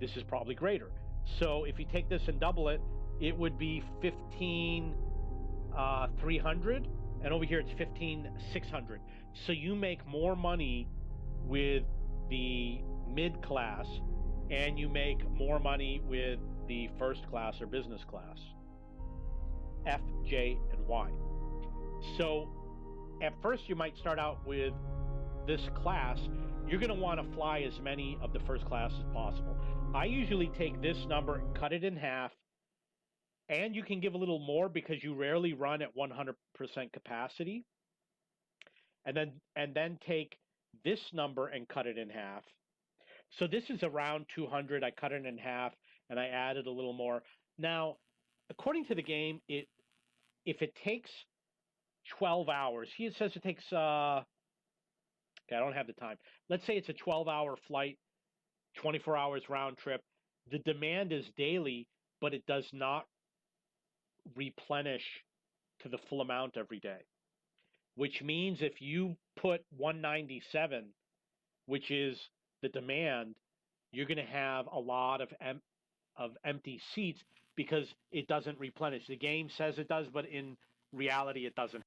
this is probably greater. So if you take this and double it, it would be 15,300, and over here it's 15,600. So you make more money with the mid class, and you make more money with the first class or business class, F, J, and Y. So at first you might start out with this class. You're going to want to fly as many of the first class as possible. I usually take this number and cut it in half, and you can give a little more because you rarely run at 100% capacity. And then take this number and cut it in half. So this is around 200. I cut it in half and I added a little more. Now, according to the game, if it takes 12 hours, he says it takes okay, I don't have the time. Let's say it's a 12-hour flight, 24 hours round trip. The demand is daily, but it does not replenish to the full amount every day. Which means if you put 197, which is the demand, you're going to have a lot of empty seats because it doesn't replenish. The game says it does, but in reality, it doesn't.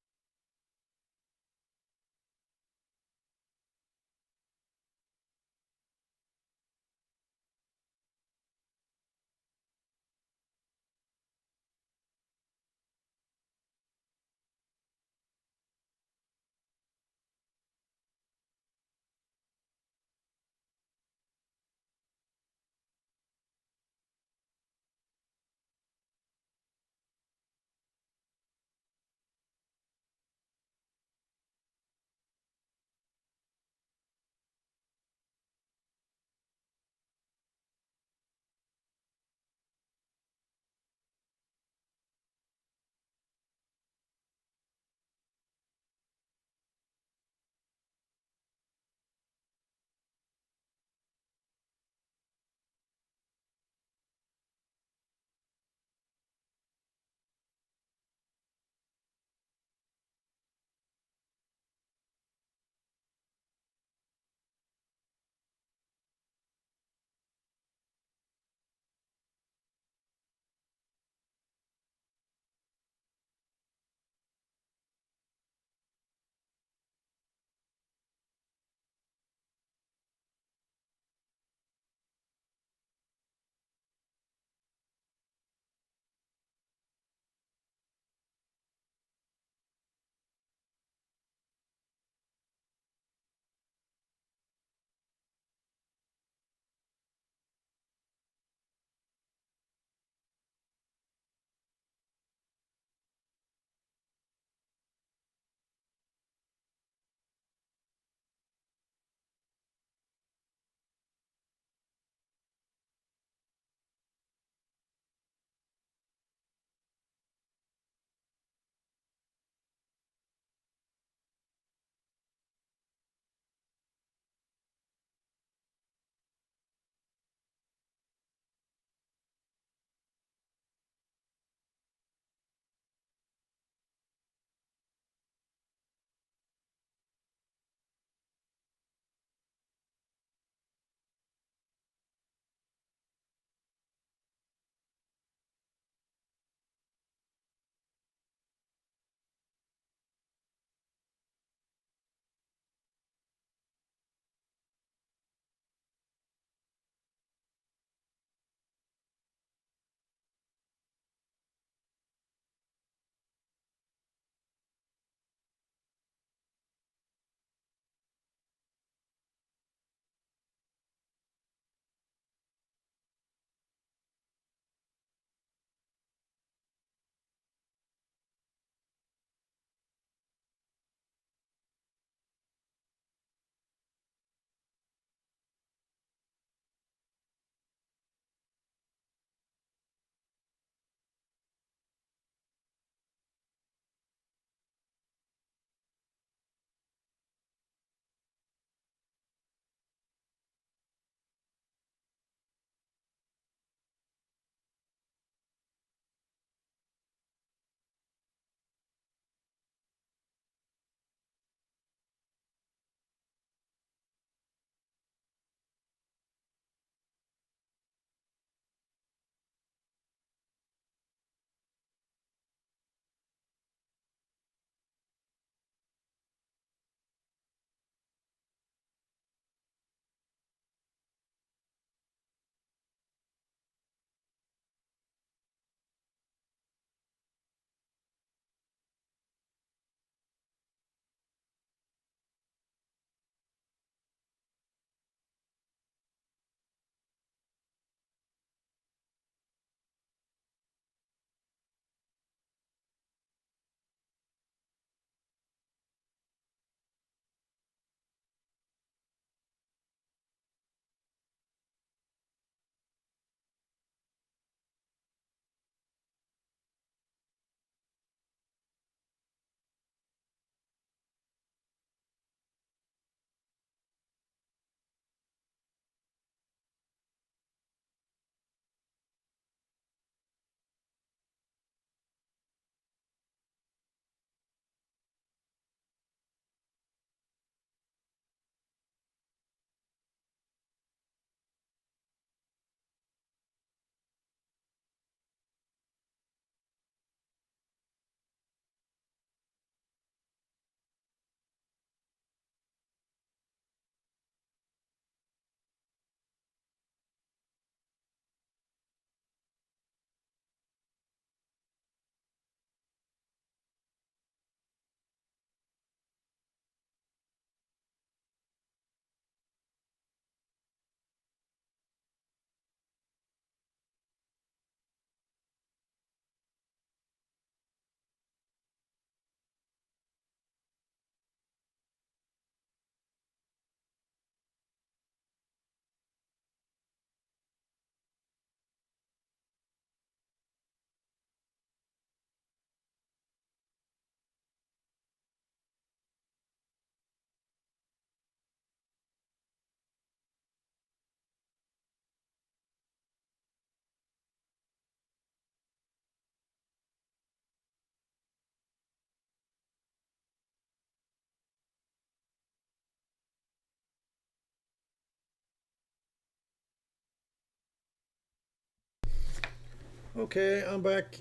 Okay, I'm back.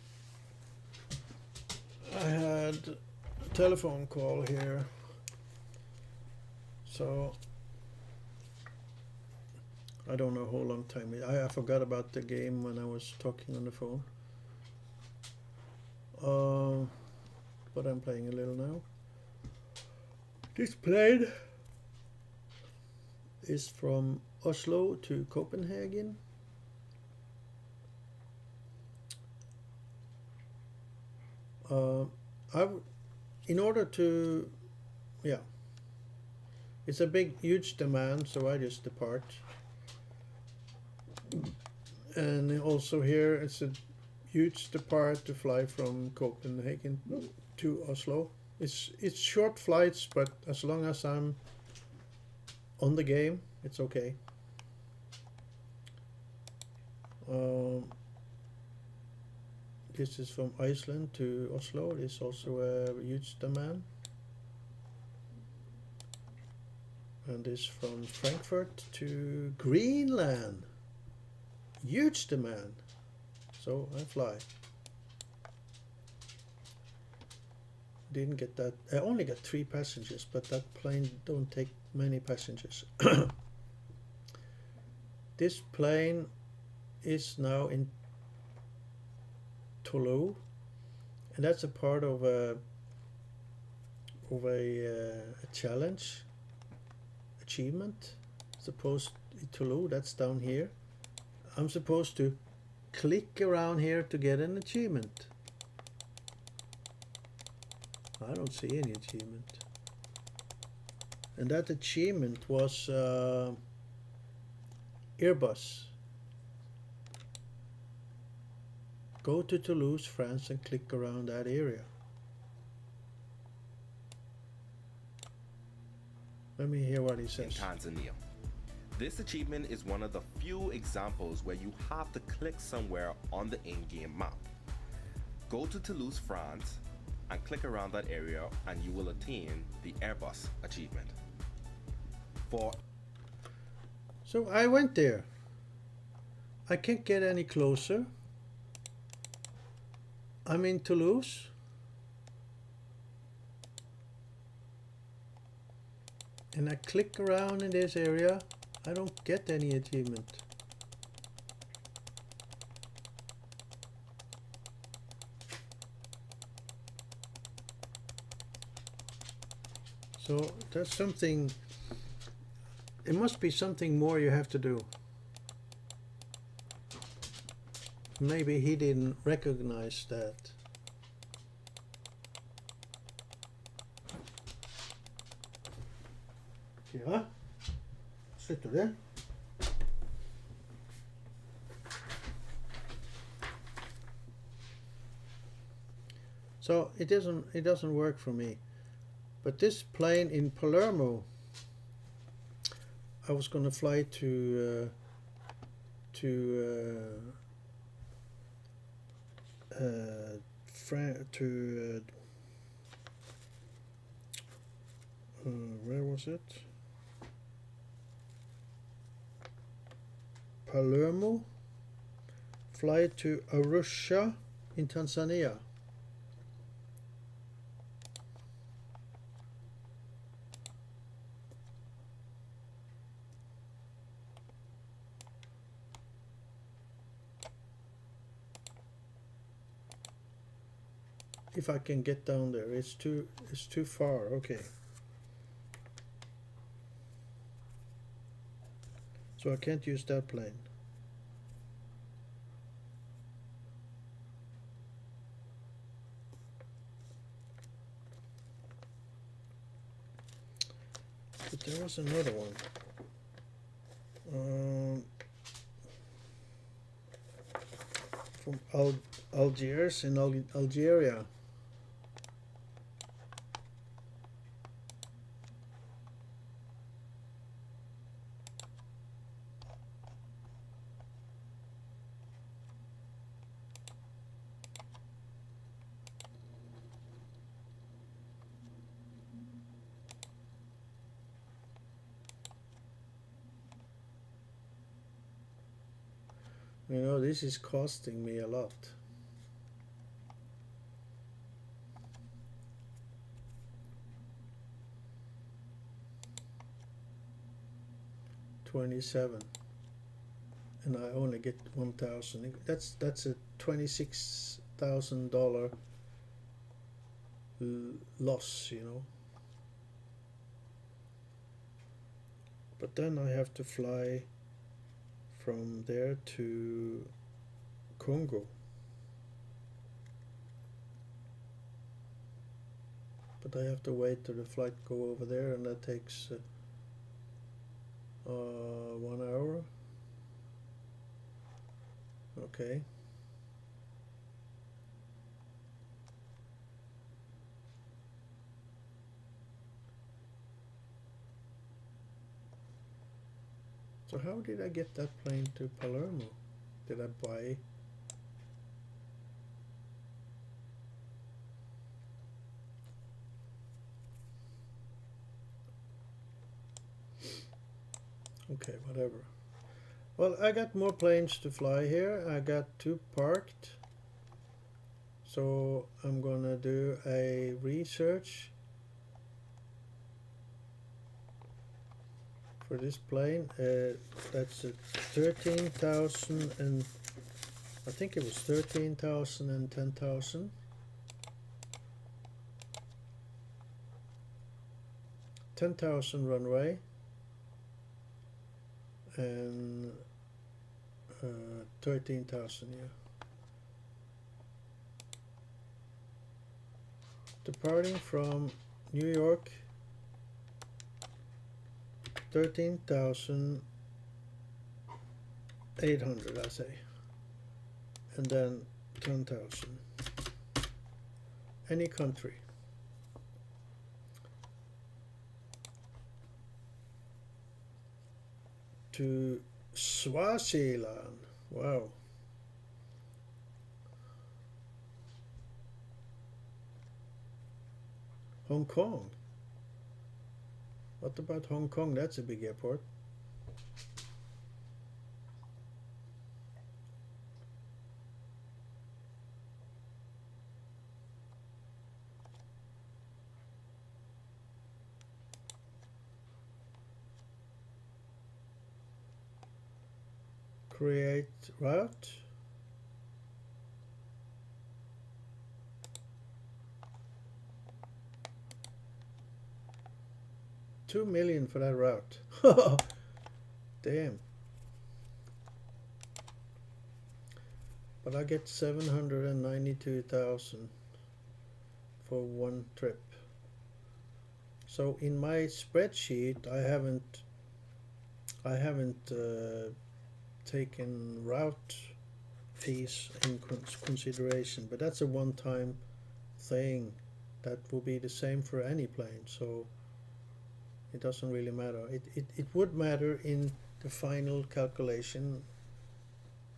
I had a telephone call here, so I don't know how long time. I forgot about the game when I was talking on the phone. But I'm playing a little now. This plane is from Oslo to Copenhagen. In order to, yeah, it's a huge demand, so I just depart. And also here it's a huge depart to fly from Copenhagen to Oslo. It's short flights, but as long as I'm on the game, it's okay. This is from Iceland to Oslo. It's also a huge demand. And this from Frankfurt to Greenland. Huge demand. So I fly. Didn't get that. I only got 3 passengers, but that plane don't take many passengers. This plane is now in Toulouse, and that's a part of a challenge achievement. Supposed Toulouse, that's down here. I'm supposed to click around here to get an achievement. I don't see any achievement. And that achievement was Airbus. Go to Toulouse, France, and click around that area. Let me hear what he In says. Tanzania. This achievement is one of the few examples where you have to click somewhere on the in-game map. Go to Toulouse, France, and click around that area and you will attain the Airbus achievement. So I went there. I can't get any closer. I'm in Toulouse. And I click around in this area. I don't get any achievement. So there's something, it must be something more you have to do. Maybe he didn't recognize that. Ja, sitter det? So it doesn't work for me. But this plane in Palermo, I was going to fly to where was it? Palermo, fly to Arusha in Tanzania. If I can get down there, it's too far. Okay. So I can't use that plane. But there was another one. From Algiers in Algeria. You know, this is costing me a lot. $27, and I only get 1,000. That's a $26,000 loss, you know. But then I have to fly from there to Congo. But I have to wait till the flight go over there, and that takes 1 hour. Okay. So how did I get that plane to Palermo? Did I buy? Okay, whatever. Well, I got more planes to fly here. I got 2 parked. So I'm gonna do a research for this plane. That's a 13,000, and I think it was 13,000 and 10,000. 10,000 runway and 13,000, yeah. Departing from New York, 13,800, I say, and then 10,000. Any country. To Swaziland. Wow. Hong Kong. What about Hong Kong? That's a big airport. Create route. $2 million for that route. Damn. But I get 792,000 for one trip. So in my spreadsheet, I haven't taken route fees in consideration, but that's a one-time thing. That will be the same for any plane, so it doesn't really matter. It would matter in the final calculation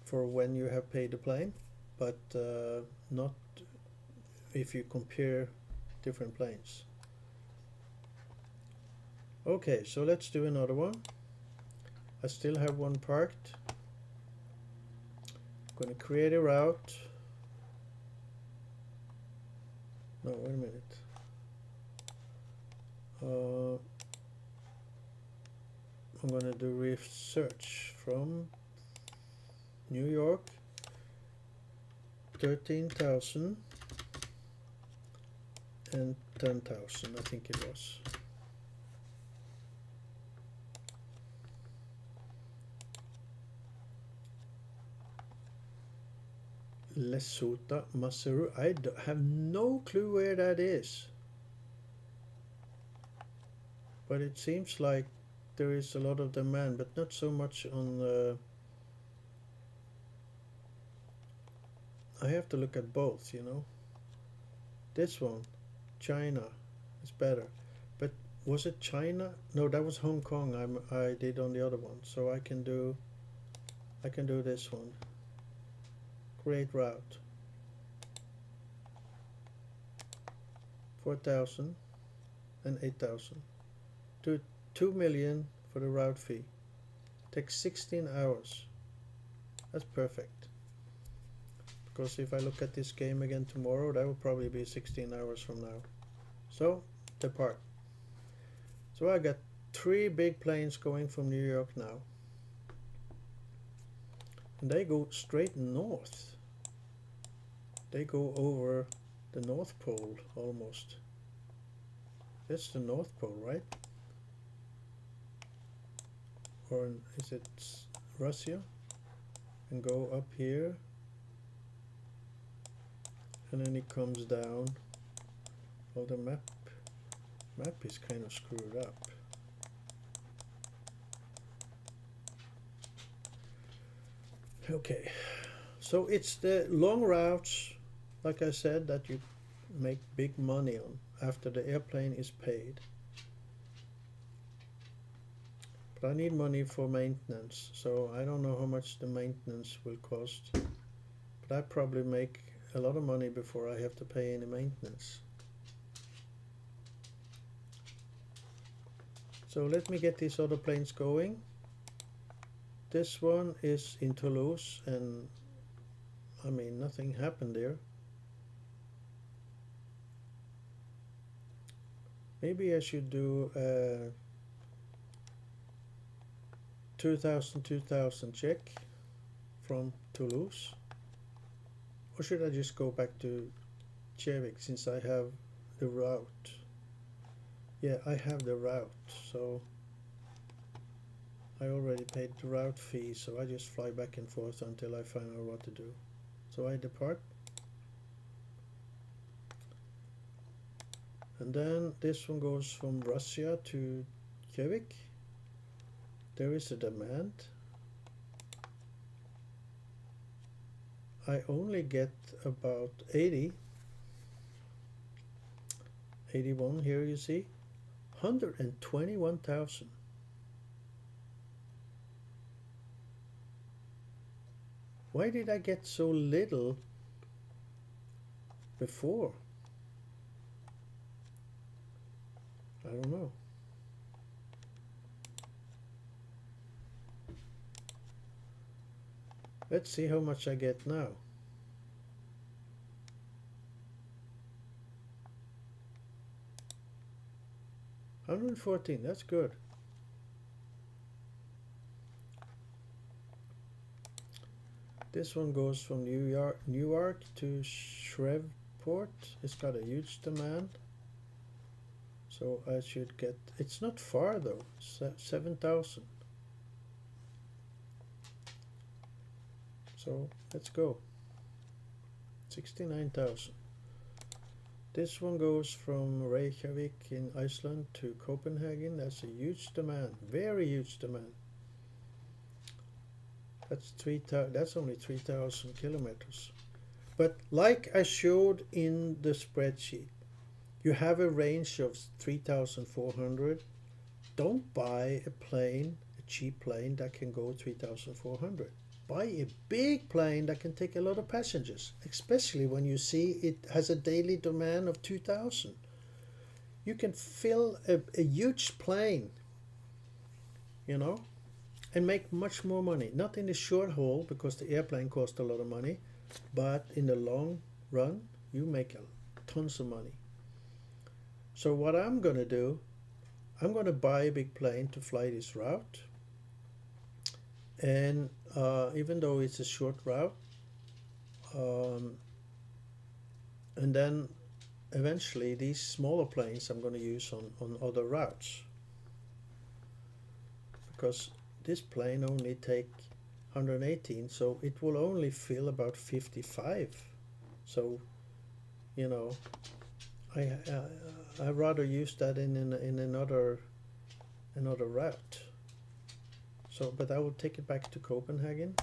for when you have paid the plane, but not if you compare different planes. Okay, so let's do another one. I still have one parked. I'm going to create a route. No, wait a minute. I'm going to do research from New York, 13,000 and 10,000, I think it was. Lesotho, Maseru. I have no clue where that is. But it seems like there is a lot of demand, but not so much on I have to look at both, you know. This one, China, is better. But was it China? No, that was Hong Kong. I did on the other one. So I can do this one. Create route. 4,000 and 8,000. 2 million for the route fee. Takes 16 hours. That's perfect. Because if I look at this game again tomorrow, that will probably be 16 hours from now. So, depart. So I got 3 big planes going from New York now. And they go straight north. They go over the North Pole almost. That's the North Pole, right? Or is it Russia? And go up here. And then it comes down. Well, the map is kind of screwed up. Okay, so it's the long routes, like I said, that you make big money on after the airplane is paid. But I need money for maintenance, so I don't know how much the maintenance will cost. But I probably make a lot of money before I have to pay any maintenance. So let me get these other planes going. This one is in Toulouse, and I mean, nothing happened there. Maybe I should do 2000 check from Toulouse. Or should I just go back to Kjevik since I have the route? Yeah, I have the route, so I already paid the route fee, so I just fly back and forth until I find out what to do. So I depart. And then this one goes from Russia to Kjevik. There is a demand. I only get about 81 here, you see. 121,000. Why did I get so little before? I don't know. Let's see how much I get now. $114, that's good. This one goes from Newark to Shreveport. It's got a huge demand. So I should get, it's not far though, 7,000. So let's go. 69,000. This one goes from Reykjavik in Iceland to Copenhagen. That's a huge demand, very huge demand. That's only 3,000 kilometers. But like I showed in the spreadsheet, you have a range of 3,400. Don't buy a plane, a cheap plane that can go 3,400. Buy a big plane that can take a lot of passengers, especially when you see it has a daily demand of 2,000. You can fill a huge plane, you know, and make much more money. Not in the short haul, because the airplane costs a lot of money, but in the long run, you make tons of money. So what I'm going to do, I'm going to buy a big plane to fly this route. And even though it's a short route, and then eventually these smaller planes I'm going to use on other routes, because this plane only take 118, so it will only fill about 55. So, you know, I'd rather use that in another route. So, but I will take it back to Copenhagen.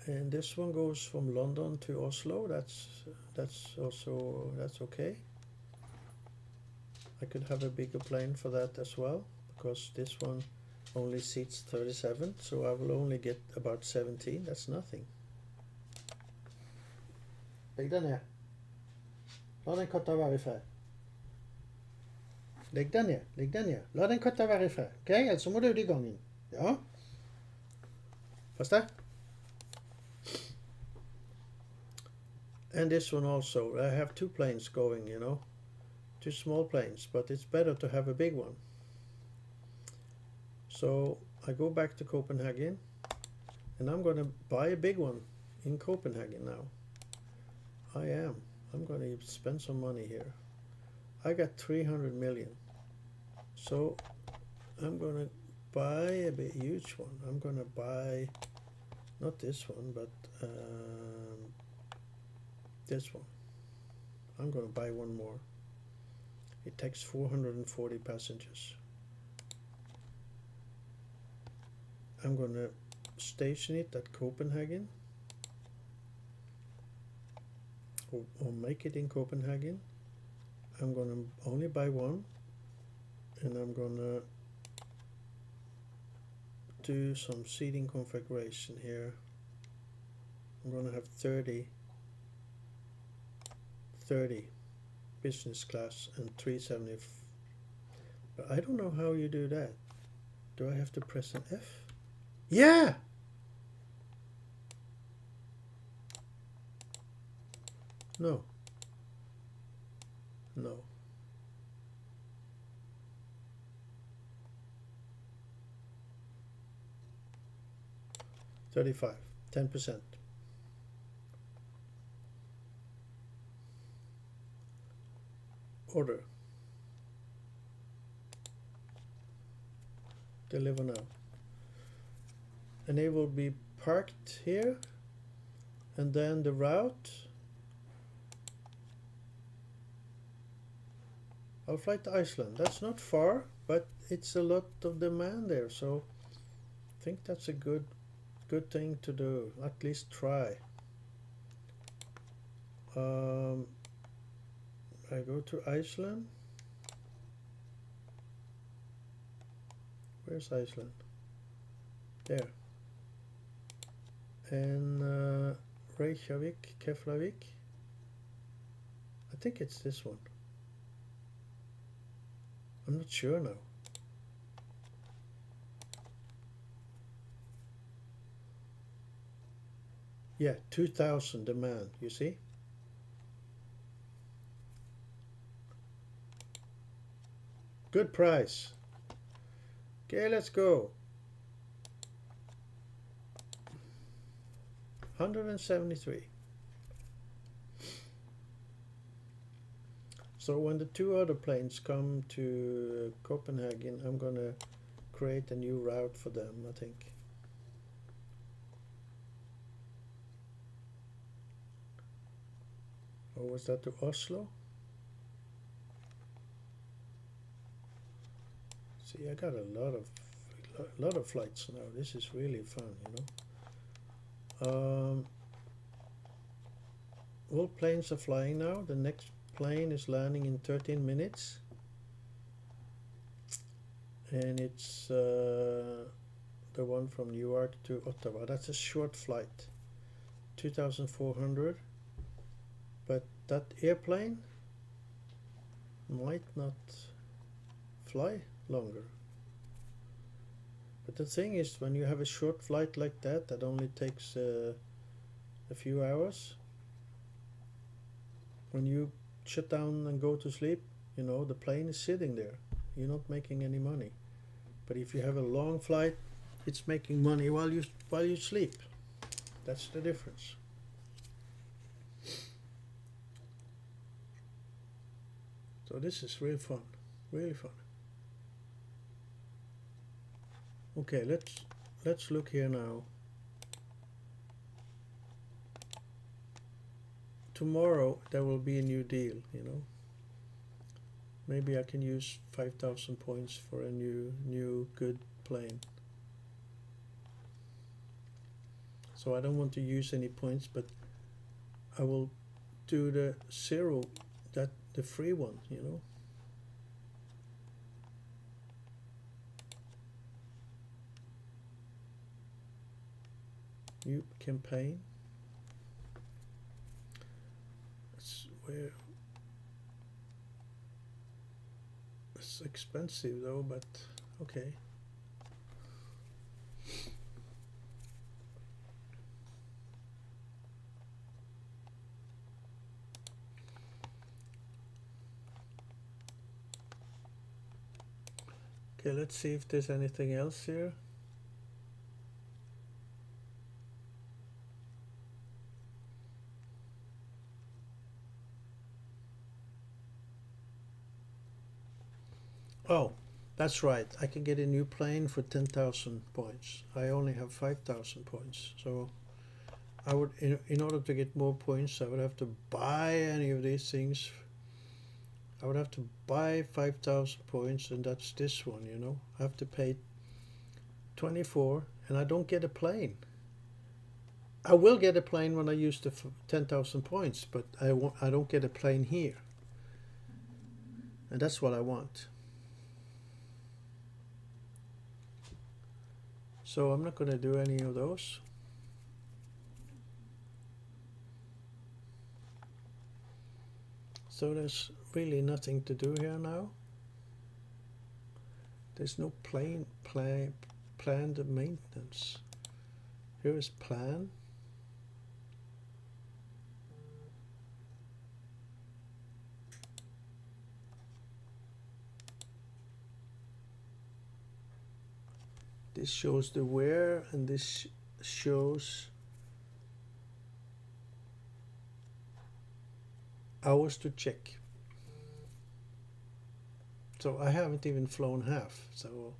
And this one goes from London to Oslo. That's okay. I could have a bigger plane for that as well, because this one only seats 37, so I will only get about 17. That's nothing. Legg deg ned. La den katta være i fred. Legg deg ned. La den katta være i fred. Ok, ellers må du ut i gangen. Ja. What's that? And this one also. I have 2 planes going, you know. 2 small planes, but it's better to have a big one. So I go back to Copenhagen, and I'm going to buy a big one in Copenhagen now. I am. I'm going to spend some money here. I got 300 million. So I'm going to buy a big huge one. I'm going to buy not this one, but this one. I'm going to buy one more. It takes 440 passengers. I'm going to station it at Copenhagen, or make it in Copenhagen. I'm going to only buy one, and I'm going to do some seating configuration here. I'm going to have 30 business class and 370. But I don't know how you do that. Do I have to press an F? Yeah! No. No. $35, 10%. Order. Deliver now. And they will be parked here, and then the route. I'll fly to Iceland. That's not far, but it's a lot of demand there, so I think that's a good thing to do. At least try. I go to Iceland. Where's Iceland? There. And Reykjavik, Keflavik. I think it's this one. I'm not sure now. Yeah, 2,000 demand, you see? Good price. Okay, let's go. 173. So when the 2 other planes come to Copenhagen, I'm gonna create a new route for them, I think. Or was that to Oslo? See, I got a lot of flights now. This is really fun, you know. All planes are flying now. The next plane is landing in 13 minutes, and it's the one from Newark to Ottawa. That's a short flight, 2,400, but that airplane might not fly longer. But the thing is, when you have a short flight like that only takes a few hours, when you shut down and go to sleep, you know, the plane is sitting there. You're not making any money. But if you have a long flight, it's making money while you sleep. That's the difference. So this is real fun, really fun. Okay, let's look here now. Tomorrow there will be a new deal, you know. Maybe I can use 5,000 points for a new good plane. So I don't want to use any points, but I will do the zero, the free one, you know. New campaign. Where it's expensive though, but okay. Okay, let's see if there's anything else here. Oh, that's right. I can get a new plane for 10,000 points. I only have 5,000 points. So I would, in order to get more points, I would have to buy any of these things. I would have to buy 5,000 points, and that's this one, you know. I have to pay 24, and I don't get a plane. I will get a plane when I use the 10,000 points, but I don't get a plane here. And that's what I want. So I'm not going to do any of those. So there's really nothing to do here now. There's no planned maintenance. Here is plan. This shows the wear, and this shows hours to check. So I haven't even flown half. So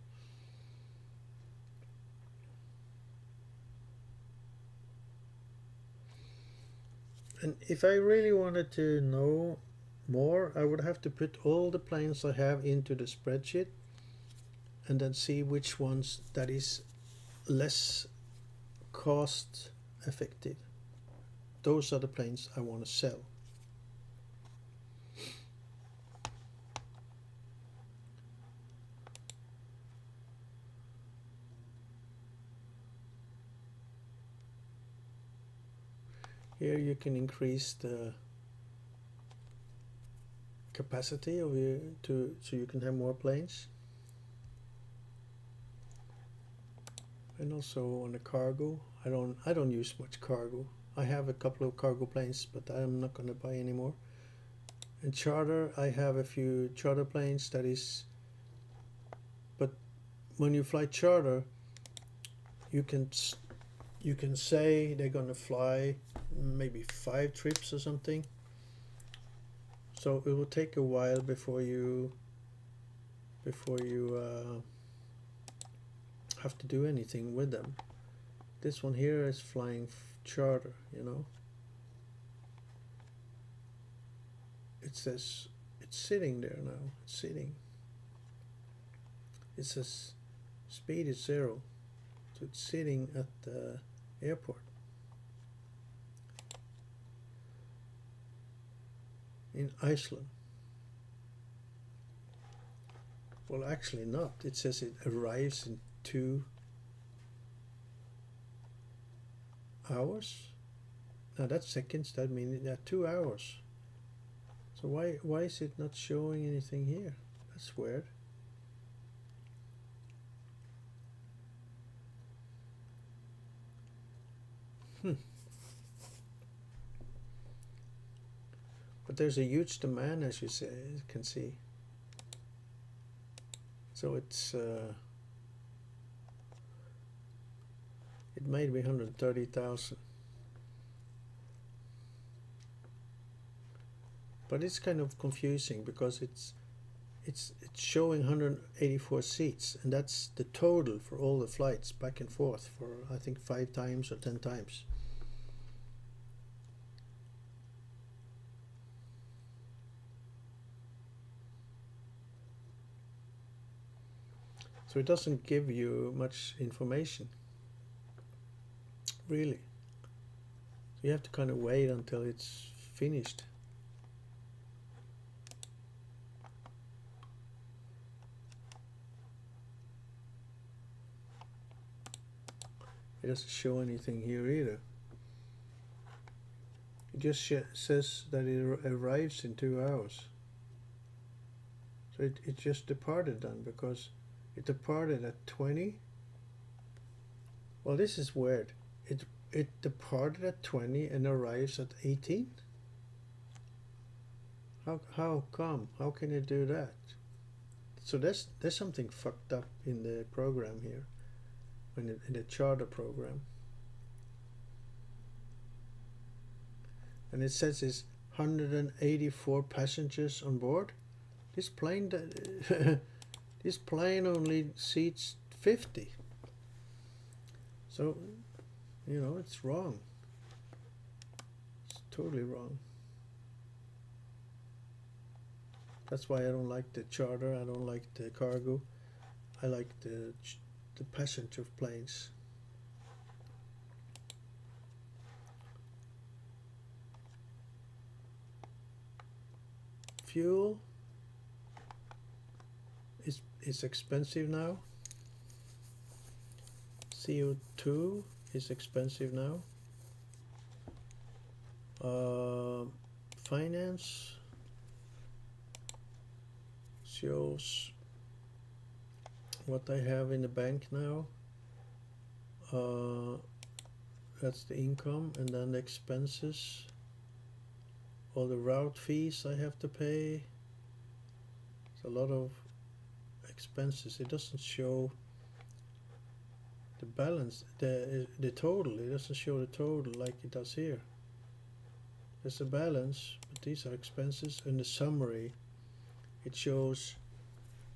and if I really wanted to know more, I would have to put all the planes I have into the spreadsheet and then see which ones that is less cost effective. Those are the planes I want to sell. Here you can increase the capacity of so you can have more planes. And also on the cargo, I don't use much cargo. I have a couple of cargo planes, but I'm not going to buy any more. And charter, I have a few charter planes. But when you fly charter, you can say they're going to fly maybe 5 trips or something. So it will take a while before you have to do anything with them. This one here is flying charter, you know. It says it's sitting there now. It's sitting. It says speed is 0, so it's sitting at the airport in Iceland. Well, actually not. It says it arrives in 2 hours. Now that's seconds. That means that 2 hours. So why is it not showing anything here? That's weird. But there's a huge demand, as you can see. So it's it made me 130,000. But it's kind of confusing because it's showing 184 seats, and that's the total for all the flights back and forth for I think 5 times or 10 times. So it doesn't give you much information, really. So you have to kind of wait until it's finished. It doesn't show anything here either. It just says that it arrives in 2 hours. So it just departed then, because it departed at 20. Well, this is weird. It departed at 20 and arrives at 18. How come? How can it do that? So there's something fucked up in the program here, in the charter program. And it says it's 184 passengers on board. This plane, this plane only seats 50. So, you know, it's wrong. It's totally wrong. That's why I don't like the charter. I don't like the cargo. I like the passenger planes. Fuel is expensive now. CO2 is expensive now. Finance shows what I have in the bank now. That's the income, and then the expenses, all the route fees I have to pay. It's a lot of expenses. It doesn't show the balance, the total. It doesn't show the total like it does here. There's a balance, but these are expenses. In the summary, it shows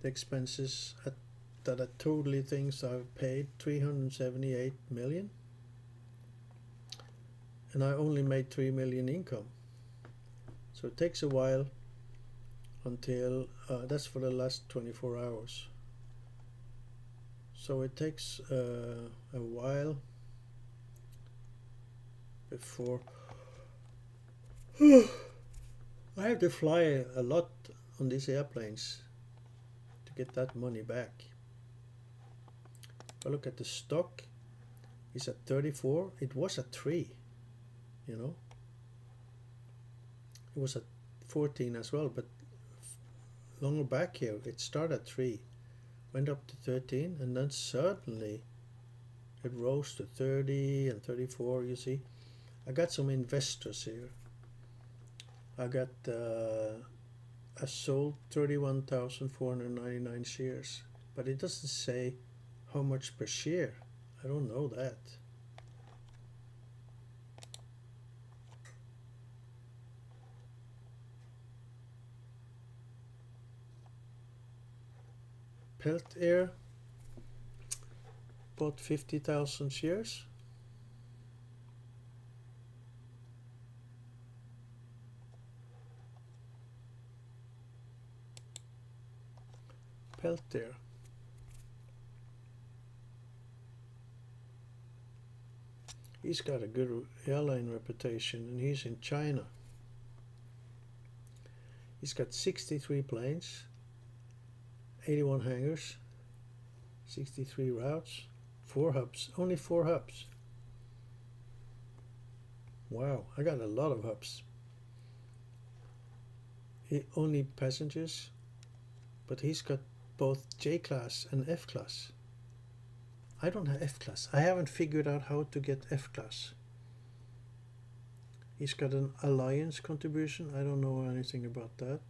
the expenses that are totally things I've paid, 378 million, and I only made 3 million income. So it takes a while until that's for the last 24 hours. So it takes a while before I have to fly a lot on these airplanes to get that money back. If I look at the stock, it's at 34. It was at 3, you know. It was at 14 as well, but longer back here it started at 3, went up to 13, and then suddenly it rose to 30 and 34. You see, I got some investors here. I sold 31,499 shares, but it doesn't say how much per share. I don't know that. Peltair bought 50,000 shares. Peltair. He's got a good airline reputation, and he's in China. He's got 63 planes, 81 hangars, 63 routes, 4 hubs, only 4 hubs. Wow, I got a lot of hubs. Only passengers, but he's got both J class and F class. I don't have F class. I haven't figured out how to get F class. He's got an alliance contribution. I don't know anything about that.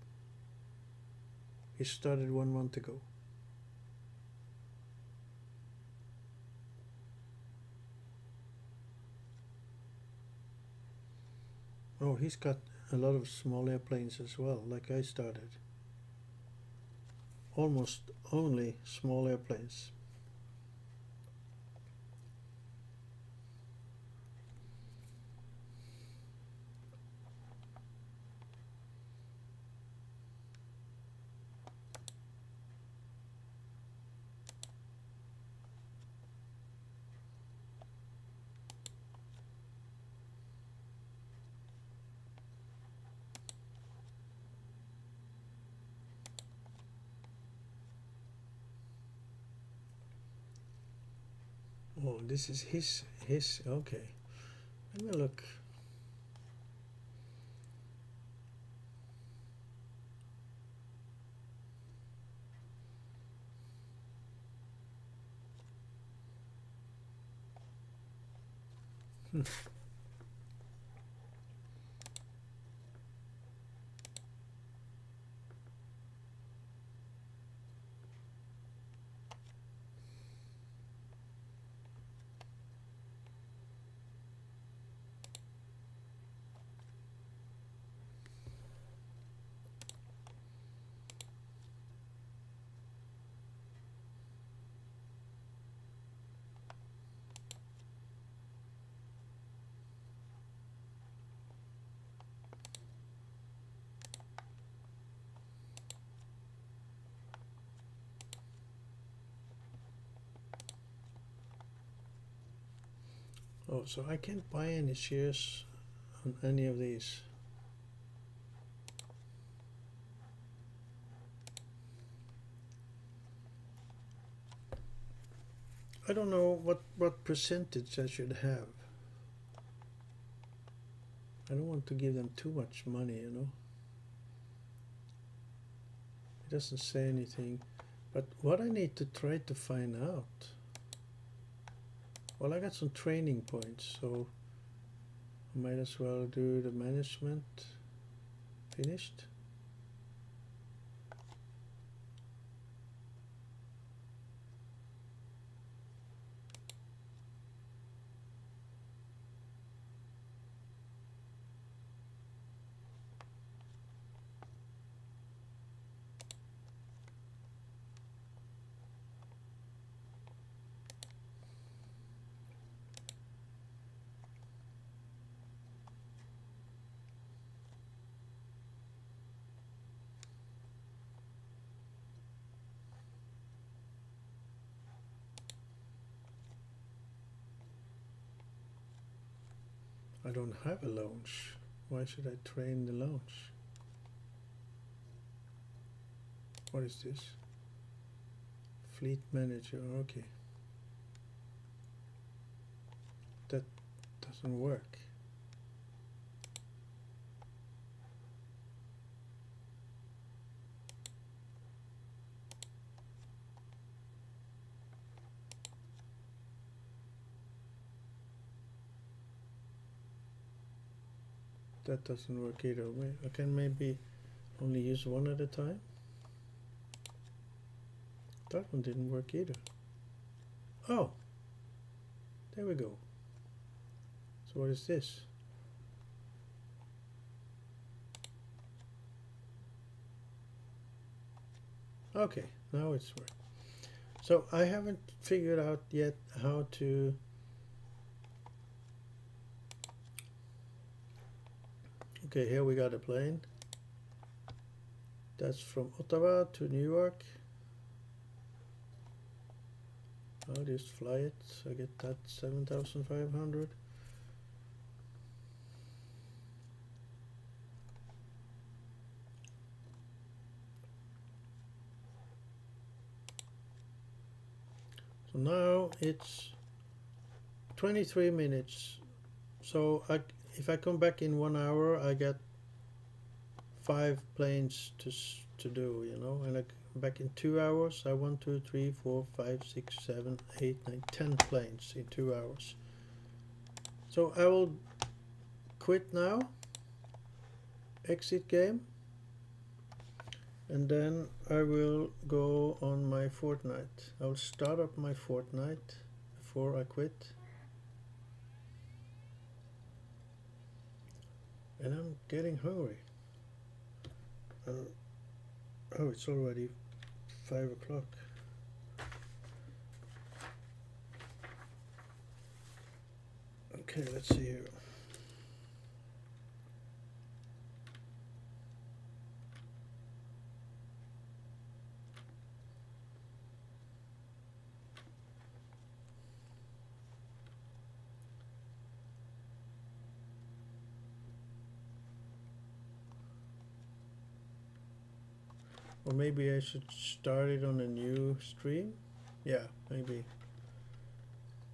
He started 1 month ago. Oh, he's got a lot of small airplanes as well, like I started. Almost only small airplanes. Oh, this is his, okay. Let me look. Oh, so I can't buy any shares on any of these. I don't know what percentage I should have. I don't want to give them too much money, you know. It doesn't say anything. But what I need to try to find out. Well, I got some training points, so I might as well do the management. Finished. I don't have a launch. Why should I train the launch? What is this? Fleet manager, okay. That doesn't work. That doesn't work either. I can maybe only use one at a time. That one didn't work either. Oh, there we go. So what is this? Okay, now it's working. So I haven't figured out yet how to okay, here we got a plane. That's from Ottawa to New York. I'll just fly it. I get that 7,500. So now it's 23 minutes. So if I come back in 1 hour, I get 5 planes to do, you know, and I come back in 2 hours. I 1, 2, 3, 4, 5, 6, 7, 8, 9, 10 planes in 2 hours. So I will quit now, exit game, and then I will go on my Fortnite. I'll start up my Fortnite before I quit. And I'm getting hungry. Oh, it's already 5 o'clock. Okay, let's see here. Or maybe I should start it on a new stream. Yeah, maybe.